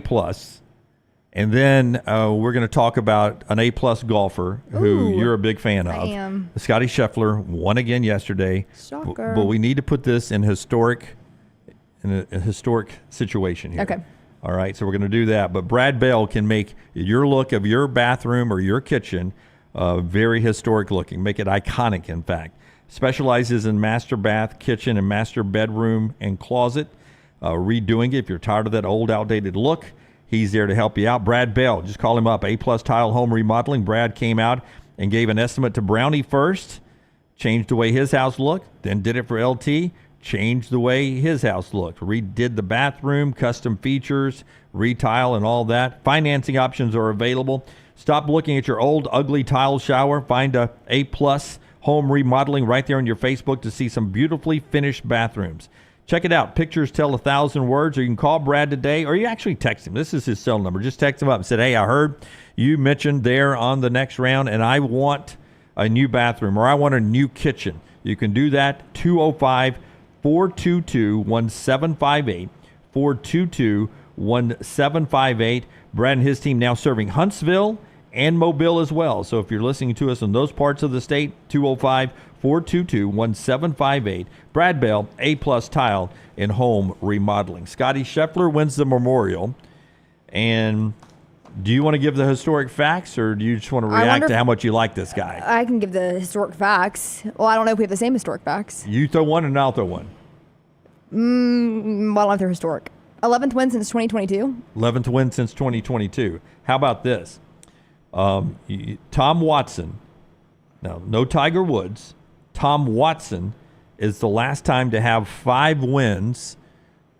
And then we're going to talk about an A-plus golfer who you're a big fan of. I am. Scotty Scheffler won again yesterday. Shocker. But we need to put this in a historic situation here. Okay. All right, so we're going to do that. But Brad Bell can make your look of your bathroom or your kitchen very historic looking, make it iconic, in fact. Specializes in master bath, kitchen, and master bedroom and closet. Redoing it if you're tired of that old, outdated look. He's there to help you out. Brad Bell, just call him up. A-plus Tile Home Remodeling. Brad came out and gave an estimate to Brownie first, changed the way his house looked, then did it for LT, changed the way his house looked, redid the bathroom, custom features, retile, and all that. Financing options are available. Stop looking at your old, ugly tile shower. Find a A-plus Home Remodeling right there on your Facebook to see some beautifully finished bathrooms. Check it out. Pictures tell 1,000 words, or you can call Brad today, or you actually text him. This is his cell number. Just text him up and say, hey, I heard you mentioned there on the next round, and I want a new bathroom, or I want a new kitchen. You can do that. 205-422-1758. 422-1758. Brad and his team now serving Huntsville and Mobile as well. So if you're listening to us in those parts of the state, 205-422-1758. Brad Bell, A-plus Tile and Home Remodeling. Scotty Scheffler wins the Memorial. And do you want to give the historic facts, or do you just want to react to how much you like this guy? I can give the historic facts. Well, I don't know if we have the same historic facts. You throw one and I'll throw one. Well, I'm through historic. 11th win since 2022. 11th win since 2022. How about this? Tom Watson. Now, no Tiger Woods. Tom Watson is the last time to have 5 wins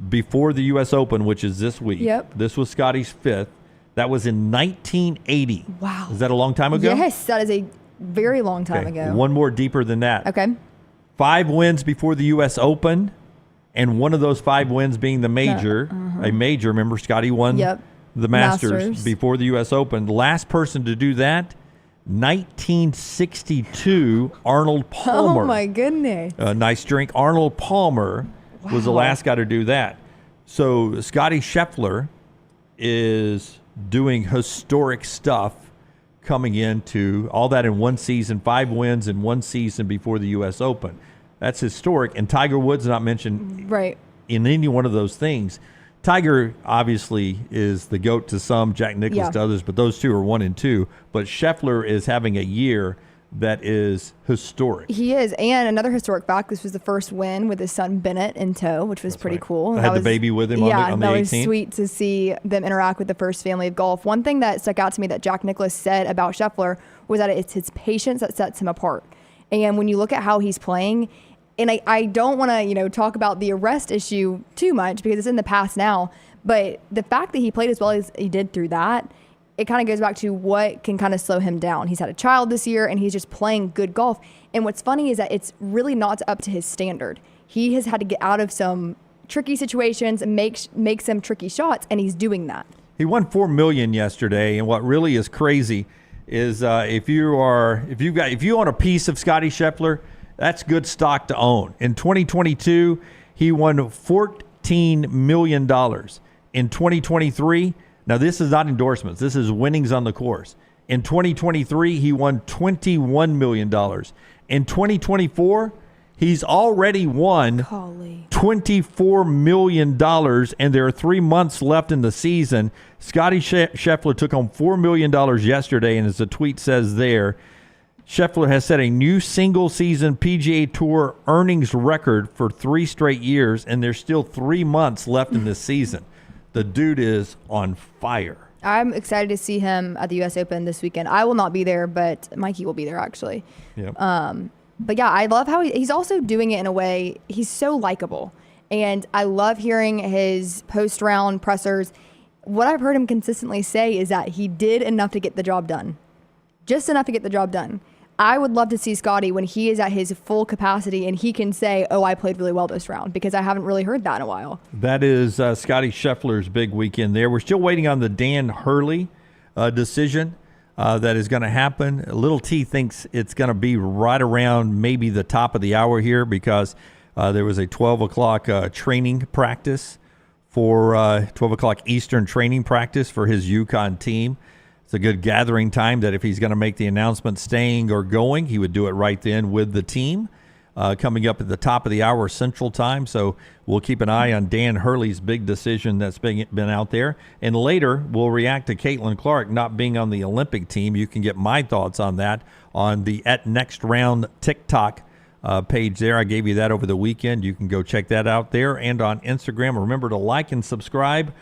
before the U.S. Open, which is this week. Yep. This was Scotty's 5th. That was in 1980. Wow. Is that a long time ago? Yes, that is a very long time ago. One more deeper than that. Okay. 5 wins before the U.S. Open, and one of those 5 wins being the major. A major. Remember, Scotty won the Masters before the U.S. Open. The last person to do that, 1962, Arnold Palmer. Oh, my goodness. Nice drink. Arnold Palmer was the last guy to do that. So Scotty Scheffler is doing historic stuff coming into all that in one season, 5 wins in one season before the U.S. Open. That's historic. And Tiger Woods not mentioned in any one of those things. Tiger obviously is the GOAT to some, Jack Nicklaus to others, but those two are 1 and 2. But Scheffler is having a year that is historic. He is. And another historic fact, this was the first win with his son Bennett in tow, which was pretty cool. I had the baby with him on the 18th. That was sweet to see them interact with the first family of golf. One thing that stuck out to me that Jack Nicklaus said about Scheffler was that it's his patience that sets him apart. And when you look at how he's playing, and I don't want to, talk about the arrest issue too much because it's in the past now, but the fact that he played as well as he did through that, it kind of goes back to what can kind of slow him down. He's had a child this year and he's just playing good golf. And what's funny is that it's really not up to his standard. He has had to get out of some tricky situations and make some tricky shots, and he's doing that. He won $4 million yesterday, and what really is crazy is if you own a piece of Scotty Scheffler, that's good stock to own. In 2022, he won $14 million. In 2023, now this is not endorsements. This is winnings on the course. In 2023, he won $21 million. In 2024, he's already won $24 million, and there are 3 months left in the season. Scotty Scheffler took home $4 million yesterday, and as the tweet says there, Scheffler has set a new single-season PGA Tour earnings record for 3 straight years, and there's still 3 months left in this season. The dude is on fire. I'm excited to see him at the U.S. Open this weekend. I will not be there, but Mikey will be there, actually. Yep. But, yeah, I love how he's also doing it in a way. He's so likable, and I love hearing his post-round pressers. what I've heard him consistently say is that he did enough to get the job done. Just enough to get the job done. I would love to see Scotty when he is at his full capacity and he can say, oh, I played really well this round, because I haven't really heard that in a while. That is Scotty Scheffler's big weekend there. We're still waiting on the Dan Hurley decision that is going to happen. Little T thinks it's going to be right around maybe the top of the hour here, because there was a 12 o'clock training practice for 12 o'clock Eastern training practice for his UConn team. It's a good gathering time that if he's going to make the announcement staying or going, he would do it right then with the team coming up at the top of the hour Central Time. So we'll keep an eye on Dan Hurley's big decision that's been out there. And later, we'll react to Caitlin Clark not being on the Olympic team. You can get my thoughts on that on the Next Round TikTok page there. I gave you that over the weekend. You can go check that out there and on Instagram. Remember to like and subscribe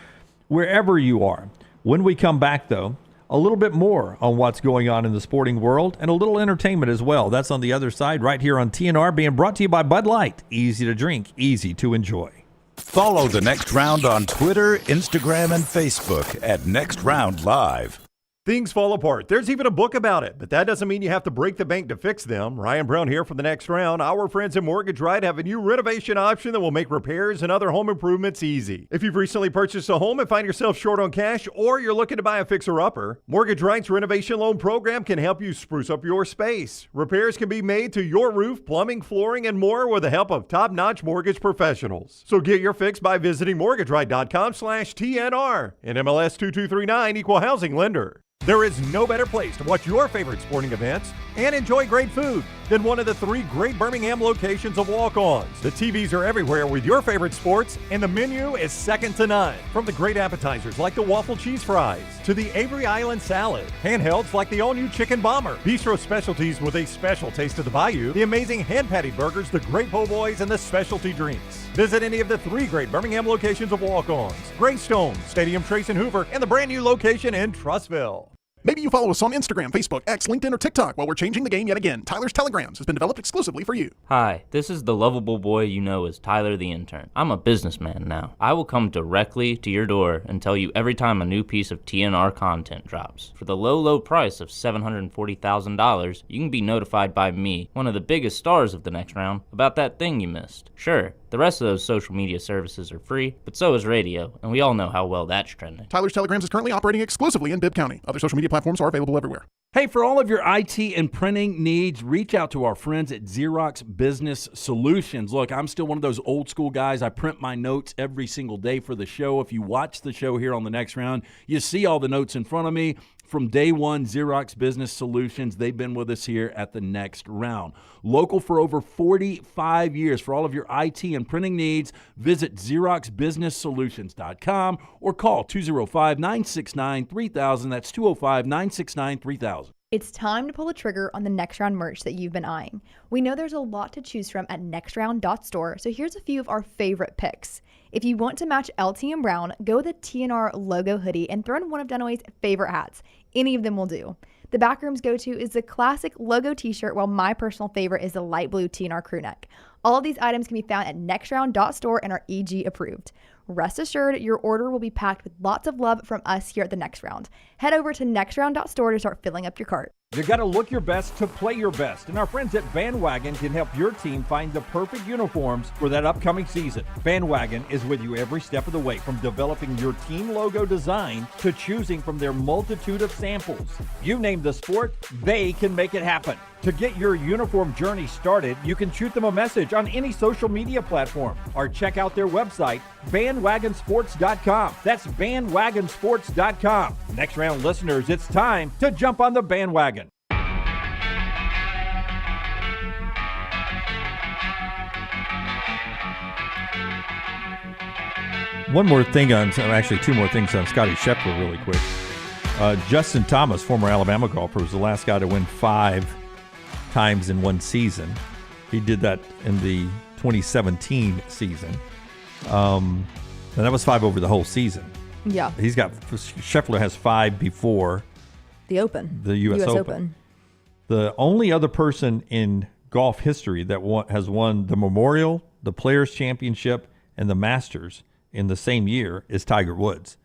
wherever you are. When we come back, though, a little bit more on what's going on in the sporting world and a little entertainment as well. That's on the other side right here on TNR, being brought to you by Bud Light. Easy to drink, easy to enjoy. Follow The Next Round on Twitter, Instagram, and Facebook at Next Round Live. Things fall apart. There's even a book about it, but that doesn't mean you have to break the bank to fix them. Ryan Brown here for The Next Round. Our friends at Mortgage Right have a new renovation option that will make repairs and other home improvements easy. If you've recently purchased a home and find yourself short on cash, or you're looking to buy a fixer-upper, Mortgage Right's renovation loan program can help you spruce up your space. Repairs can be made to your roof, plumbing, flooring, and more with the help of top-notch mortgage professionals. So get your fix by visiting mortgageright.com/TNR. And MLS 2239, Equal Housing Lender. There is no better place to watch your favorite sporting events and enjoy great food than one of the 3 great Birmingham locations of Walk-Ons. The TVs are everywhere with your favorite sports, and the menu is second to none. From the great appetizers like the waffle cheese fries to the Avery Island salad, handhelds like the all-new chicken bomber, bistro specialties with a special taste of the Bayou, the amazing hand-patty burgers, the great po' boys, and the specialty drinks. Visit any of the 3 great Birmingham locations of Walk-Ons: Greystone, Stadium Trace and Hoover, and the brand new location in Trussville. Maybe you follow us on Instagram, Facebook, X, LinkedIn, or TikTok while we're changing the game yet again. Tyler's Telegrams has been developed exclusively for you. Hi, this is the lovable boy you know as Tyler the Intern. I'm a businessman now. I will come directly to your door and tell you every time a new piece of TNR content drops. For the low, low price of $740,000, you can be notified by me, one of the biggest stars of The Next Round, about that thing you missed. Sure, the rest of those social media services are free, but so is radio, and we all know how well that's trending. Tyler's Telegrams is currently operating exclusively in Bibb County. Other social media platforms are available everywhere. Hey, for all of your IT and printing needs, reach out to our friends at Xerox Business Solutions. Look, I'm still one of those old school guys. I print my notes every single day for the show. If you watch the show here on The Next Round, you see all the notes in front of me. From day one, Xerox Business Solutions, they've been with us here at The Next Round. Local for over 45 years. For all of your IT and printing needs, visit XeroxBusinessSolutions.com or call 205-969-3000. That's 205-969-3000. It's time to pull the trigger on the Next Round merch that you've been eyeing. We know there's a lot to choose from at nextround.store, so here's a few of our favorite picks. If you want to match LT and Brown, go with the TNR logo hoodie and throw in one of Dunaway's favorite hats. Any of them will do. The Backroom's go-to is the classic logo t-shirt, while my personal favorite is the light blue TNR crew neck. All of these items can be found at nextround.store and are EG approved. Rest assured, your order will be packed with lots of love from us here at The Next Round. Head over to nextround.store to start filling up your cart. You got to look your best to play your best, and our friends at Bandwagon can help your team find the perfect uniforms for that upcoming season. Bandwagon is with you every step of the way, from developing your team logo design to choosing from their multitude of samples. You name the sport, they can make it happen. To get your uniform journey started, you can shoot them a message on any social media platform or check out their website, bandwagonsports.com. That's bandwagonsports.com. Next Round listeners, it's time to jump on the bandwagon. One more thing actually 2 more things on Scotty Scheffler really quick. Justin Thomas, former Alabama golfer, was the last guy to win 5 times in one season. He did that in the 2017 season. And that was 5 over the whole season. Yeah. Scheffler has 5 before the Open. The U.S. Open. The only other person in golf history that has won the Memorial, the Players' Championship, and the Masters in the same year is Tiger Woods.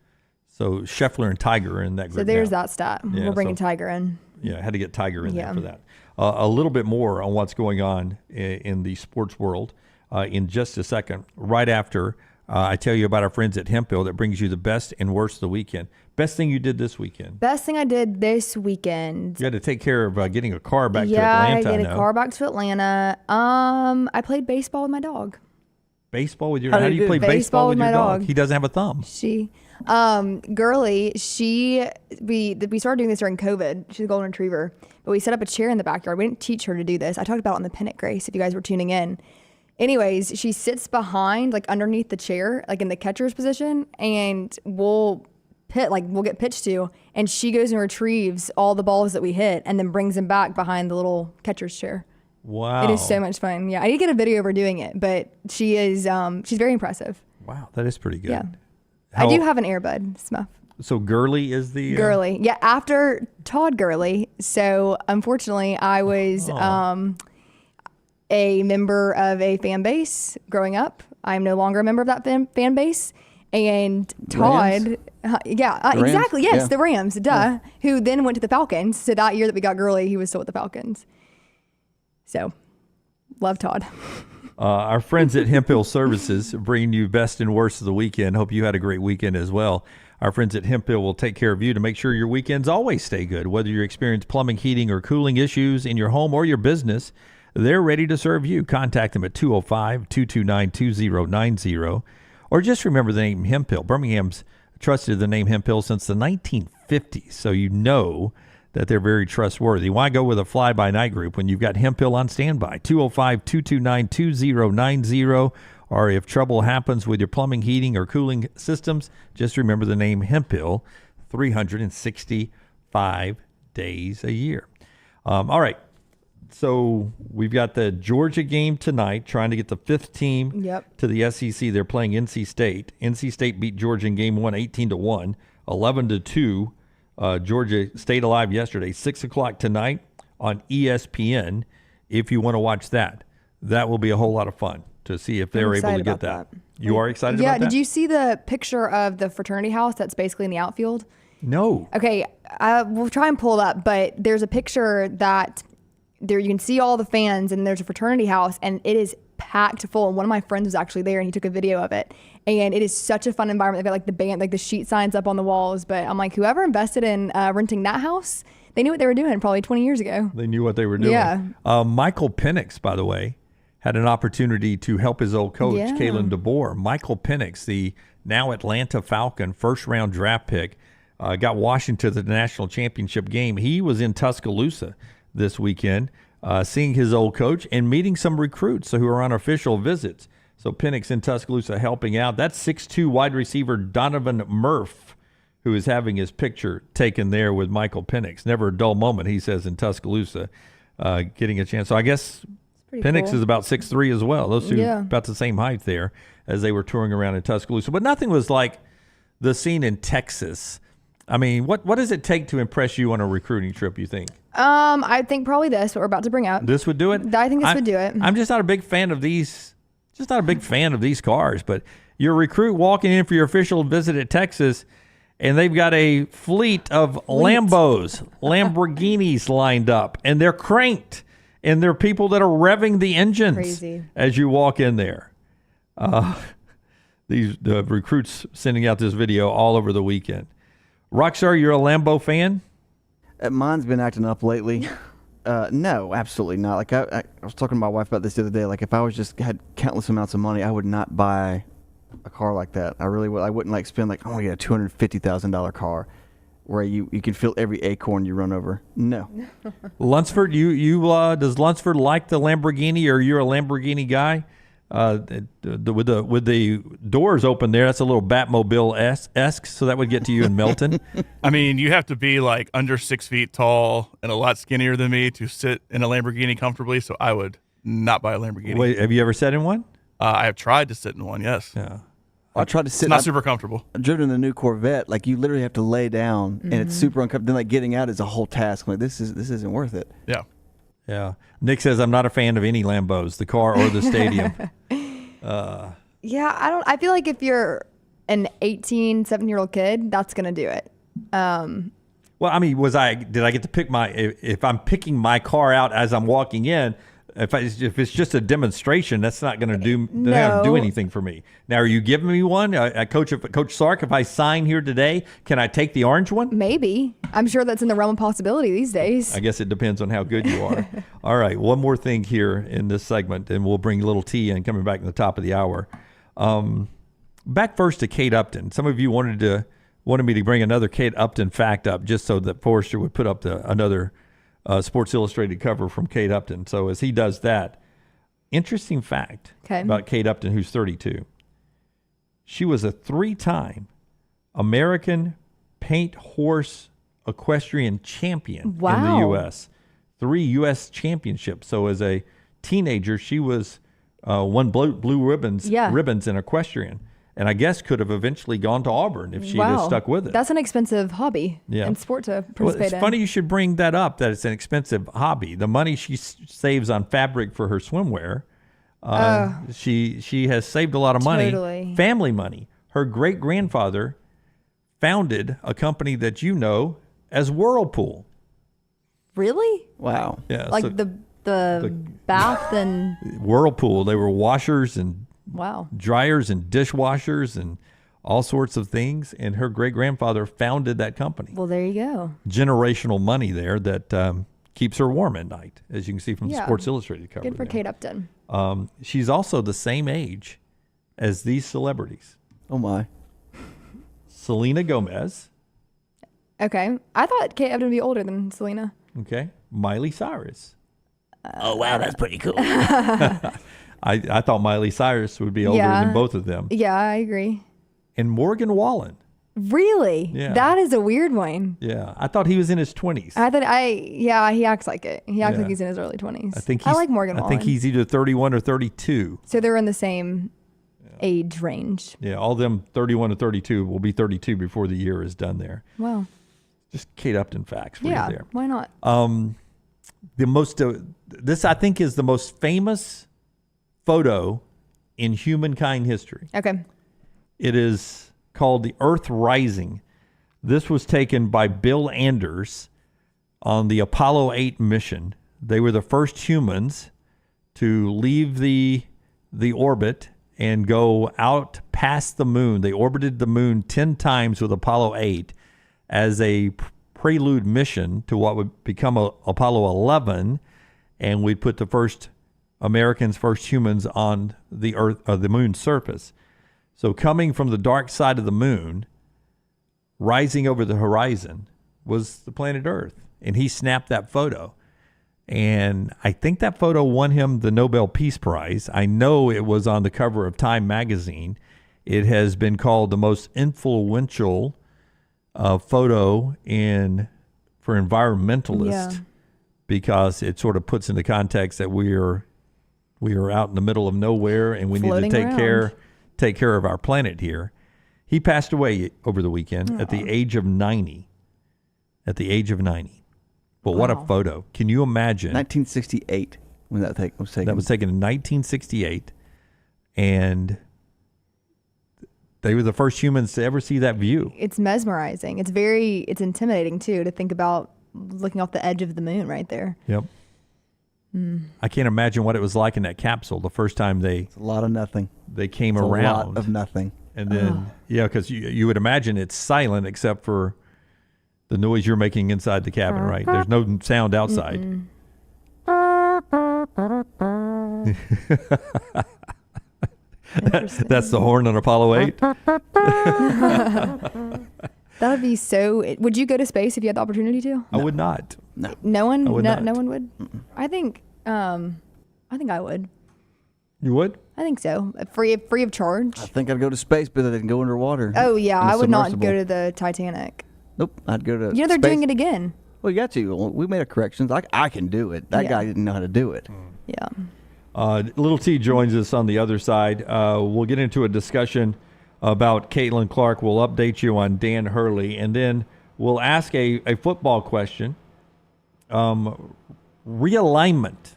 So Scheffler and Tiger are in that group. So there's now. that stat. Yeah, We're bringing Tiger in. Yeah, had to get Tiger in Yeah. there for that. A little bit more on what's going on in the sports world in just a second. Right after I tell you about our friends at Hemphill that brings you the best and worst of the weekend. Best thing you did this weekend? Best thing I did this weekend. You had to take care of getting a car back to Yeah, Atlanta. I get a car back to Atlanta. I played baseball with my dog. Baseball with your? How do you play baseball with your dog? He doesn't have a thumb. Gurley, we started doing this during COVID. She's a golden retriever, but we set up a chair in the backyard. We didn't teach her to do this. I talked about it on the Pennant Grace if you guys were tuning in. Anyways, she sits behind, like underneath the chair, like in the catcher's position, and we'll get pitched to, and she goes and retrieves all the balls that we hit and then brings them back behind the little catcher's chair. Wow. It is so much fun. Yeah, I need to get a video of her doing it, but she is she's very impressive. Wow, that is pretty good. Yeah. I do have an Airbud, Smuff. So Gurley is the Gurley. Yeah, after Todd Gurley. So unfortunately, I was a member of a fan base growing up. I'm no longer a member of that fan base. And Todd, exactly. Yes, the Rams, who then went to the Falcons. So that year that we got Gurley, he was still with the Falcons. So, love Todd. Our friends at Hemphill Services bringing you best and worst of the weekend. Hope you had a great weekend as well. Our friends at Hemphill will take care of you to make sure your weekends always stay good. Whether you experience plumbing, heating, or cooling issues in your home or your business, they're ready to serve you. Contact them at 205-229-2090. Or just remember the name Hemphill. Birmingham's trusted the name Hemphill since the 1950s, so you know that they're very trustworthy. Why go with a fly-by-night group when you've got Hemphill on standby? 205-229-2090. Or if trouble happens with your plumbing, heating, or cooling systems, just remember the name Hemphill 365 days a year. All right. So we've got the Georgia game tonight, trying to get the fifth team to the SEC. They're playing NC State. NC State beat Georgia in game 1, 18-1, 11-2. Georgia stayed alive yesterday. 6 o'clock tonight on ESPN. If you want to watch that, that will be a whole lot of fun to see if they're able to get that. You are excited about that? Yeah, did you see the picture of the fraternity house that's basically in the outfield? No. Okay, we'll try and pull it up, but there's a picture that there you can see all the fans, and there's a fraternity house, and it is packed full. And one of my friends was actually there, and he took a video of it. And it is such a fun environment. They've got like the band, like the sheet signs up on the walls. But I'm like, whoever invested in renting that house, they knew what they were doing probably 20 years ago. They knew what they were doing. Yeah. Michael Penix, by the way, had an opportunity to help his old coach, Kalen DeBoer. Michael Penix, the now Atlanta Falcon first-round draft pick, got Washington to the national championship game. He was in Tuscaloosa this weekend, seeing his old coach and meeting some recruits who are on official visits. So Penix in Tuscaloosa helping out. That's 6'2" wide receiver Donovan Murph, who is having his picture taken there with Michael Penix. Never a dull moment, he says, in Tuscaloosa, getting a chance. So I guess Penix is about 6'3" as well. Those two about the same height there as they were touring around in Tuscaloosa. But nothing was like the scene in Texas. I mean, what does it take to impress you on a recruiting trip, you think? I think probably this, what we're about to bring up. This would do it? I think this would do it. I'm just not a big fan of these. Just not a big fan of these cars. But your recruit walking in for your official visit at Texas, and they've got a fleet of Lambos, Lamborghinis lined up, and they're cranked, and they're people that are revving the engines as you walk in there. The recruits sending out this video all over the weekend. Rockstar, you're a Lambo fan? Mine's been acting up lately. No, absolutely not. Like I was talking to my wife about this the other day. Like if I was just had countless amounts of money, I would not buy a car like that. I really would. I wouldn't like spend like, I want to get a $250,000 car where you can feel every acorn you run over. No. Lunsford, does Lunsford like the Lamborghini, or you're a Lamborghini guy? With the doors open there, that's a little Batmobile-esque, so that would get to you in Milton. I mean, you have to be like under 6 feet tall and a lot skinnier than me to sit in a Lamborghini comfortably, so I would not buy a Lamborghini. Wait, have you ever sat in one? I have tried to sit in one, yes. Yeah. I tried to sit. It's not super comfortable. I've driven the new Corvette. Like you literally have to lay down, and it's super uncomfortable. Then like getting out is a whole task. I'm like this isn't worth it. Yeah. Yeah. Nick says, I'm not a fan of any Lambos, the car or the stadium. Yeah, I feel like if you're an 18, 17-year-old kid, that's going to do it. Well, I mean, did I get to pick if I'm picking my car out as I'm walking in, if it's just a demonstration, that's not going to do anything for me. Now, are you giving me one? Coach Sark, if I sign here today, can I take the orange one? Maybe. I'm sure that's in the realm of possibility these days. I guess it depends on how good you are. All right, one more thing here in this segment, and we'll bring little T in coming back in the top of the hour. Back first to Kate Upton. Some of you wanted me to bring another Kate Upton fact up just so that Forrester would put up another Sports Illustrated cover from Kate Upton. So as he does that, interesting fact about Kate Upton, who's 32. She was a 3-time American paint horse equestrian champion in the U.S. 3 U.S. championships. So as a teenager, she was won blue ribbons in equestrian. And I guess could have eventually gone to Auburn if she had stuck with it. That's an expensive hobby and sport to participate in. It's funny you should bring that up, that it's an expensive hobby. The money she saves on fabric for her swimwear, she has saved a lot of money, family money. Her great-grandfather founded a company that you know as Whirlpool. Really? Wow. Yeah. Like so the bath and... Whirlpool. They were washers and dryers and dishwashers and all sorts of things. And her great-grandfather founded that company. Well, there you go. Generational money there that keeps her warm at night, as you can see from the Sports Illustrated cover. Good for Kate Upton. She's also the same age as these celebrities. Oh, my. Selena Gomez. Okay. I thought Kate Upton would be older than Selena. Okay. Miley Cyrus. Oh, wow. That's pretty cool. I thought Miley Cyrus would be older than both of them. Yeah, I agree. And Morgan Wallen. Really? Yeah. That is a weird one. Yeah. I thought he was in his 20s. He acts like it. He acts like he's in his early 20s. I like Morgan Wallen. I think he's either 31 or 32. So they're in the same age range. Yeah, all them 31 to 32 will be 32 before the year is done there. Wow. Just Kate Upton facts for you there. Why not? This I think is the most famous photo in humankind history. Okay. It is called the Earth Rising. This was taken by Bill Anders on the Apollo 8 mission. They were the first humans to leave the orbit and go out past the moon. They orbited the moon 10 times with Apollo 8 as a prelude mission to what would become Apollo 11, and we'd put the first Americans, first humans on the Earth, the moon's surface. So coming from the dark side of the moon, rising over the horizon, was the planet Earth. And he snapped that photo. And I think that photo won him the Nobel Peace Prize. I know it was on the cover of Time magazine. It has been called the most influential photo for environmentalists because it sort of puts into context that we are out in the middle of nowhere and we Floating need to around. take care of our planet here. He passed away over the weekend at the age of 90. At the age of 90. But what a photo. Can you imagine? 1968 when that was taken. That was taken in 1968. And they were the first humans to ever see that view. It's mesmerizing. It's intimidating too to think about looking off the edge of the moon right there. Yep. I can't imagine what it was like in that capsule the first time It's a lot of nothing. They came It's around. A lot of nothing. And then, because you would imagine it's silent except for the noise you're making inside the cabin, right? There's no sound outside. That's the horn on Apollo 8. That would be so. Would you go to space if you had the opportunity to? I would not. No. No one. I would not. No one would. I think I would. You would? I think so. Free of charge. I think I'd go to space, but I didn't go underwater. Oh yeah, in a I would not submersible. go to the Titanic. Nope, I'd go to. You know they're space. doing it again. Well, you got to. We made a correction. I can do it. That guy didn't know how to do it. Yeah. Little T joins us on the other side. We'll get into a discussion about Caitlin Clark. We'll update you on Dan Hurley, and then we'll ask a football question. Realignment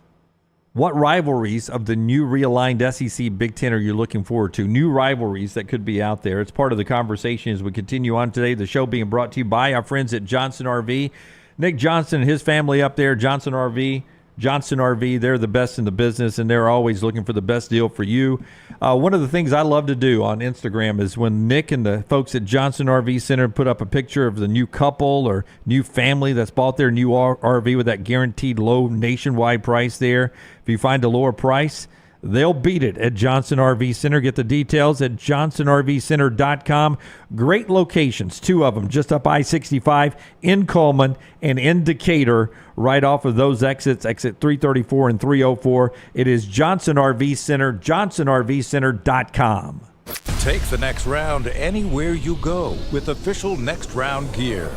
What rivalries of the new realigned SEC Big Ten are you looking forward to? New rivalries that could be out there. It's part of the conversation as we continue on today. The show being brought to you by our friends at Johnson RV. Nick Johnson and his family up there, Johnson RV, they're the best in the business, and they're always looking for the best deal for you. One of the things I love to do on Instagram is when Nick and the folks at Johnson RV Center put up a picture of the new couple or new family that's bought their new RV with that guaranteed low nationwide price there. If you find a lower price, they'll beat it at Johnson RV Center. Get the details at johnsonrvcenter.com. Great locations, two of them, just up I-65 in Coleman and in Decatur, right off of those exits, exit 334 and 304. It is Johnson RV Center, johnsonrvcenter.com. Take the next round anywhere you go with official Next Round gear.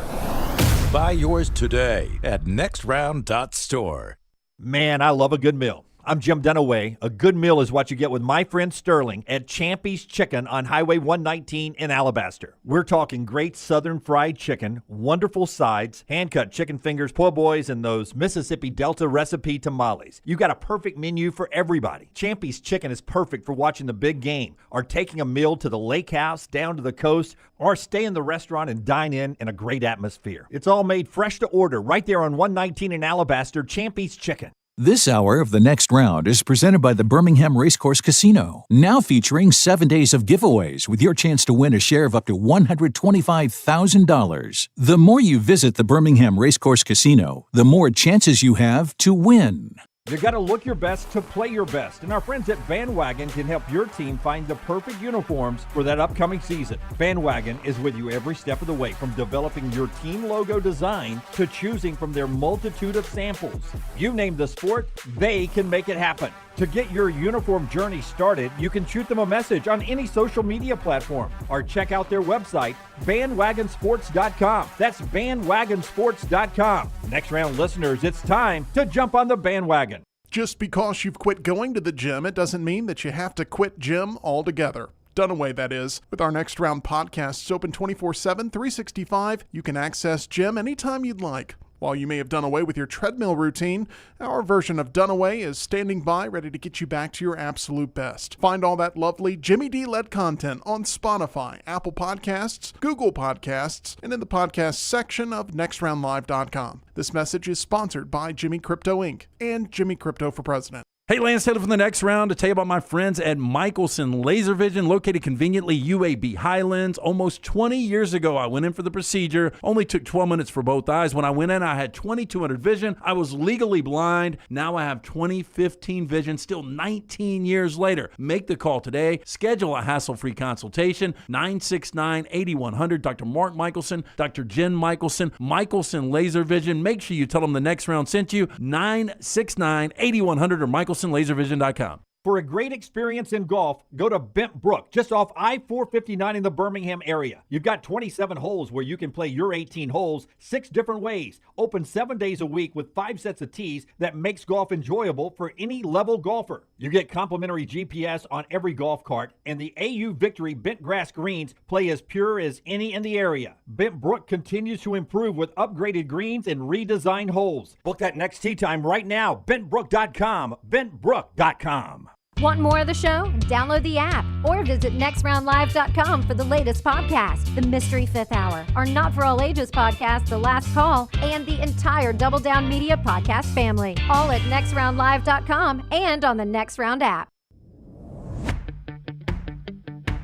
Buy yours today at nextround.store. Man, I love a good meal. I'm Jim Dunaway. A good meal is what you get with my friend Sterling at Champy's Chicken on Highway 119 in Alabaster. We're talking great southern fried chicken, wonderful sides, hand-cut chicken fingers, po' boys, and those Mississippi Delta recipe tamales. You got a perfect menu for everybody. Champy's Chicken is perfect for watching the big game, or taking a meal to the lake house, down to the coast, or stay in the restaurant and dine in a great atmosphere. It's all made fresh to order right there on 119 in Alabaster, Champy's Chicken. This hour of the Next Round is presented by the Birmingham Racecourse Casino, now featuring 7 days of giveaways with your chance to win a share of up to $125,000. The more you visit the Birmingham Racecourse Casino, the more chances you have to win. You got to look your best to play your best, and our friends at Bandwagon can help your team find the perfect uniforms for that upcoming season. Bandwagon is with you every step of the way, from developing your team logo design to choosing from their multitude of samples. You name the sport, they can make it happen. To get your uniform journey started, you can shoot them a message on any social media platform or check out their website, bandwagonsports.com. That's bandwagonsports.com. Next round listeners, it's time to jump on the bandwagon. Just because you've quit going to the gym, it doesn't mean that you have to quit gym altogether. Dunaway, that is. With our Next Round podcasts open 24/7, 365, you can access gym anytime you'd like. While you may have done away with your treadmill routine, our version of Dunaway is standing by, ready to get you back to your absolute best. Find all that lovely Jimmy D-led content on Spotify, Apple Podcasts, Google Podcasts, and in the podcast section of nextroundlive.com. This message is sponsored by Jimmy Crypto Inc. and Jimmy Crypto for President. Hey, Lance Taylor from the Next Round to tell you about my friends at Michelson Laser Vision, located conveniently UAB Highlands. Almost 20 years ago, I went in for the procedure. Only took 12 minutes for both eyes. When I went in, I had 2200 vision. I was legally blind. Now I have 20/15 vision, still 19 years later. Make the call today. Schedule a hassle-free consultation, 969-8100. Dr. Mark Michelson, Dr. Jen Michelson, Michelson Laser Vision. Make sure you tell them the Next Round sent you, 969-8100 or Michelson. LaserVision.com. For a great experience in golf, go to Bent Brook, just off I-459 in the Birmingham area. You've got 27 holes where you can play your 18 holes 6 different ways. Open 7 days a week with 5 sets of tees that makes golf enjoyable for any level golfer. You get complimentary GPS on every golf cart, and the AU Victory bent grass greens play as pure as any in the area. Bent Brook continues to improve with upgraded greens and redesigned holes. Book that next tee time right now. BentBrook.com. BentBrook.com. Want more of the show? Download the app or visit nextroundlive.com for the latest podcast, The Mystery Fifth Hour, our Not For All Ages podcast, The Last Call, and the entire Double Down Media podcast family, all at nextroundlive.com and on the Next Round app.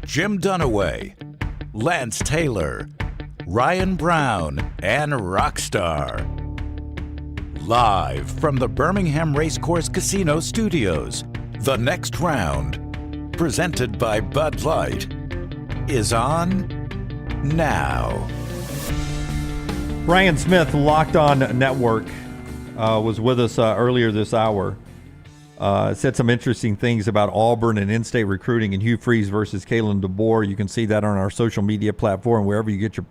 Jim Dunaway, Lance Taylor, Ryan Brown, and Rockstar. Live from the Birmingham Racecourse Casino Studios, The Next Round, presented by Bud Light, is on now. Brian Smith, Locked On Network, was with us earlier this hour. Said some interesting things about Auburn and in-state recruiting and Hugh Freeze versus Kalen DeBoer. You can see that on our social media platform, wherever you get your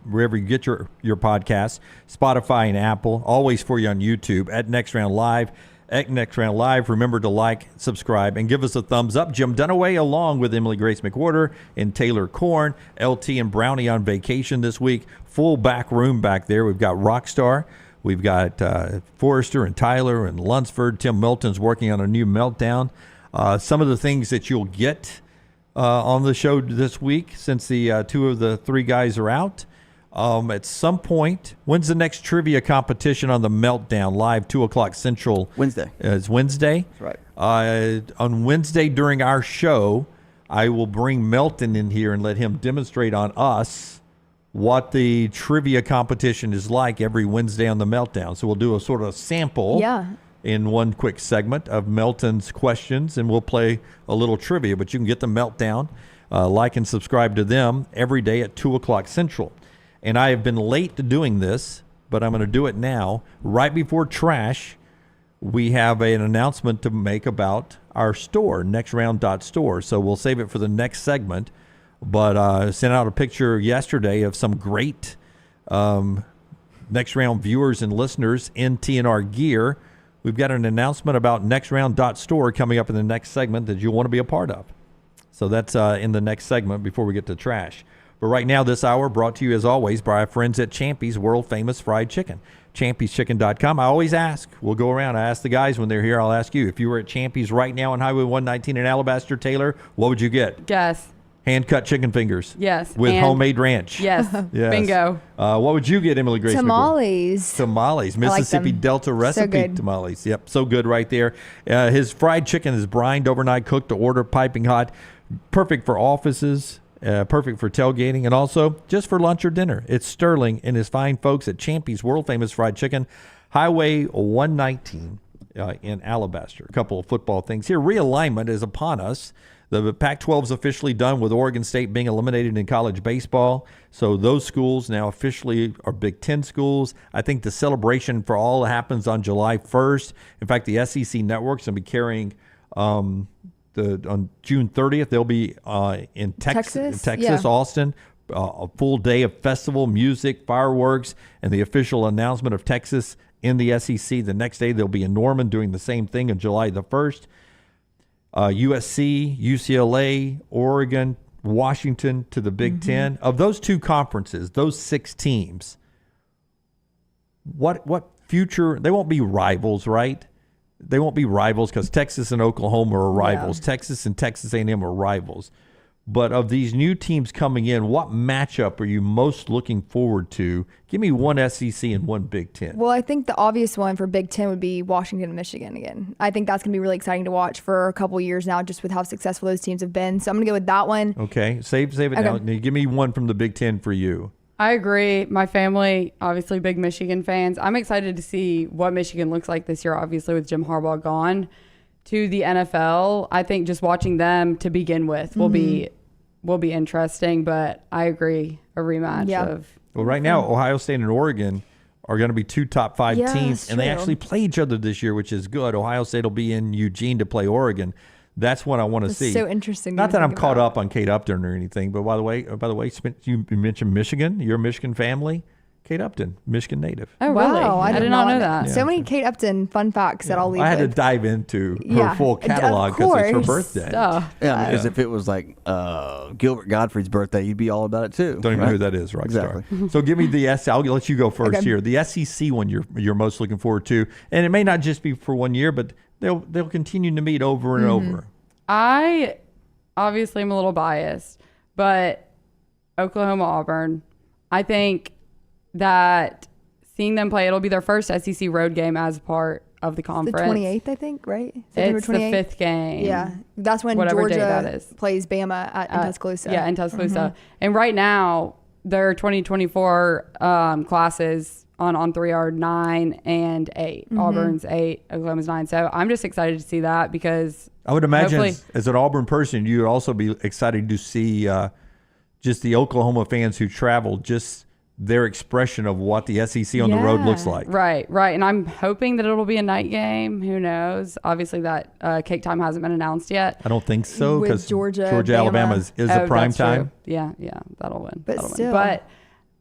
podcasts, Spotify and Apple. Always for you on YouTube at Next Round Live. At Next Round Live, remember to like, subscribe, and give us a thumbs up. Jim Dunaway, along with Emily Grace McWhorter and Taylor Korn. LT and Brownie on vacation this week. Full back room back there. We've got Rockstar. We've got Forrester and Tyler and Lunsford. Tim Milton's working on a new Meltdown. Some of the things that you'll get on the show this week, since the two of the three guys are out. At some point, when's the next trivia competition on the Meltdown live, 2 o'clock Central? Wednesday. It's Wednesday? That's right. On Wednesday during our show, I will bring Melton in here and let him demonstrate on us what the trivia competition is like every Wednesday on the Meltdown. So we'll do a sort of sample in one quick segment of Melton's questions, and we'll play a little trivia. But you can get the Meltdown, like and subscribe to them every day at 2 o'clock Central. And I have been late to doing this, but I'm going to do it now. Right before trash, we have an announcement to make about our store, nextround.store. So we'll save it for the next segment. But I sent out a picture yesterday of some great Next Round viewers and listeners in TNR gear. We've got an announcement about nextround.store coming up in the next segment that you'll want to be a part of. So that's in the next segment before we get to trash. But right now, this hour brought to you, as always, by our friends at Champy's World-Famous Fried Chicken. Champy'sChicken.com. I always ask. We'll go around. I ask the guys when they're here. I'll ask you. If you were at Champy's right now on Highway 119 in Alabaster, Taylor, what would you get? Guess. Hand-cut chicken fingers. Yes. With homemade ranch. Yes. Yes. Bingo. What would you get, Emily Grace? Tamales. Tamales. Mississippi them. Delta recipe tamales. Yep. So good right there. His fried chicken is brined overnight, cooked to order, piping hot. Perfect for offices. Perfect for tailgating, and also just for lunch or dinner. It's Sterling and his fine folks at Champy's World-Famous Fried Chicken, Highway 119 in Alabaster. A couple of football things here. Realignment is upon us. The Pac-12 is officially done with Oregon State being eliminated in college baseball. So those schools now officially are Big Ten schools. I think the celebration for all happens on July 1st. In fact, the SEC network's going to be carrying on June 30th, they'll be in Texas, Austin, a full day of festival, music, fireworks, and the official announcement of Texas in the SEC. The next day, they'll be in Norman doing the same thing on July the 1st. USC, UCLA, Oregon, Washington to the Big Ten. Of those two conferences, those 6 teams, what future? They won't be rivals, right? They won't be rivals because Texas and Oklahoma are rivals. Yeah. Texas and Texas A&M are rivals. But of these new teams coming in, what matchup are you most looking forward to? Give me one SEC and one Big Ten. Well, I think the obvious one for Big Ten would be Washington and Michigan again. I think that's going to be really exciting to watch for a couple years now, just with how successful those teams have been. So I'm going to go with that one. Okay, save it now. Now. Give me one from the Big Ten for you. I agree. My family, obviously big Michigan fans. I'm excited to see what Michigan looks like this year, obviously with Jim Harbaugh gone to the NFL. I think just watching them to begin with will be interesting, but I agree, a rematch of... Well, right now, Ohio State and Oregon are going to be 2 top 5 teams, and they actually play each other this year, which is good. Ohio State will be in Eugene to play Oregon. That's what I want to see. So interesting. Not that I'm caught up on Kate Upton or anything, but by the way, you mentioned Michigan. You're a Michigan family. Kate Upton, Michigan native. Oh, really? Wow, I did not know that. Yeah. So many Kate Upton fun facts that I'll leave I had with. to dive into her full catalog because it's her birthday. As if it was like Gilbert Gottfried's birthday, you'd be all about it too. Don't even know who that is, Rockstar. Exactly. So give me I'll let you go first here. The SEC one you're most looking forward to, and it may not just be for 1 year, but they'll continue to meet over and over. I obviously am a little biased, but Oklahoma Auburn, I think that seeing them play, it'll be their first SEC road game as part of the conference. The 28th, I think, right? It's the 5th game. Yeah. That's when Georgia plays Bama in Tuscaloosa. Yeah, in Tuscaloosa. And right now, their 2024 classes on 3 are 9 and 8. Auburn's 8, Oklahoma's 9. So I'm just excited to see that because I would imagine as an Auburn person, you would also be excited to see just the Oklahoma fans who travel, just their expression of what the SEC on the road looks like. Right. And I'm hoping that it'll be a night game. Who knows? Obviously, that kick time hasn't been announced yet. I don't think so because Georgia Alabama is a prime time. Yeah, that'll win. But still. But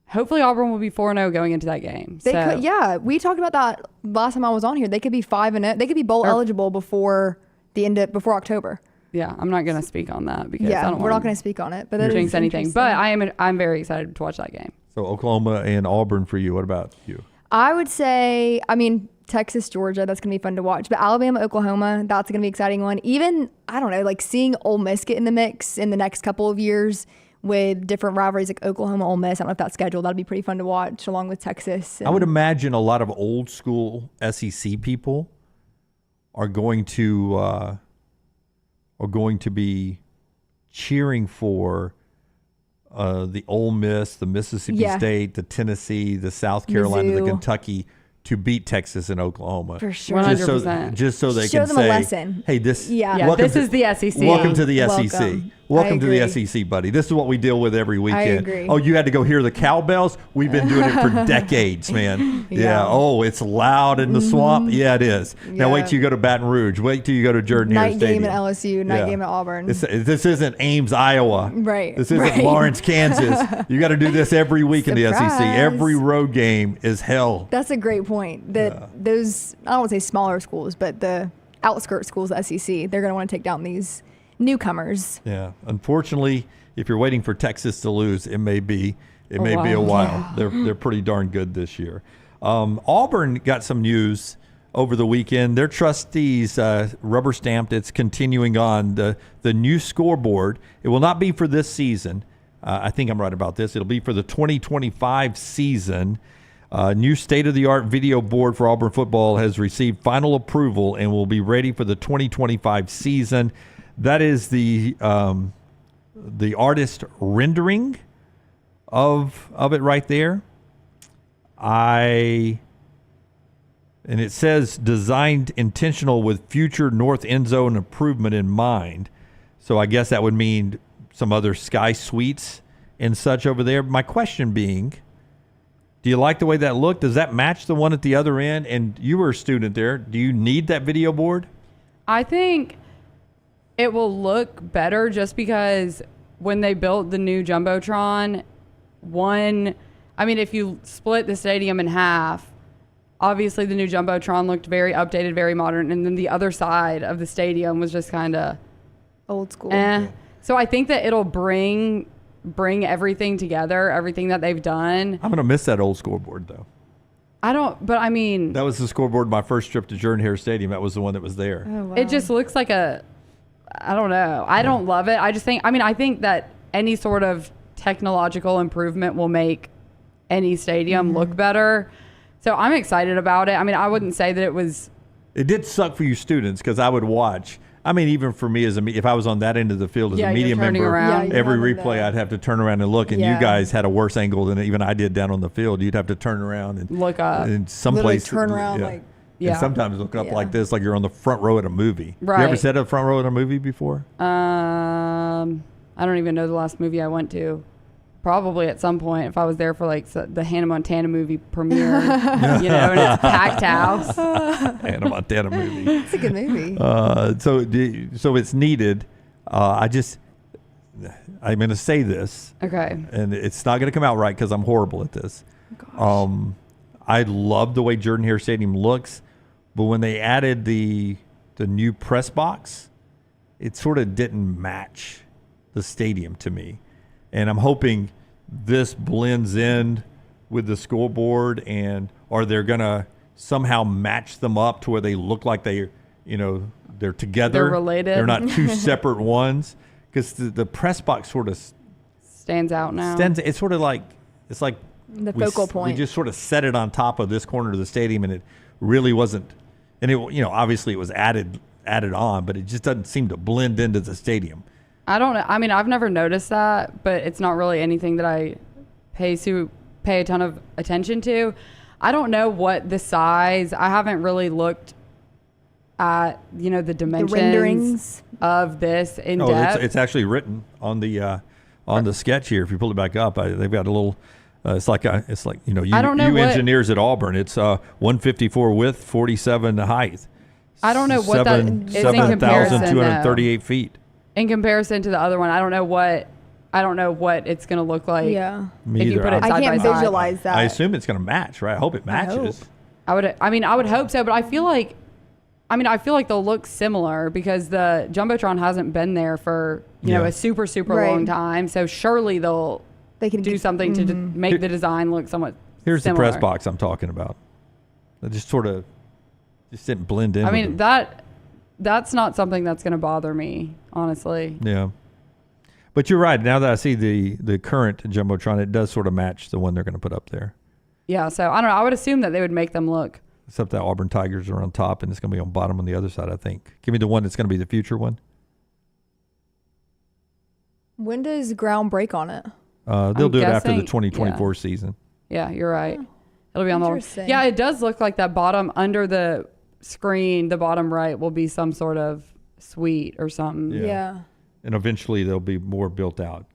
hopefully Auburn will be 4-0 going into that game. They could, we talked about that last time I was on here. They could be 5-0. They could be bowl eligible before October. Yeah, I'm not going to speak on that because I don't we're not going to speak on it. But that jinx anything. But I'm very excited to watch that game. So Oklahoma and Auburn for you. What about you? I would say, Texas, Georgia, that's going to be fun to watch. But Alabama, Oklahoma, that's going to be an exciting one. Even, I don't know, like seeing Ole Miss get in the mix in the next couple of years with different rivalries like Oklahoma, Ole Miss. I don't know if that's scheduled. That'd be pretty fun to watch along with Texas. I would imagine a lot of old school SEC people are going to be cheering for the Ole Miss, the Mississippi State, the Tennessee, the South Carolina, the Kentucky to beat Texas and Oklahoma. For sure. 100%. Just so they Show can them say, a lesson. hey, this this is the SEC. Welcome to the SEC. Welcome. Welcome to the agree. SEC, buddy. This is what we deal with every weekend. agree. Oh, you had to go hear the cowbells? We've been doing it for decades, man. Yeah. Oh, it's loud in the swamp? Yeah, it is. Now wait till you go to Baton Rouge. Wait till you go to Jordan-Hare Night Stadium. game at LSU, night game at Auburn. This isn't Ames, Iowa. Right. This isn't right. Lawrence, Kansas. You got to do this every week in the SEC. Surprise. Every road game is hell. That's a great point. That those, I don't want to say smaller schools, but the outskirt schools of the SEC, they're going to want to take down these newcomers. Yeah. Unfortunately, if you're waiting for Texas to lose, it may be a while. They're pretty darn good this year. Auburn got some news over the weekend. Their trustees rubber stamped it's continuing on the new scoreboard. It will not be for this season. I think I'm right about this. It'll be for the 2025 season. New state-of-the-art video board for Auburn football has received final approval and will be ready for the 2025 season. That is the artist rendering of it right there. And it says designed intentional with future north end zone improvement in mind. So I guess that would mean some other sky suites and such over there. My question being, do you like the way that looked? Does that match the one at the other end? And you were a student there. Do you need that video board? I think it will look better just because when they built the new Jumbotron, if you split the stadium in half, obviously the new Jumbotron looked very updated, very modern, and then the other side of the stadium was just kind of old school. So I think that it'll bring everything together, everything that they've done. I'm going to miss that old scoreboard, though. That was the scoreboard my first trip to Jordan-Hare Stadium. That was the one that was there. Oh, wow. It just looks like I don't know. I don't love it. I just think, I think that any sort of technological improvement will make any stadium look better. So I'm excited about it. I wouldn't say that it was. It did suck for you students because I would watch. Even for me if I was on that end of the field as a media member, every replay I'd have to turn around and look. And you guys had a worse angle than even I did down on the field. You'd have to turn around and look up. And someplace turn around and sometimes look up like this, like you're on the front row at a movie. Right. You ever sat at the front row at a movie before? I don't even know the last movie I went to. Probably at some point if I was there for the Hannah Montana movie premiere, and it's packed house. Hannah Montana movie. It's a good movie. So it's needed. I'm going to say this. Okay. And it's not going to come out right because I'm horrible at this. I love the way Jordan-Hare Stadium looks, but when they added the new press box, it sort of didn't match the stadium to me. And I'm hoping this blends in with the scoreboard, or they're going to somehow match them up to where they look like they're together. They're related. They're not two separate ones, because the press box sort of stands out now. It's sort of like the focal point. We just sort of set it on top of this corner of the stadium, and it really wasn't. And it, obviously it was added on, but it just doesn't seem to blend into the stadium. I don't know. I've never noticed that, but it's not really anything that I pay a ton of attention to. I don't know what the size. I haven't really looked at the dimensions, the renderings of this in depth. It's actually written on the sketch here. If you pull it back up, they've got a little. It's like I don't know engineers at Auburn. It's 154 width, 47 height. I don't know what that is in comparison. 7,238 feet. In comparison to the other one, I don't know what it's going to look like. Yeah. Me if either. you put it side I can't by side. visualize that. I assume it's going to match, right? I hope it matches. I would hope so, but I feel like they'll look similar because the Jumbotron hasn't been there for a super long time. So surely they can do something to make the design look somewhat Here's similar. the press box I'm talking about. It just sort of just didn't blend in. I mean, that's not something that's going to bother me, honestly. Yeah. But you're right. Now that I see the current Jumbotron, it does sort of match the one they're going to put up there. Yeah, so I don't know. I would assume that they would make them look. Except that Auburn Tigers are on top, and it's going to be on bottom on the other side, I think. Give me the one that's going to be the future one. When does ground break on it? They'll do it after the 2024 yeah. season. Yeah, you're right. It'll be on the. Interesting. Yeah, it does look like that bottom under the screen, the bottom right will be some sort of suite or something. Yeah. And eventually they'll be more built out.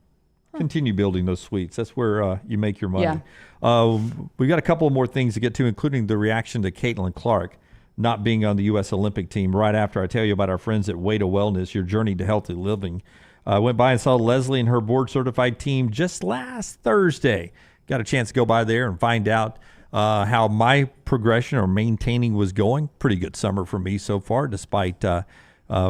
Continue building those suites. That's where you make your money. Yeah. We've got a couple of more things to get to, including the reaction to Caitlin Clark not being on the U.S. Olympic team right after I tell you about our friends at Way to Wellness, your journey to healthy living. I went by and saw Leslie and her board-certified team just last Thursday. Got a chance to go by there and find out how my progression or maintaining was going. Pretty good summer for me so far, despite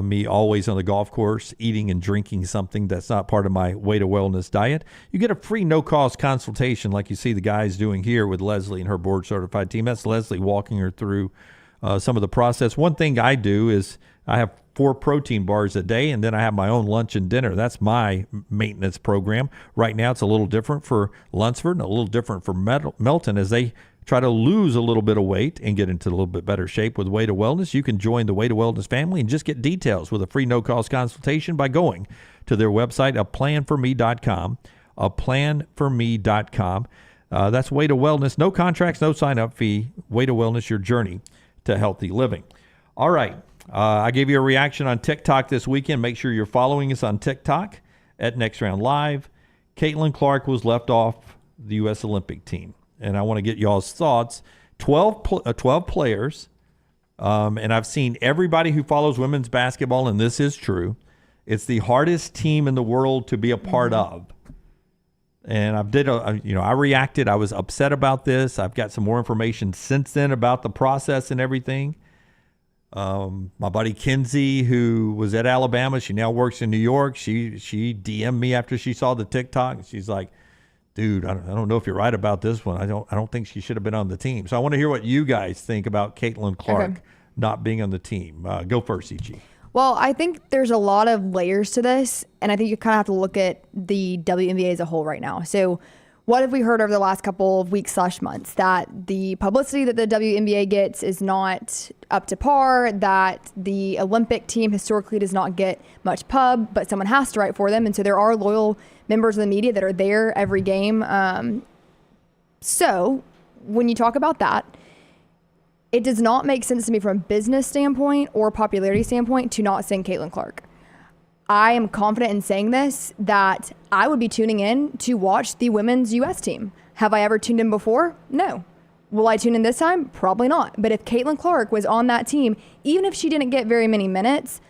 me always on the golf course eating and drinking something that's not part of my Way to Wellness diet. You get a free no-cost consultation like you see the guys doing here with Leslie and her board-certified team. That's Leslie walking her through some of the process. One thing I do is I have 4 protein bars a day, and then I have my own lunch and dinner. That's my maintenance program. Right now, it's a little different for Lunsford and a little different for Melton as they try to lose a little bit of weight and get into a little bit better shape with Way to Wellness. You can join the Way to Wellness family and just get details with a free no-cost consultation by going to their website, aplanforme.com, aplanforme.com. That's Way to Wellness. No contracts, no sign-up fee. Way to Wellness, your journey to healthy living. All right. I gave you a reaction on TikTok this weekend. Make sure you're following us on TikTok at Next Round Live. Caitlin Clark was left off the U.S. Olympic team. And I want to get y'all's thoughts. 12 players, and I've seen everybody who follows women's basketball, and this is true. It's the hardest team in the world to be a part of. And I reacted. I was upset about this. I've got some more information since then about the process and everything. My buddy Kinsey, who was at Alabama, she now works in New York. She DM'd me after she saw the TikTok. She's like, dude, I don't know if you're right about this one. I don't think she should have been on the team. So I want to hear what you guys think about Caitlin Clark not being on the team. Go first, Ichi. Well, I think there's a lot of layers to this, and I think you kind of have to look at the WNBA as a whole right now. So what have we heard over the last couple of weeks / months? That the publicity that the WNBA gets is not up to par, that the Olympic team historically does not get much pub, but someone has to write for them. And so there are loyal members of the media that are there every game. So when you talk about that, it does not make sense to me from a business standpoint or popularity standpoint to not sing Caitlin Clark. I am confident in saying this, that I would be tuning in to watch the women's U.S. team. Have I ever tuned in before? No. Will I tune in this time? Probably not. But if Caitlin Clark was on that team, even if she didn't get very many minutes,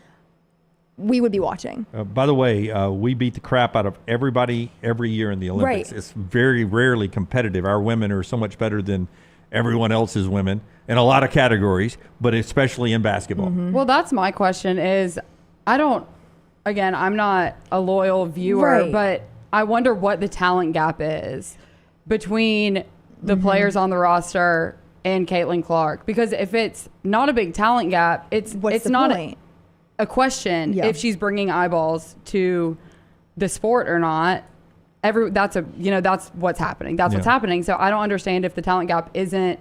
we would be watching. By the way, we beat the crap out of everybody every year in the Olympics. Right. It's very rarely competitive. Our women are so much better than everyone else's women in a lot of categories, but especially in basketball. Mm-hmm. Well, that's my question is, again, I'm not a loyal viewer, but I wonder what the talent gap is between the players on the roster and Caitlin Clark. Because if it's not a big talent gap, it's not a question if she's bringing eyeballs to the sport or not. That's what's happening. That's what's happening. So I don't understand if the talent gap isn't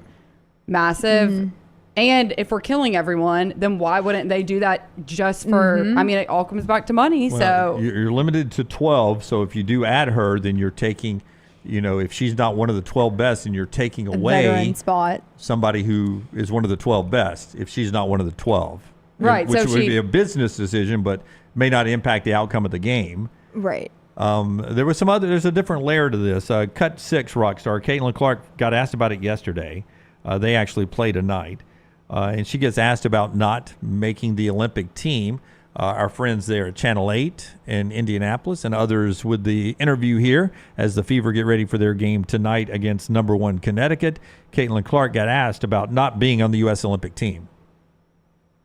massive. Mm-hmm. And if we're killing everyone, then why wouldn't they do that just for, I mean, it all comes back to money. Well, so you're limited to 12. So if you do add her, then you're taking, if she's not one of the 12 best, then you're taking away spot somebody who is one of the 12 best if she's not one of the 12. Right. Which would be a business decision, but may not impact the outcome of the game. Right. There's a different layer to this. Cut 6 Rockstar. Caitlin Clark got asked about it yesterday. They actually play tonight. And she gets asked about not making the Olympic team. Our friends there at Channel 8 in Indianapolis and others with the interview here as the Fever get ready for their game tonight against number 1 Connecticut. Caitlin Clark got asked about not being on the U.S. Olympic team.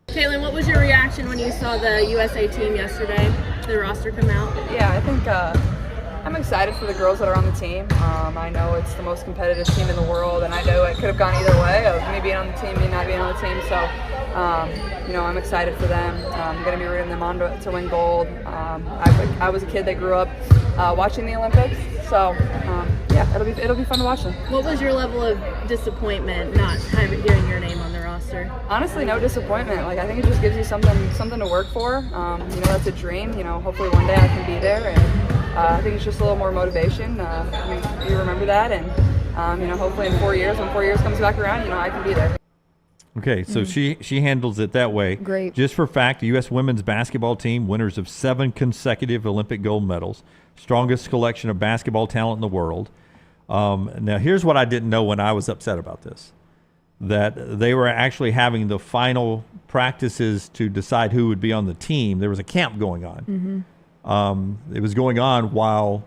Caitlin, what was your reaction when you saw the USA team yesterday, the roster come out? Yeah, I think I'm excited for the girls that are on the team. I know it's the most competitive team in the world, and I know it could have gone either way of me being on the team, me not being on the team. So, I'm excited for them. I'm going to be rooting them on to win gold. I was a kid that grew up watching the Olympics, so it'll be fun to watch them. What was your level of disappointment not hearing your name on the roster? Honestly, no disappointment. I think it just gives you something to work for. That's a dream. Hopefully one day I can be there, and I think it's just a little more motivation. You remember that, and hopefully in 4 years, when 4 years comes back around, I can be there. Okay, so she handles it that way. Great. Just for fact, the U.S. women's basketball team, winners of 7 consecutive Olympic gold medals, strongest collection of basketball talent in the world. Now, here's what I didn't know when I was upset about this, that they were actually having the final practices to decide who would be on the team. There was a camp going on. Mm-hmm. It was going on while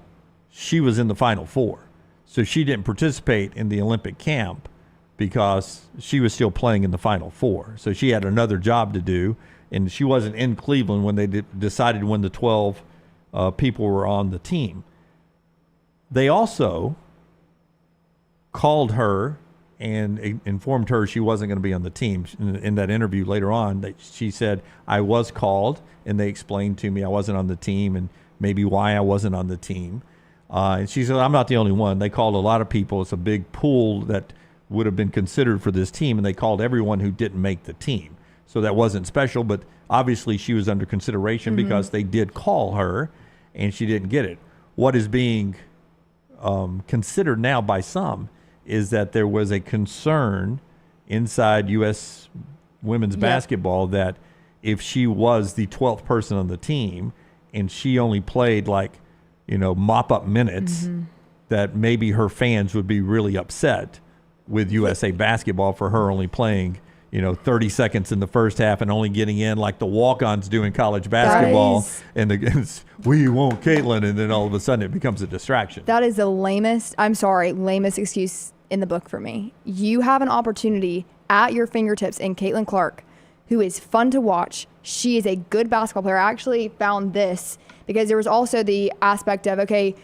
she was in the Final Four. So she didn't participate in the Olympic camp because she was still playing in the Final Four. So she had another job to do, and she wasn't in Cleveland when they decided when the 12 people were on the team. They also called her and informed her she wasn't going to be on the team. In that interview later on, she said, I was called, and they explained to me I wasn't on the team and maybe why I wasn't on the team. And she said, I'm not the only one. They called a lot of people. It's a big pool that would have been considered for this team, and they called everyone who didn't make the team. So that wasn't special, but obviously she was under consideration because they did call her, and she didn't get it. What is being considered now by some is that there was a concern inside U.S. women's basketball that if she was the 12th person on the team and she only played mop-up minutes, that maybe her fans would be really upset with USA basketball for her only playing 30 seconds in the first half and only getting in like the walk-ons do in college basketball. And we want Caitlin, and then all of a sudden it becomes a distraction. That is the lamest excuse in the book for me. You have an opportunity at your fingertips in Caitlin Clark, who is fun to watch. She is a good basketball player. I actually found this because there was also the aspect of, okay,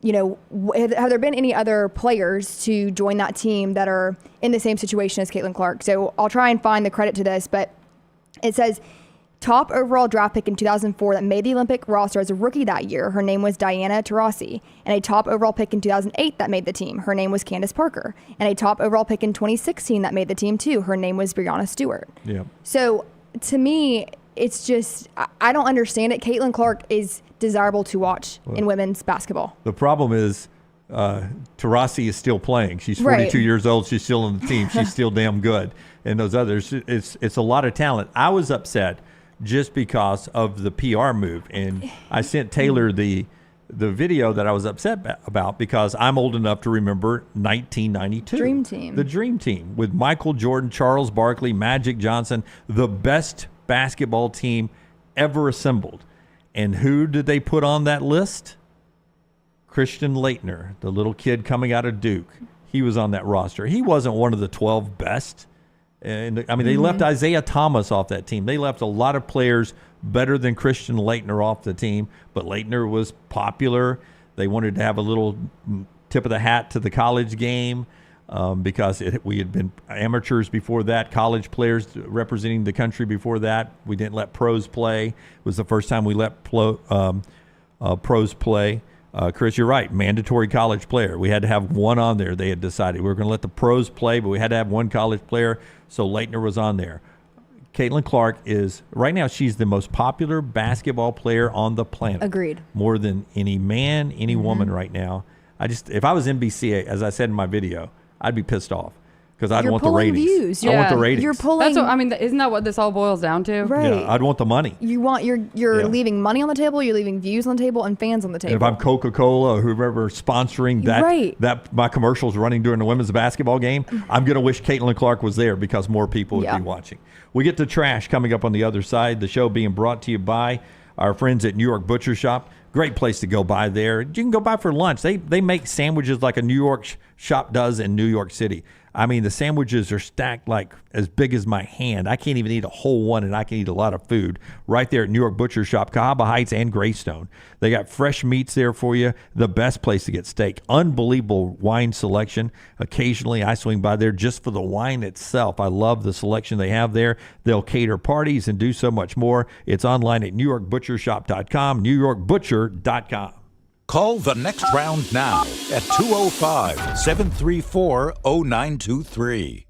have there been any other players to join that team that are in the same situation as Caitlin Clark? So I'll try and find the credit to this, but it says top overall draft pick in 2004 that made the Olympic roster as a rookie that year. Her name was Diana Taurasi. And a top overall pick in 2008 that made the team. Her name was Candace Parker. And a top overall pick in 2016 that made the team too. Her name was Brianna Stewart. Yeah. So to me, it's just, I don't understand it. Caitlin Clark is desirable to watch in women's basketball. The problem is Taurasi is still playing. She's 42 years old. She's still on the team. She's still damn good. And those others, it's a lot of talent. I was upset just because of the PR move. And I sent Taylor the video that I was upset about because I'm old enough to remember 1992. Dream Team. The Dream Team with Michael Jordan, Charles Barkley, Magic Johnson, the best basketball team ever assembled. And who did they put on that list? Christian Laettner, the little kid coming out of Duke. He was on that roster. He wasn't one of the 12 best. And they left Isaiah Thomas off that team. They left a lot of players better than Christian Laettner off the team, but Laettner was popular. They wanted to have a little tip of the hat to the college game because we had been amateurs before that, college players representing the country before that. We didn't let pros play. It was the first time we let pros play. Chris, you're right. Mandatory college player. We had to have one on there. They had decided we were going to let the pros play, but we had to have one college player. So Laettner was on there. Caitlin Clark is, right now, she's the most popular basketball player on the planet. Agreed. More than any man, any woman right now. If I was NBC, as I said in my video, I'd be pissed off. Because I'd want the ratings. Views. I want the ratings. You're pulling. Isn't that what this all boils down to? Right. Yeah, I'd want the money. You're leaving money on the table. You're leaving views on the table and fans on the table. And if I'm Coca-Cola or whoever sponsoring that my commercials running during the women's basketball game, I'm going to wish Caitlin Clark was there because more people would be watching. We get to trash coming up on the other side. The show being brought to you by our friends at New York Butcher Shop. Great place to go by there. You can go by for lunch. They make sandwiches like a New York shop does in New York City. I mean, the sandwiches are stacked like as big as my hand. I can't even eat a whole one, and I can eat a lot of food right there at New York Butcher Shop, Cahaba Heights and Greystone. They got fresh meats there for you. The best place to get steak. Unbelievable wine selection. Occasionally, I swing by there just for the wine itself. I love the selection they have there. They'll cater parties and do so much more. It's online at NewYorkButcherShop.com, NewYorkButcher.com. Call the next round now at 205-734-0923.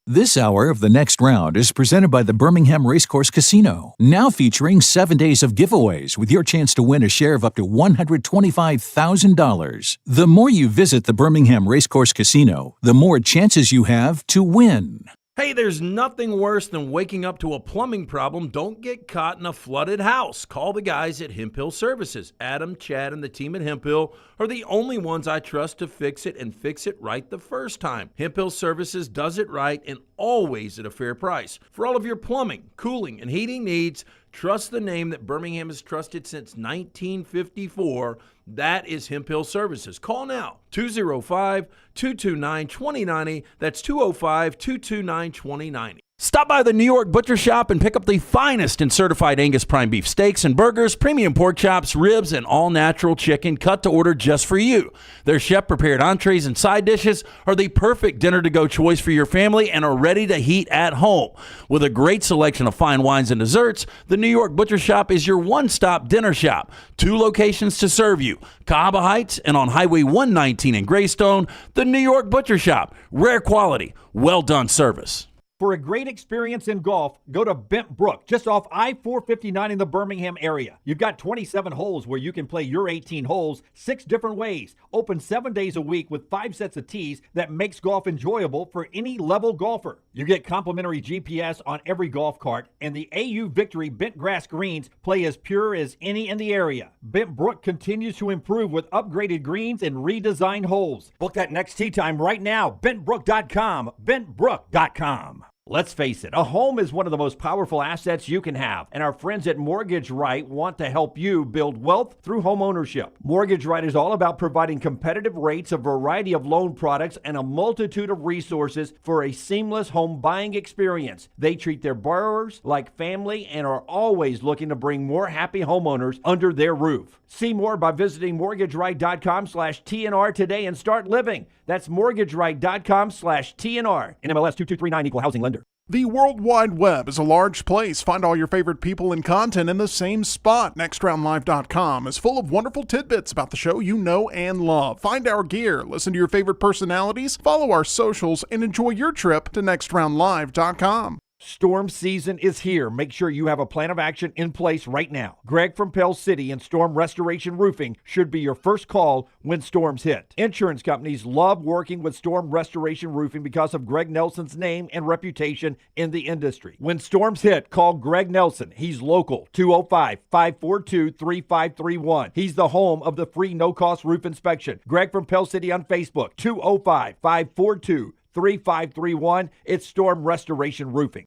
This hour of the next round is presented by the Birmingham Racecourse Casino, now featuring 7 days of giveaways with your chance to win a share of up to $125,000. The more you visit the Birmingham Racecourse Casino, the more chances you have to win. Hey, there's nothing worse than waking up to a plumbing problem. Don't get caught in a flooded house. Call the guys at Hemp Hill Services. Adam, Chad, and the team at Hemp Hill are the only ones I trust to fix it and fix it right the first time. Hemp Hill Services does it right and always at a fair price. For all of your plumbing, cooling, and heating needs, trust the name that Birmingham has trusted since 1954. That is Hemp Hill Services. Call now, 205-229-2090. That's 205-229-2090. Stop by the New York Butcher Shop and pick up the finest in certified Angus prime beef steaks and burgers, premium pork chops, ribs, and all-natural chicken cut to order just for you. Their chef-prepared entrees and side dishes are the perfect dinner-to-go choice for your family and are ready to heat at home. With a great selection of fine wines and desserts, the New York Butcher Shop is your one-stop dinner shop. 2 locations to serve you, Cahaba Heights and on Highway 119 in Greystone. The New York Butcher Shop. Rare quality, well-done service. For a great experience in golf, go to Bent Brook, just off I-459 in the Birmingham area. You've got 27 holes where you can play your 18 holes 6 different ways. Open 7 days a week with 5 sets of tees that makes golf enjoyable for any level golfer. You get complimentary GPS on every golf cart, and the AU Victory bent grass greens play as pure as any in the area. Bent Brook continues to improve with upgraded greens and redesigned holes. Book that next tee time right now. BentBrook.com. BentBrook.com. Let's face it, a home is one of the most powerful assets you can have, and our friends at Mortgage Right want to help you build wealth through home ownership. Mortgage Right is all about providing competitive rates, a variety of loan products, and a multitude of resources for a seamless home buying experience. They treat their borrowers like family and are always looking to bring more happy homeowners under their roof. See more by visiting mortgageright.com/TNR today and start living. That's mortgageright.com/TNR. NMLS 2239, equal housing lender. The World Wide Web is a large place. Find all your favorite people and content in the same spot. NextRoundLive.com is full of wonderful tidbits about the show you know and love. Find our gear, listen to your favorite personalities, follow our socials, and enjoy your trip to NextRoundLive.com. Storm season is here. Make sure you have a plan of action in place right now. Greg from Pell City and Storm Restoration Roofing should be your first call when storms hit. Insurance companies love working with Storm Restoration Roofing because of Greg Nelson's name and reputation in the industry. When storms hit, call Greg Nelson. He's local, 205-542-3531. He's the home of the free no-cost roof inspection. Greg from Pell City on Facebook, 205-542-3531. It's Storm Restoration Roofing.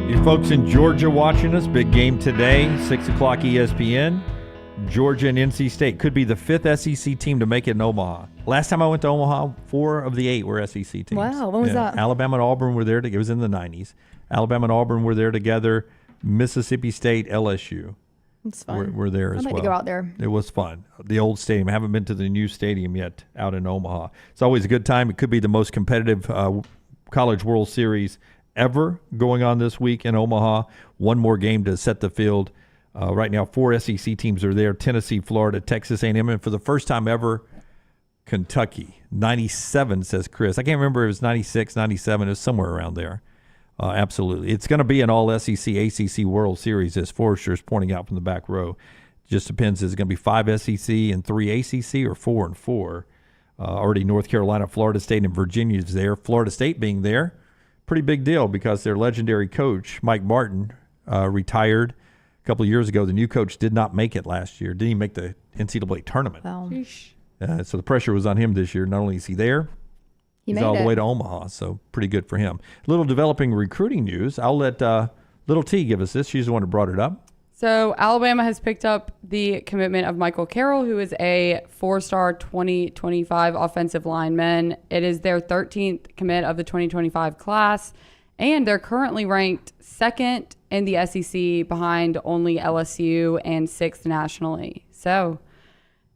You folks in Georgia watching us, big game today, 6 o'clock ESPN. Georgia and NC State could be the 5th SEC team to make it in Omaha. Last time I went to Omaha, 4 of the 8 were SEC teams. Wow, when was that? Alabama and Auburn were there. It was in the 90s. Alabama and Auburn were there together. Mississippi State, LSU. It's fun. We're there as well. I'd like to go out there. It was fun. The old stadium. I haven't been to the new stadium yet out in Omaha. It's always a good time. It could be the most competitive College World Series ever going on this week in Omaha. One more game to set the field. Right now, 4 SEC teams are there: Tennessee, Florida, Texas A&M, and for the first time ever, Kentucky. 97, says Chris. I can't remember if it was 96, 97. It was somewhere around there. Absolutely. It's going to be an all-SEC, ACC World Series, as Forrester is pointing out from the back row. Just depends. Is it going to be 5 SEC and 3 ACC or 4 and 4? Already North Carolina, Florida State, and Virginia is there. Florida State being there, pretty big deal because their legendary coach, Mike Martin, retired a couple of years ago. The new coach did not make it last year. Didn't even make the NCAA tournament. Wow. So the pressure was on him this year. Not only is he there, he's all the way to Omaha, so pretty good for him. Little developing recruiting news. I'll let Little T give us this. She's the one who brought it up. So Alabama has picked up the commitment of Michael Carroll, who is a 4-star 2025 offensive lineman. It is their 13th commit of the 2025 class, and they're currently ranked second in the SEC behind only LSU and sixth nationally. So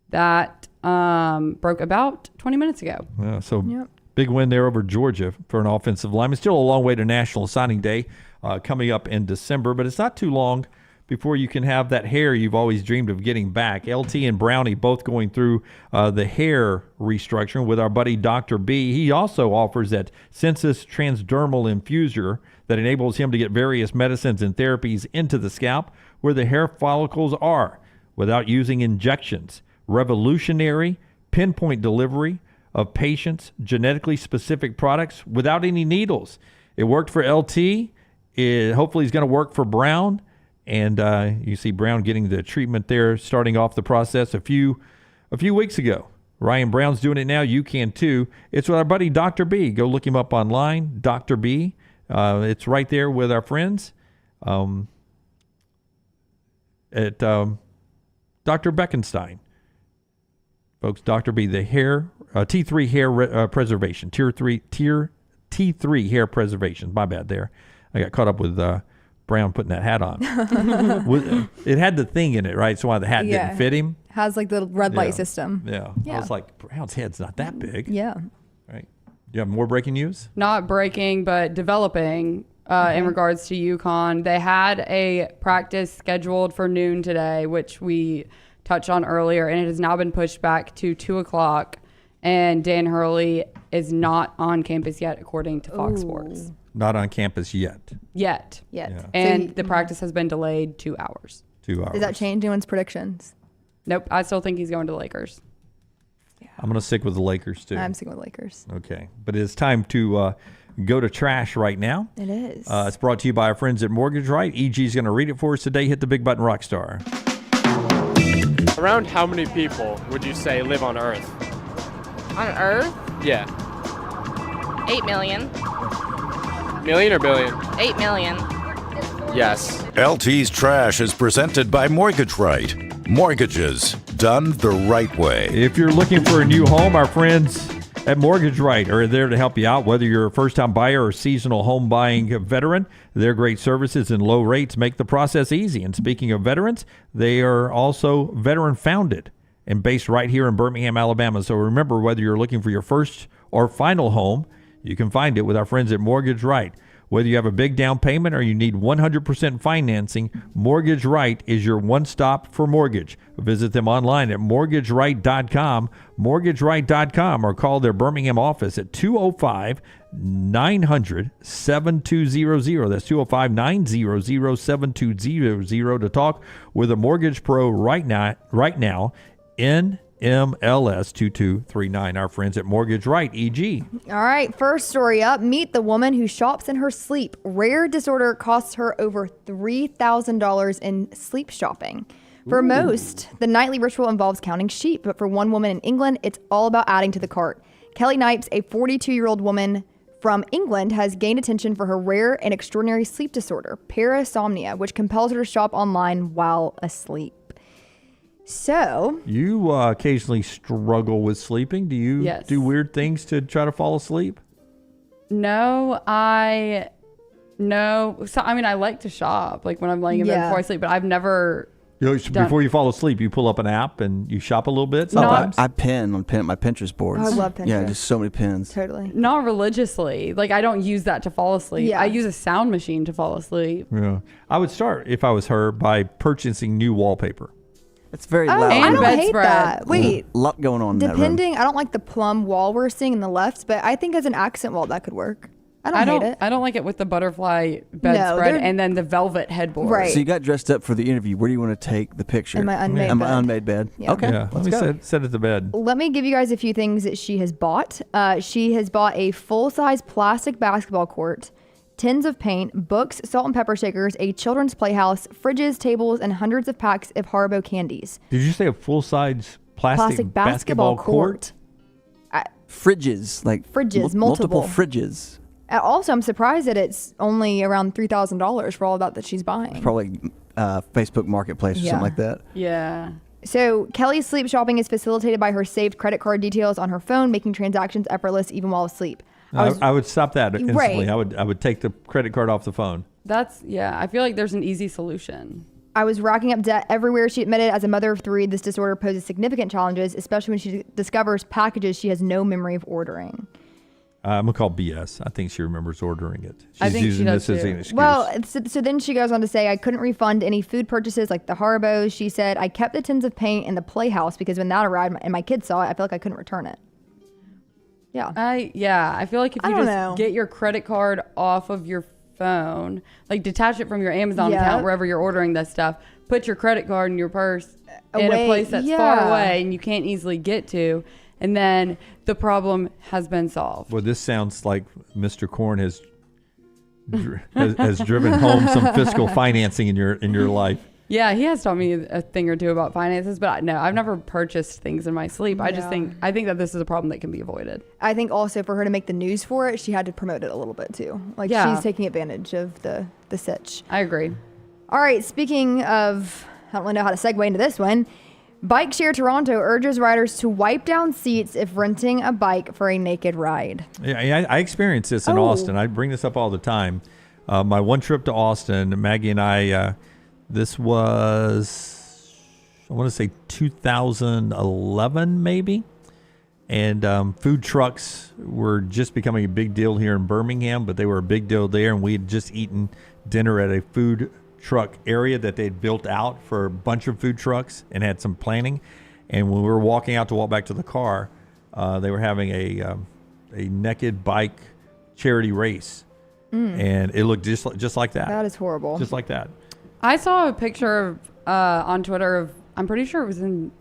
that broke about 20 minutes ago. Yeah, so big win there over Georgia for an offensive lineman. Still a long way to National Signing Day coming up in December, but it's not too long before you can have that hair you've always dreamed of getting back. LT and Brownie both going through the hair restructuring with our buddy Dr. B. He also offers that Sensus transdermal infuser that enables him to get various medicines and therapies into the scalp where the hair follicles are without using injections. Revolutionary pinpoint delivery of patients' genetically specific products without any needles. It worked for LT. Hopefully it's going to work for Brown. And you see Brown getting the treatment there, starting off the process a few weeks ago. Ryan Brown's doing it now. You can too. It's with our buddy Dr. B. Go look him up online, Dr. B. It's right there with our friends at Dr. Beckenstein. Folks, Dr. B, the hair, T3 hair preservation, tier T3 hair preservation. My bad there. I got caught up with Brown putting that hat on. It had the thing in it, right? So why the hat didn't fit him. Has like the red light system. Yeah. I was like, Brown's head's not that big. Yeah. Right. You have more breaking news? Not breaking, but developing in regards to UConn. They had a practice scheduled for noon today, which we touched on earlier, and it has now been pushed back to 2 o'clock. And Dan Hurley is not on campus yet, according to Fox Sports. Not on campus yet. Yet. Yeah. And the practice has been delayed 2 hours. 2 hours. Does that change anyone's predictions? Nope. I still think he's going to the Lakers. I'm going to stick with the Lakers, too. I'm sticking with Lakers. Okay. But it's time to go to trash right now. It is. It's brought to you by our friends at Mortgage Right. EG is going to read it for us today. Hit the big button, Rockstar. Around how many people would you say live on Earth? On Earth? Yeah. 8 million. Million or billion? 8 million. Yes. LT's Trash is presented by Mortgage Right. Mortgages done the right way. If you're looking for a new home, our friends at Mortgage Right are there to help you out. Whether you're a first-time buyer or seasonal home buying veteran, their great services and low rates make the process easy. And speaking of veterans, they are also veteran-founded and based right here in Birmingham, Alabama. So remember, whether you're looking for your first or final home, you can find it with our friends at Mortgage Right. Whether you have a big down payment or you need 100% financing, Mortgage Right is your one-stop for mortgage. Visit them online at mortgageright.com, mortgageright.com, or call their Birmingham office at 205-900-7200. That's 205-900-7200 to talk with a mortgage pro right now. NMLS 2239, our friends at Mortgage Right, EG. All right, first story up. Meet the woman who shops in her sleep. Rare disorder costs her over $3,000 in sleep shopping. For most, the nightly ritual involves counting sheep, but for one woman in England, it's all about adding to the cart. Kelly Knipes, a 42-year-old woman from England, has gained attention for her rare and extraordinary sleep disorder, parasomnia, which compels her to shop online while asleep. So you occasionally struggle with sleeping. Do you do weird things to try to fall asleep? No. So I mean, I like to shop, like when I'm laying in bed before I sleep, but I've never. Before you fall asleep, you pull up an app and you shop a little bit sometimes? I pin on my Pinterest boards. Oh, I love Pinterest. Yeah, just so many pins. Totally. Not religiously. Like, I don't use that to fall asleep. Yeah. I use a sound machine to fall asleep. Yeah. I would start, if I was her, by purchasing new wallpaper. It's very loud. I don't hate that. Wait. A lot going on in that room. Depending, I don't like the plum wall we're seeing in the left, but I think as an accent wall that could work. I don't hate it. I don't like it with the butterfly bedspread and then the velvet headboard. Right. So you got dressed up for the interview. Where do you want to take the picture? In my unmade In my bed. unmade bed. Yeah. Okay. Yeah. Let me set it to bed. Let me give you guys a few things that she has bought. She has bought a full-size plastic basketball court, tins of paint, books, salt and pepper shakers, a children's playhouse, fridges, tables, and hundreds of packs of Haribo candies. Did you say a full-size plastic basketball court? Fridges, like fridges, multiple fridges. Also, I'm surprised that it's only around $3,000 for all of that she's buying. Probably Facebook Marketplace or something like that. Yeah. So Kelly's sleep shopping is facilitated by her saved credit card details on her phone, making transactions effortless even while asleep. I would stop that instantly. Right. I would take the credit card off the phone. I feel like there's an easy solution. I was racking up debt everywhere, she admitted. As a mother of 3, this disorder poses significant challenges, especially when she discovers packages she has no memory of ordering. I'm going to call BS. I think she remembers ordering it. She's I think using she does this as too. an excuse. Well, so then she goes on to say, I couldn't refund any food purchases like the Haribos. She said, I kept the tins of paint in the playhouse because when that arrived and my kids saw it, I felt like I couldn't return it. Yeah. I feel like if you just get your credit card off of your phone, like detach it from your Amazon account wherever you're ordering this stuff, put your credit card in your purse in a place that's far away and you can't easily get to, and then the problem has been solved. Well, this sounds like Mr. Korn has driven home some fiscal financing in your life. Yeah, he has taught me a thing or two about finances, but no, I've never purchased things in my sleep. I think that this is a problem that can be avoided. I think also for her to make the news for it, she had to promote it a little bit too. Like she's taking advantage of the sitch. I agree. All right, speaking of, I don't really know how to segue into this one. Bike Share Toronto urges riders to wipe down seats if renting a bike for a naked ride. Yeah, I experienced this in Austin. I bring this up all the time. My one trip to Austin, Maggie and I, this was, I want to say 2011 maybe. And food trucks were just becoming a big deal here in Birmingham, but they were a big deal there. And we had just eaten dinner at a food truck area that they'd built out for a bunch of food trucks and had some planning. And when we were walking out to walk back to the car, they were having a naked bike charity race. And it looked just like that. That is horrible. Just like that. I saw a picture on Twitter of, I'm pretty sure it was in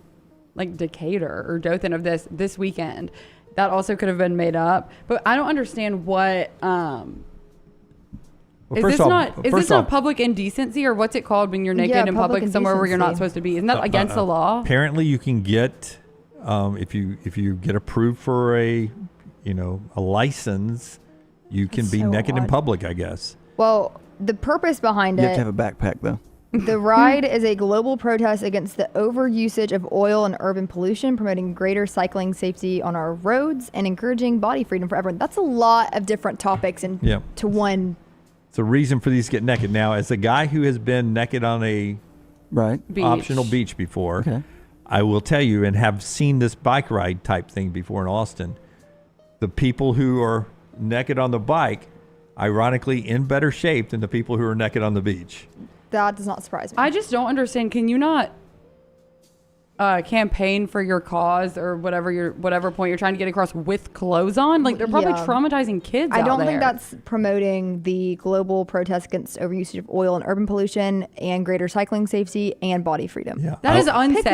like Decatur or Dothan of this weekend. That also could have been made up, but I don't understand what. Is this not public indecency, or what's it called when you're naked in public somewhere where you're not supposed to be? Isn't that against the law? Apparently, you can get if you get approved for a license, you can be naked in public, I guess. Well, the purpose behind You it. have to have a backpack though. The ride is a global protest against the overusage of oil and urban pollution, promoting greater cycling safety on our roads and encouraging body freedom for everyone. That's a lot of different topics to one. It's a reason for these to get naked. Now, as a guy who has been naked on a optional beach before, I will tell you, and have seen this bike ride type thing before in Austin, the people who are naked on the bike, ironically, in better shape than the people who are naked on the beach. That does not surprise me. I just don't understand. Can you not campaign for your cause or whatever point you're trying to get across with clothes on? Like, they're probably traumatizing kids. I don't out think there. that's promoting the global protest against overusage of oil and urban pollution and greater cycling safety and body freedom. Yeah. That is unsafe.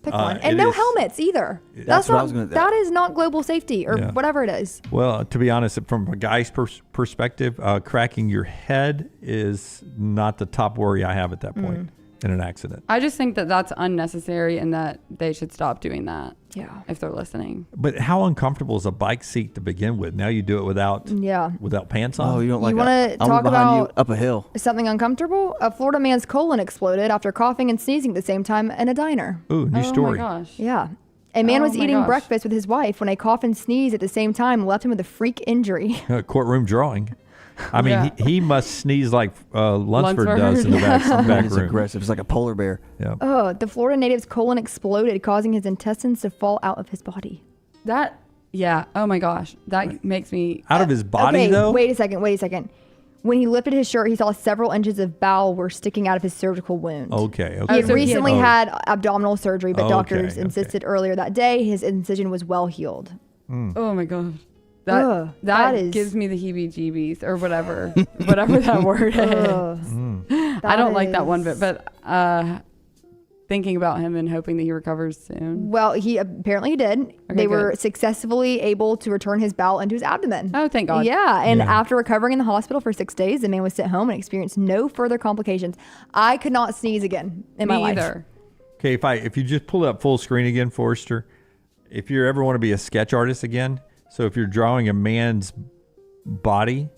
Pick one. And no helmets either. That's what I was that is not global safety or whatever it is. Well, to be honest, from a guy's perspective, cracking your head is not the top worry I have at that point in an accident. I just think that that's unnecessary and that they should stop doing that. Yeah. If they're listening. But how uncomfortable is a bike seat to begin with? Now you do it without pants on. Oh, you don't like You want to talk behind about you up a hill. something uncomfortable? A Florida man's colon exploded after coughing and sneezing at the same time in a diner. Ooh, new story. Oh my gosh. Yeah. A man was my eating gosh. breakfast with his wife when a cough and sneeze at the same time left him with a freak injury. Courtroom drawing. I mean, he must sneeze like Lunsford does in the back It's room. aggressive. It's like a polar bear. Yeah. Oh, the Florida native's colon exploded, causing his intestines to fall out of his body. Oh my gosh. That makes me. Out of his body, okay, though? Wait a second. When he lifted his shirt, he saw several inches of bowel were sticking out of his surgical wound. Okay. He had recently had abdominal surgery, but doctors Okay. insisted earlier that day his incision was well healed. Oh my gosh. Ugh, That is- gives me the heebie-jeebies or whatever that word is. I don't like that one bit, but thinking about him and hoping that he recovers soon. Well, he apparently did. Okay, They were good. successfully able to return his bowel into his abdomen. Oh, thank God. Yeah, and after recovering in the hospital for 6 days, the man was sent home and experienced no further complications. I could not sneeze again in my life. either. Okay, if you just pull it up full screen again, Forrester, if you ever want to be a sketch artist again, so if you're drawing a man's body,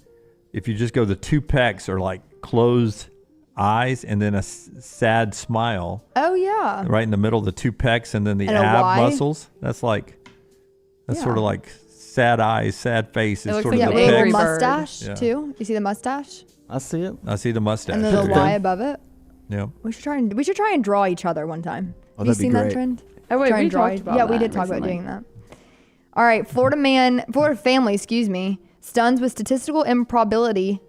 if you just go, the two pecs are like closed eyes and then a sad smile. Oh yeah. Right in the middle of the two pecs and then the And a ab Y. muscles. That's sort of like sad eyes, sad face. It's sort of the with a little pecs. mustache Yeah. too. You see the mustache? I see it. I see the mustache. And then the Y above it. Yeah. We should try and draw each other one time. Oh, Have you that'd be seen that great. trend? Oh, wait, Try we and draw talked each- about Yeah, we that did talk about recently. doing that. All right, Florida family, stuns with statistical improbability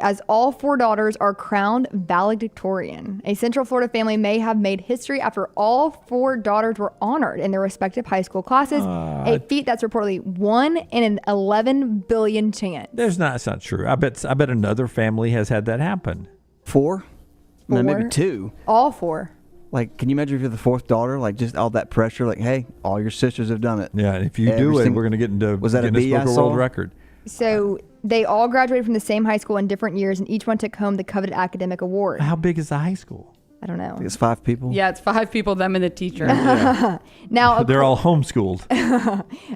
as all 4 daughters are crowned valedictorian. A Central Florida family may have made history after all 4 daughters were honored in their respective high school classes, a feat that's reportedly 1 in an 11 billion chance. That's not true. I bet another family has had that happen. 4? No, maybe 4? 2. All 4. Like, can you imagine if you're the 4th daughter? Like, just all that pressure. Like, hey, all your sisters have done it. Yeah, and if you do it, we're going to get into Was that a Guinness B Book I of saw? World Record. So they all graduated from the same high school in different years, and each one took home the coveted academic award. How big is the high school? I don't know. It's 5 people. Yeah, it's 5 people, them and the teacher. Now, They're all homeschooled.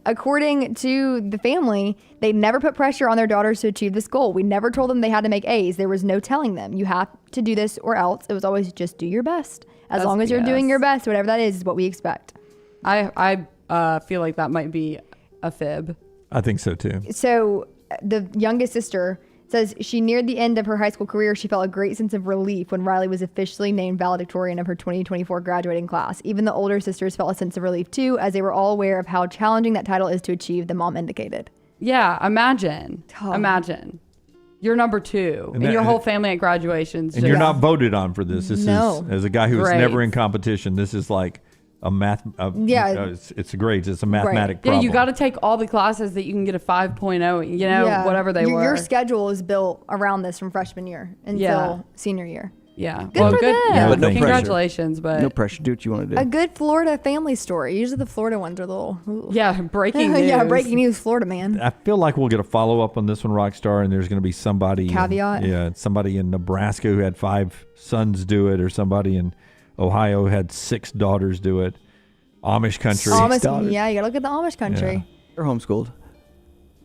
according to the family, they never put pressure on their daughters to achieve this goal. We never told them they had to make A's. There was no telling them, you have to do this or else. It was always just do your best. As That's long as you're BS. doing your best, whatever that is what we expect. I feel like that might be a fib. I think so too. So the youngest sister says she neared the end of her high school career. She felt a great sense of relief when Riley was officially named valedictorian of her 2024 graduating class. Even the older sisters felt a sense of relief too, as they were all aware of how challenging that title is to achieve, the mom indicated. Yeah, imagine. You're number 2 And and your that- whole family at graduations. And you're not voted on for this. This No. is, as a guy who was Great. never in competition, this is like a Yeah. it's a grades. It's a mathematic Yeah, problem. you got to take all the classes that you can get a 5.0, whatever they were. Your schedule is built around this from freshman year until Yeah. senior year. Yeah. Good for them. Yeah, but no Congratulations, but No pressure. Do what you want to do. A good Florida family story. Usually the Florida ones are a little... ooh. Yeah, breaking news. Yeah, breaking news, Florida man. I feel like we'll get a follow up on this one, Rockstar, and there's going to be somebody. Caveat? Somebody in Nebraska who had 5 sons do it, or somebody in Ohio who had 6 daughters do it. Amish country. Yeah, you gotta look at the Amish country. They're homeschooled.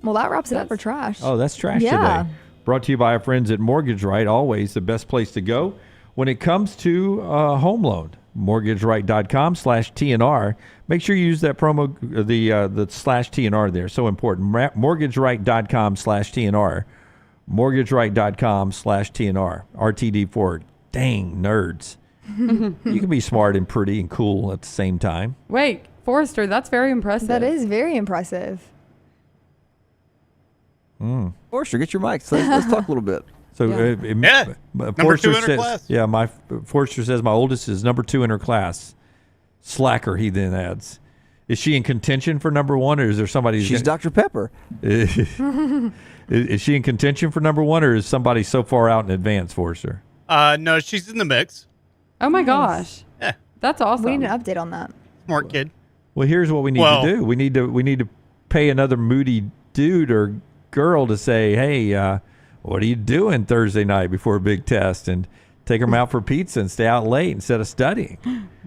Well, that wraps it up for trash. Oh, that's trash Yeah. today. Brought to you by our friends at Mortgage Right, always the best place to go when it comes to home loan. MortgageRight.com/TNR. Make sure you use that promo, the /TNR there. So important. MortgageRight.com/TNR. MortgageRight.com/TNR. RTD for dang nerds. You can be smart and pretty and cool at the same time. Wait, Forrester, that's very impressive. That is very impressive. Forrester, get your mics. Let's talk a little bit. So, Number Forrester 2 in her says, class. Yeah, Forrester says my oldest is number 2 in her class. Slacker, he then adds. Is she in contention for number 1, or is there somebody? She's Dr. Pepper. Is she in contention for number 1, or is somebody so far out in advance, Forrester? No, she's in the mix. Oh my gosh. Yeah. That's awesome. We need an update on that. Smart kid. Well, here's what we need to do. We need to pay another moody dude or girl to say, hey, what are you doing Thursday night before a big test, and take them out for pizza and stay out late instead of studying.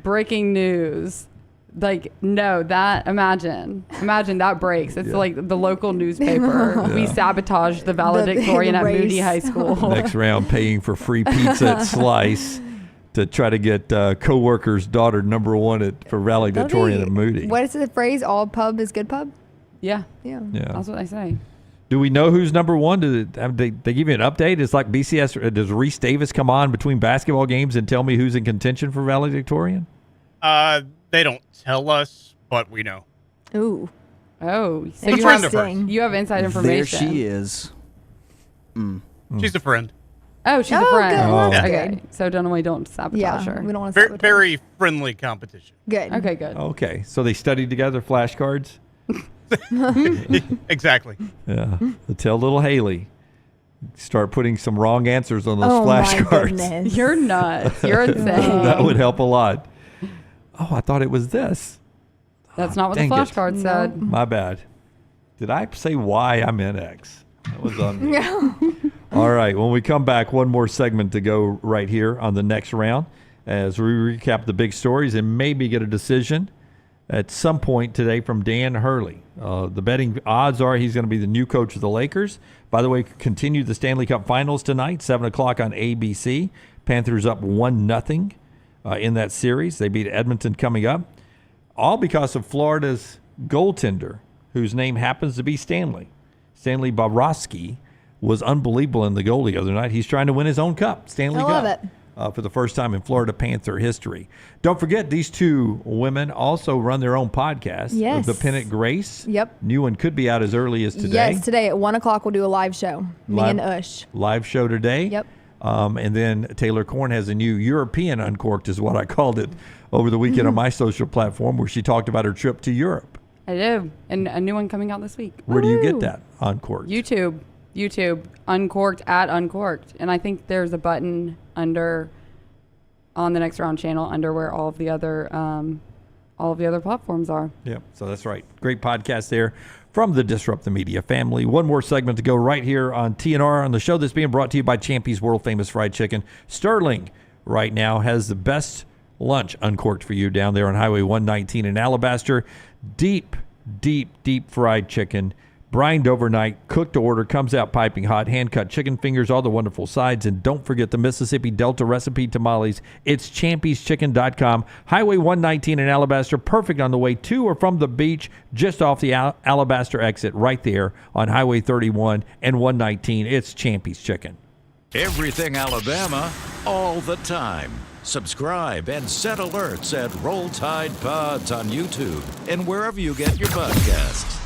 Breaking news. Like, no, imagine that breaks. It's like the local newspaper. We sabotaged the valedictorian at Moody High School. Next round, paying for free pizza at Slice to try to get co-worker's daughter number 1 for valedictorian at Moody. What is the phrase? All pub is good pub? Yeah. Yeah. That's what I say. Do we know who's number 1? Do they give you an update? It's like BCS. Does Reese Davis come on between basketball games and tell me who's in contention for valedictorian? They don't tell us, but we know. Ooh. Oh, so Interesting. you have inside information. There she is. She's a friend. Oh, she's a Oh, friend. good. Well, that's Okay. good. So don't sabotage Yeah, her. we don't want to Very, very friendly competition. Good. Okay, good. Okay, so they studied together flashcards? Exactly. Yeah. Tell little Haley. Start putting some wrong answers on those Oh, my flashcards. goodness. You're nuts. You're insane. That would help a lot. Oh, I thought it was this. That's not what the Dang it. flashcard said. My bad. Did I say Y? I meant X. That was on me. All right. When we come back, one more segment to go right here on the next round as we recap the big stories and maybe get a decision at some point today from Dan Hurley. The betting odds are he's going to be the new coach of the Lakers. By the way, continue the Stanley Cup Finals tonight, 7 o'clock on ABC. Panthers up 1-0 in that series. They beat Edmonton coming up. All because of Florida's goaltender, whose name happens to be Stanley. Stanley Bobrovsky was unbelievable in the goal the other night. He's trying to win his own cup, Stanley Cup. I love it. For the first time in Florida Panther history. Don't forget, these two women also run their own podcast. Yes. The Pennant Grace. Yep. New one could be out as early as today. Yes, today at 1 o'clock we'll do a live show. Me and Ush. Live show today. Yep. And then Taylor Korn has a new European Uncorked, is what I called it, over the weekend on my social platform, where she talked about her trip to Europe. I do. And a new one coming out this week. Where do you get that? Uncorked? YouTube, Uncorked at Uncorked. And I think there's a button on the Next Round channel under where all of the other platforms are. Yep. So that's right. Great podcast there from the Disrupt the Media family. One more segment to go right here on TNR on the show that's being brought to you by Champy's World Famous Fried Chicken. Sterling right now has the best lunch uncorked for you down there on Highway 119 in Alabaster. Deep fried chicken, brined overnight, cooked to order, comes out piping hot, hand-cut chicken fingers, all the wonderful sides. And don't forget the Mississippi Delta recipe tamales. It's champyschicken.com. Highway 119 in Alabaster, perfect on the way to or from the beach, just off the Alabaster exit right there on Highway 31 and 119. It's Champy's Chicken. Everything Alabama, all the time. Subscribe and set alerts at Roll Tide Pods on YouTube and wherever you get your podcasts.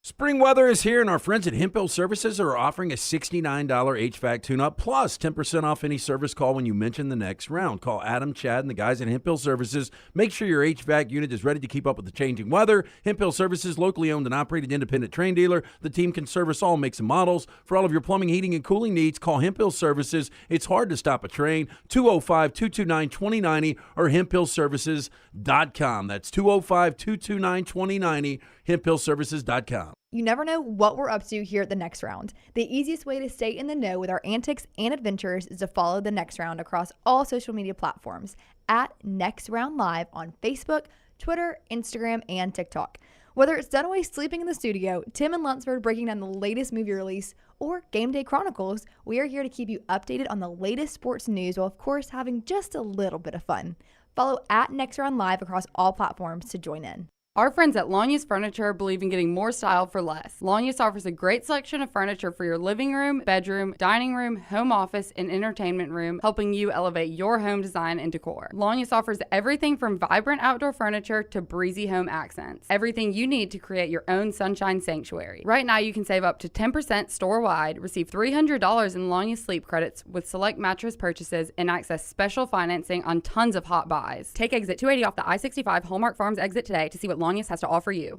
Spring weather is here, and our friends at Hemp Hill Services are offering a $69 HVAC tune-up plus 10% off any service call when you mention the Next Round. Call Adam, Chad, and the guys at Hemp Hill Services. Make sure your HVAC unit is ready to keep up with the changing weather. Hemp Hill Services, locally owned and operated independent train dealer. The team can service all makes and models. For all of your plumbing, heating, and cooling needs, call Hemp Hill Services. It's hard to stop a train. 205-229-2090 or hemphillservices.com. That's 205-229-2090, hemphillservices.com. You never know what we're up to here at the Next Round. The easiest way to stay in the know with our antics and adventures is to follow the Next Round across all social media platforms at Next Round Live on Facebook, Twitter, Instagram, and TikTok. Whether it's Dunaway sleeping in the studio, Tim and Lunsford breaking down the latest movie release, or Game Day Chronicles, we are here to keep you updated on the latest sports news while, of course, having just a little bit of fun. Follow at Next Round Live across all platforms to join in. Our friends at Longest Furniture believe in getting more style for less. Longest offers a great selection of furniture for your living room, bedroom, dining room, home office, and entertainment room, helping you elevate your home design and decor. Longest offers everything from vibrant outdoor furniture to breezy home accents. Everything you need to create your own sunshine sanctuary. Right now, you can save up to 10% store-wide, receive $300 in Longest sleep credits with select mattress purchases, and access special financing on tons of hot buys. Take exit 280 off the I-65 Hallmark Farms exit today to see what Longest has to offer you.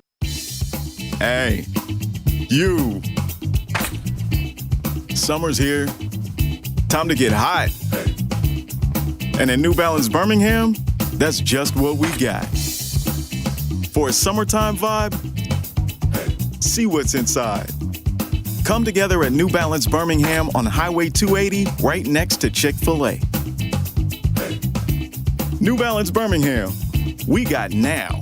Hey, you. Summer's here. Time to get hot. And at New Balance Birmingham, that's just what we got. For a summertime vibe, see what's inside. Come together at New Balance Birmingham on Highway 280, right next to Chick-fil-A. New Balance Birmingham, we got now.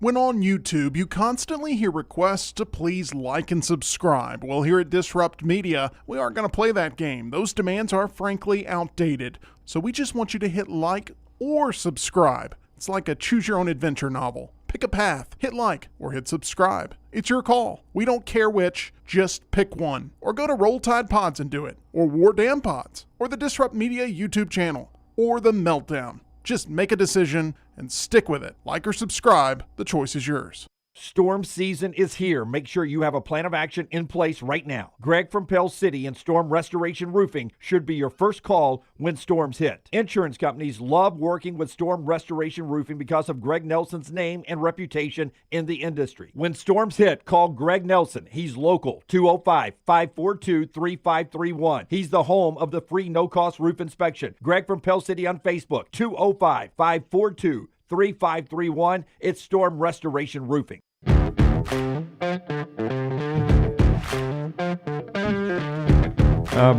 When on YouTube, you constantly hear requests to please like and subscribe. Well, here at Disrupt Media, we aren't going to play that game. Those demands are frankly outdated. So we just want you to hit like or subscribe. It's like a choose-your-own-adventure novel. Pick a path, hit like, or hit subscribe. It's your call. We don't care which, just pick one. Or go to Roll Tide Pods and do it. Or War Damn Pods. Or the Disrupt Media YouTube channel. Or The Meltdown. Just make a decision and stick with it. Like or subscribe, the choice is yours. Storm season is here. Make sure you have a plan of action in place right now. Greg from Pell City and Storm Restoration Roofing should be your first call when storms hit. Insurance companies love working with Storm Restoration Roofing because of Greg Nelson's name and reputation in the industry. When storms hit, call Greg Nelson. He's local, 205-542-3531. He's the home of the free no-cost roof inspection. Greg from Pell City on Facebook, 205-542-3531. It's Storm Restoration Roofing.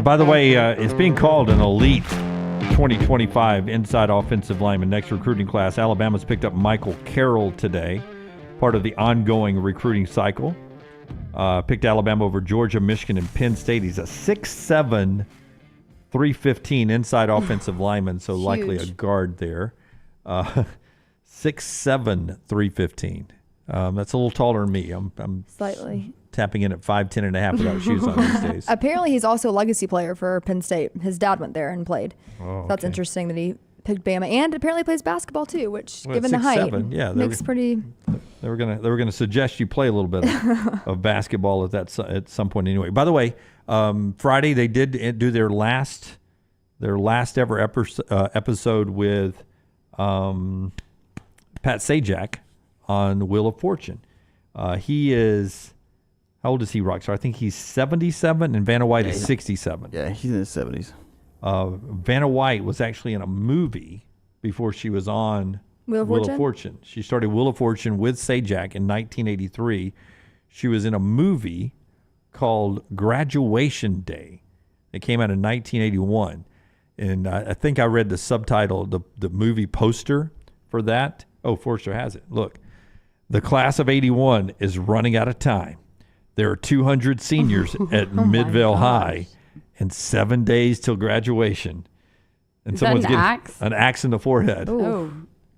By the way, it's being called an elite 2025 inside offensive lineman, next recruiting class. Alabama's picked up Michael Carroll today, part of the ongoing recruiting cycle. Picked Alabama over Georgia, Michigan, and Penn State. He's a 6'7", 315 inside offensive lineman, so likely a guard there. 6'7", 315. That's a little taller than me. I'm slightly tapping in at 5'10" and a half without shoes on these days. Apparently, he's also a legacy player for Penn State. His dad went there and played. Oh, So that's interesting that he picked Bama, and apparently plays basketball too, which, Well, given the height, 6'7", yeah, makes pretty. They were gonna suggest you play a little bit of basketball at some point anyway. By the way, Friday they did do their last ever episode with Pat Sajak on Wheel of Fortune. He is, how old is he, Rockstar? I think he's 77, and Vanna White is 67. Yeah, he's in his 70s. Vanna White was actually in a movie before she was on Wheel of Fortune? She started Wheel of Fortune with Sajak in 1983. She was in a movie called Graduation Day. It came out in 1981. And I think I read the subtitle, the movie poster for that. Oh, Forster has it. Look, the class of 81 is running out of time. There are 200 seniors at Midvale High and 7 days till graduation. And Is that an axe? An axe in the forehead. Oh.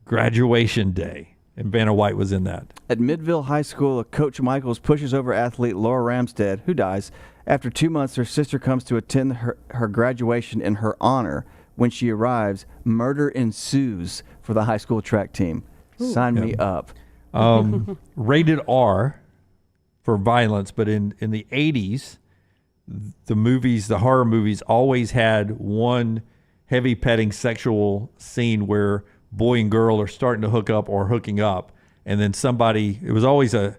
Graduation day. And Vanna White was in that. At Midville High School, Coach Michaels pushes over athlete Laura Ramstead, who dies. After 2 months, her sister comes to attend her graduation in her honor. When she arrives, murder ensues for the high school track team. Ooh. Sign me up. Rated R for violence, but in the 80s, the horror movies always had one heavy petting sexual scene where boy and girl are starting to hook up or hooking up, and then it was always a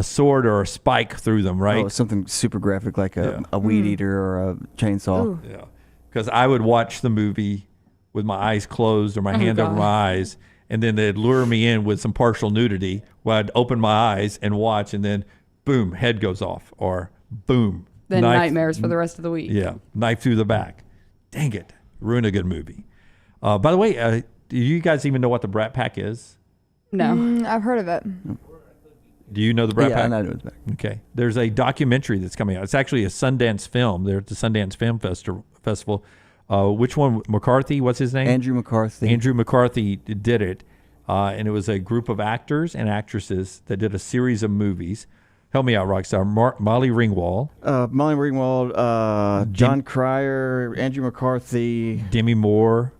sword or a spike through them, right? Oh, something super graphic like a weed eater or a chainsaw. Ooh. Yeah, because I would watch the movie with my eyes closed or my hand over my eyes, and then they'd lure me in with some partial nudity where I'd open my eyes and watch, and then boom, head goes off, or boom. Then nightmares for the rest of the week. Yeah, knife through the back. Dang it, ruin a good movie. By the way, do you guys even know what the Brat Pack is? No. I've heard of it. Do you know the Brat Pack? Yeah, I know the Brat Pack. Okay. There's a documentary that's coming out. It's actually a Sundance film. They're at the Sundance Film Festival. Which one? McCarthy? What's his name? Andrew McCarthy. Andrew McCarthy did it. And it was a group of actors and actresses that did a series of movies. Help me out, Rockstar. Molly Ringwald. Molly Ringwald, John Cryer, Andrew McCarthy. Demi Moore.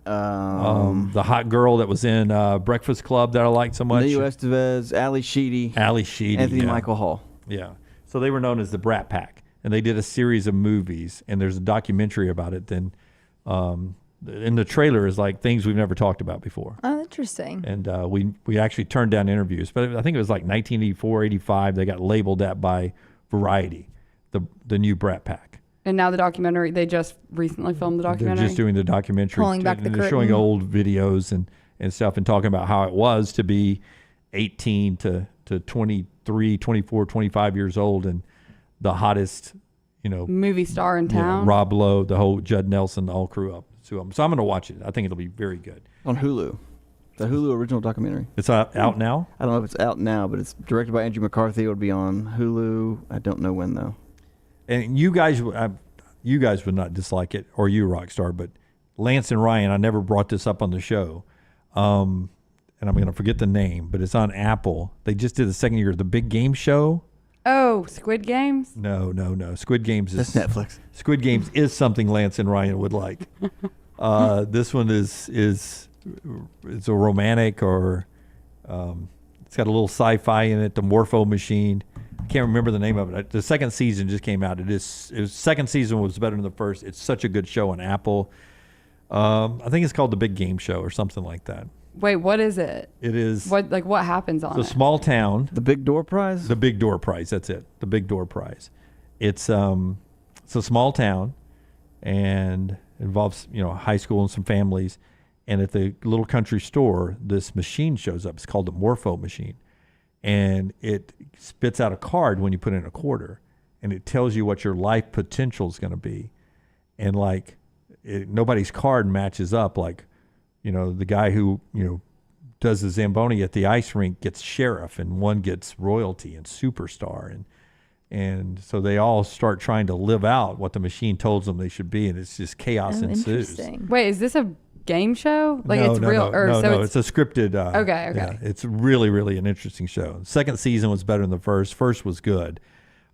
The hot girl that was in Breakfast Club that I liked so much. Leo Estevez, Ali Sheedy. Anthony Michael Hall. Yeah. So they were known as the Brat Pack, and they did a series of movies, and there's a documentary about it. Then in the trailer is like things we've never talked about before. Oh, interesting. And we actually turned down interviews, but I think it was like 1984, 85. They got labeled that by Variety, the new Brat Pack. And now the documentary, they just recently filmed the documentary. They're just doing the documentary. Pulling back the They're curtain. showing old videos and stuff and talking about how it was to be 18 to 23, 24, 25 years old and the hottest, movie star in town. Rob Lowe, the whole Judd Nelson, the whole crew up. So I'm going to watch it. I think it'll be very good. On Hulu. The Hulu original documentary. It's out now? I don't know if it's out now, but it's directed by Andrew McCarthy. It would be on Hulu. I don't know when, though. And you guys would not dislike it, or you, Rockstar, but Lance and Ryan, I never brought this up on the show, and I'm going to forget the name, but it's on Apple. They just did the second year of the Big Game Show. Oh, Squid Games? No. Squid Games is That's Netflix. Squid Games is something Lance and Ryan would like. This one is it's a romantic, or it's got a little sci-fi in it. The Morpho Machine. I can't remember the name of it. The second season just came out. Second season was better than the first. It's such a good show on Apple. I think it's called The Big Game Show or something like that. Wait, what is it? It is. What happens on it? It's a small town. The Big Door Prize? The Big Door Prize. That's it. The Big Door Prize. It's a small town, and involves high school and some families. And at the little country store, this machine shows up. It's called the Morpho Machine. And it spits out a card when you put in a quarter, and it tells you what your life potential is going to be. And like nobody's card matches up. Like, the guy who, does the Zamboni at the ice rink gets sheriff, and one gets royalty and superstar. And so they all start trying to live out what the machine told them they should be, and it's just chaos ensues. Wait, is this a game show? Like it's real? No, it's a scripted. Okay. Yeah, it's really, really an interesting show. Second season was better than the first. First was good.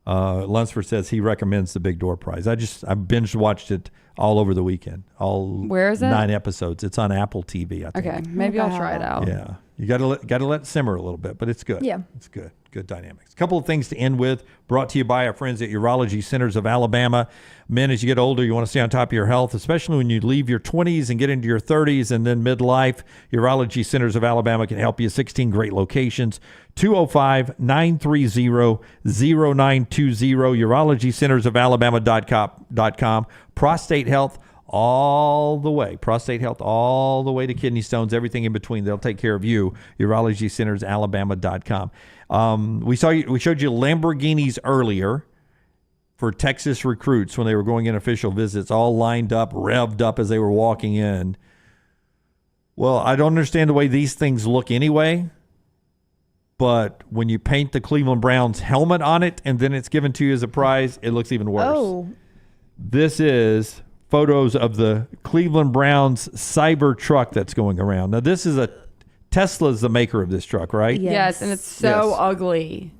Lunsford says he recommends the Big Door Prize. I binge watched it all over the weekend. Where is it? 9 episodes. It's on Apple TV, I think. Okay, maybe I'll try it out. Yeah, you got to let it simmer a little bit, but it's good. Yeah, it's good. Good dynamics. A couple of things to end with, brought to you by our friends at Urology Centers of Alabama. Men, as you get older, you want to stay on top of your health, especially when you leave your 20s and get into your 30s and then midlife. Urology Centers of Alabama can help you. 16 great locations. 205-930-0920. UrologyCentersofAlabama.com. Prostate health all the way. Prostate health all the way to kidney stones, everything in between. They'll take care of you. UrologyCentersAlabama.com. We showed you Lamborghinis earlier for Texas recruits when they were going in official visits, all lined up, revved up as they were walking in. Well, I don't understand the way these things look anyway, but when you paint the Cleveland Browns helmet on it and then it's given to you as a prize, it looks even worse. Oh. This is photos of the Cleveland Browns Cyber truck that's going around. Now, this is Tesla's the maker of this truck, right? Yes, and it's so ugly.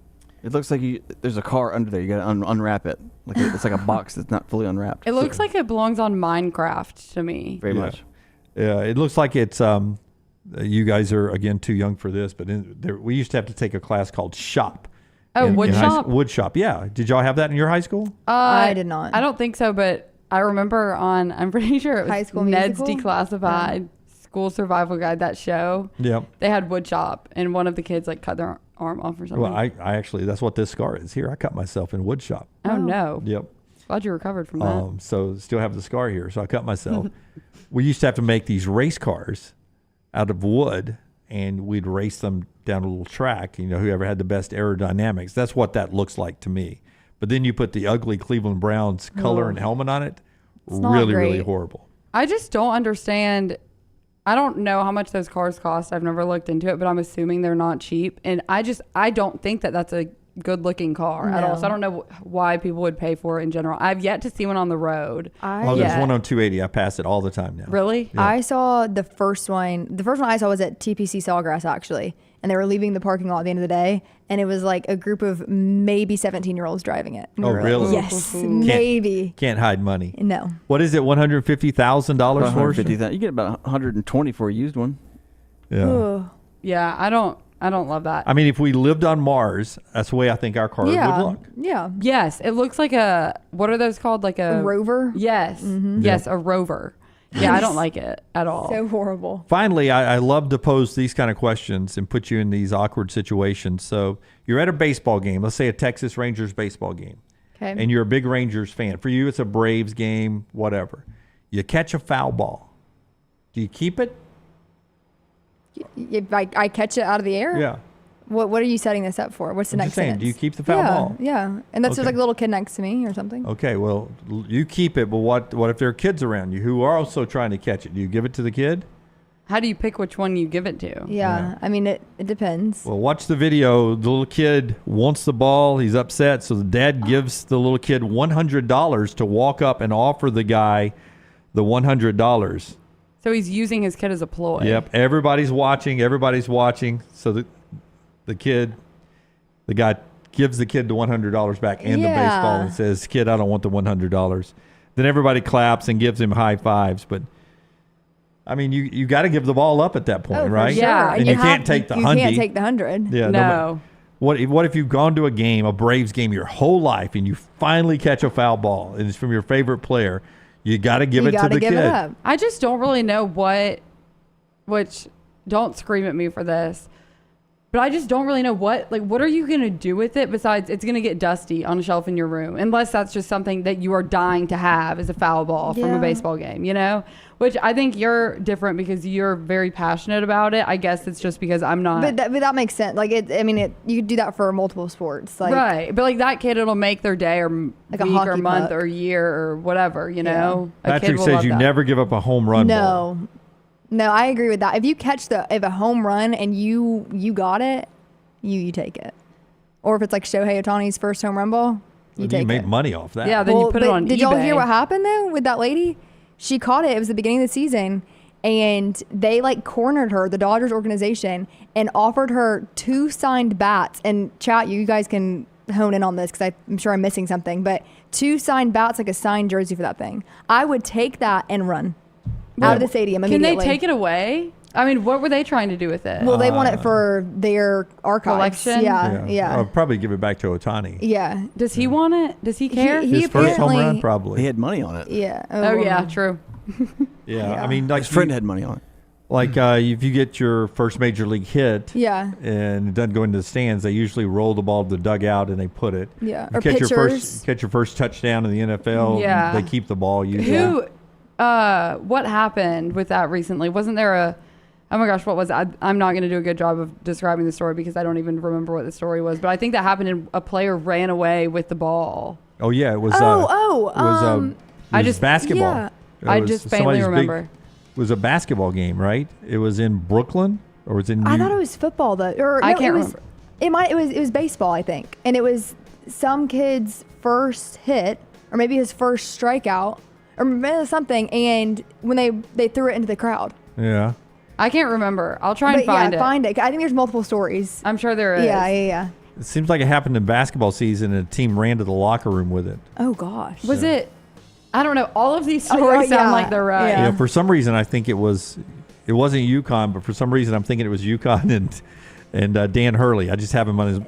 It looks like there's a car under there. You got to unwrap it. It's like a box that's not fully unwrapped. It looks like it belongs on Minecraft to me. Very much. Yeah, it looks like it's. You guys are again too young for this, but we used to have to take a class called shop. Oh, wood shop. Wood shop. Yeah. Did y'all have that in your high school? I did not. I don't think so, but I remember I'm pretty sure it was High School Ned's Musical? Declassified School Survival Guide, that show. Yep. They had wood shop, and one of the kids cut their arm off or something. Well, I actually, that's what this scar is here. I cut myself in wood shop. Oh, no. Yep. Glad you recovered from that. So still have the scar here. So I cut myself. We used to have to make these race cars out of wood, and we'd race them down a little track. Whoever had the best aerodynamics. That's what that looks like to me. But then you put the ugly Cleveland Browns color and helmet on it. Really horrible. I just don't understand. I don't know how much those cars cost. I've never looked into it, but I'm assuming they're not cheap. And I don't think that that's a good looking car at all. So I don't know why people would pay for it in general. I've yet to see one on the road. There's one on 280. I pass it all the time now. Really? Yeah. I saw the first one. The first one I saw was at TPC Sawgrass, actually. And they were leaving the parking lot at the end of the day. And it was like a group of maybe 17-year-olds driving it. Oh, really? Yes, maybe. Can't hide money. No. What is it, $150,000 for? You get about 120 for a used one. Yeah. Ugh. Yeah, I don't love that. I mean, if we lived on Mars, that's the way I think our car would look. Yeah. Yes, it looks like what are those called? Like a rover? Yes. Mm-hmm. Yes, a rover. Yeah, I don't like it at all. So horrible. Finally, I love to pose these kind of questions and put you in these awkward situations. So you're at a baseball game, let's say a Texas Rangers baseball game. Okay. And you're a big Rangers fan. For you, it's a Braves game, whatever. You catch a foul ball. Do you keep it? If I catch it out of the air? Yeah. What are you setting this up for? What's the I'm next just saying, sentence? do you keep the foul ball? Yeah. And that's just Okay. like a little kid next to me or something. Okay, well, you keep it, but what if there are kids around you who are also trying to catch it? Do you give it to the kid? How do you pick which one you give it to? Yeah. I mean, it depends. Well, watch the video. The little kid wants the ball. He's upset. So the dad gives the little kid $100 to walk up and offer the guy the $100. So he's using his kid as a ploy. Yep. Everybody's watching. So the guy gives the kid the $100 back and the baseball and says, "Kid, I don't want the $100." Then everybody claps and gives him high fives. But I mean, you got to give the ball up at that point, right? Sure. Yeah. And you can't take the You $100. can't take the 100. Yeah. No. What if you've gone to a Braves game your whole life, and you finally catch a foul ball and it's from your favorite player? You got to give it to the kid. It up. I just don't really know which don't scream at me for this, But I just don't really know what are you going to do with it besides it's going to get dusty on a shelf in your room, unless that's just something that you are dying to have as a foul ball from a baseball game, which I think you're different because you're very passionate about it. I guess it's just because I'm not. But that makes sense. You could do that for multiple sports. Right. But that kid, it'll make their day or week a hockey or month puck. or year or whatever, A Patrick kid will says love you that. never give up a home run ball. No, I agree with that. If you catch if a home run and you got it, you take it. Or if it's like Shohei Ohtani's first home run ball, you take it. You make money off that. Yeah, then you put it on Did eBay. y'all hear what happened though with that lady? She caught it. It was the beginning of the season, and they cornered her, the Dodgers organization, and offered her 2 signed bats. And chat, you guys can hone in on this because I'm sure I'm missing something. But 2 signed bats, like a signed jersey for that thing. I would take that and run out of the stadium immediately. Can they take it away? I mean, what were they trying to do with it? Well, they want it for their archives. Collection? Yeah. I'll probably give it back to Ohtani. Yeah. Does he want it? Does he care? His first home run, probably. He had money on it. Yeah. Oh, yeah, true. Yeah. I mean, his friend had money on it. If you get your first major league hit, Yeah. and it doesn't go into the stands, they usually roll the ball to the dugout and they put it. Yeah. You Or catch pitchers. your first touchdown in the NFL. Yeah. They keep the ball usually. What happened with that recently? Wasn't there oh my gosh, what was it? I'm not going to do a good job of describing the story because I don't even remember what the story was, but I think that happened and a player ran away with the ball. Oh yeah, it was. Basketball. Yeah. I just faintly remember. It was a basketball game, right? It was in Brooklyn, or was it in? I thought it was football though. I can't remember. It was baseball, I think, and it was some kid's first hit, or maybe his first strikeout, or something. And when they threw it into the crowd. Yeah. I can't remember. I'll try and find it. Find it. I think there's multiple stories. I'm sure there is. Yeah. It seems like it happened in basketball season, and a team ran to the locker room with it. Oh gosh. Was it? I don't know. All of these stories sound like they're right. Yeah. For some reason, I think it wasn't UConn, but for some reason, I'm thinking it was UConn and Dan Hurley. I just have him on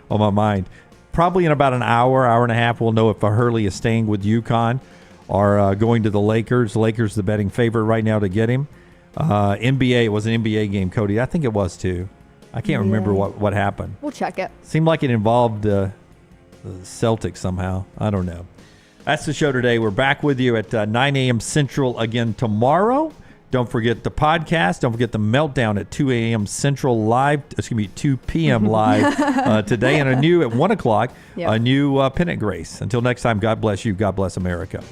my mind. Probably in about an hour and a half, we'll know if Hurley is staying with UConn or going to the Lakers. The Lakers the betting favorite right now to get him. NBA, it was an NBA game, Cody. I think it was too. I can't remember what happened. We'll check it. Seemed like it involved the Celtics somehow. I don't know. That's the show today. We're back with you at 9 a.m. Central again tomorrow. Don't forget the podcast. Don't forget the Meltdown at 2 a.m. Central live. 2 p.m. live today. And a new at 1 o'clock, a new Pennant Grace. Until next time, God bless you. God bless America.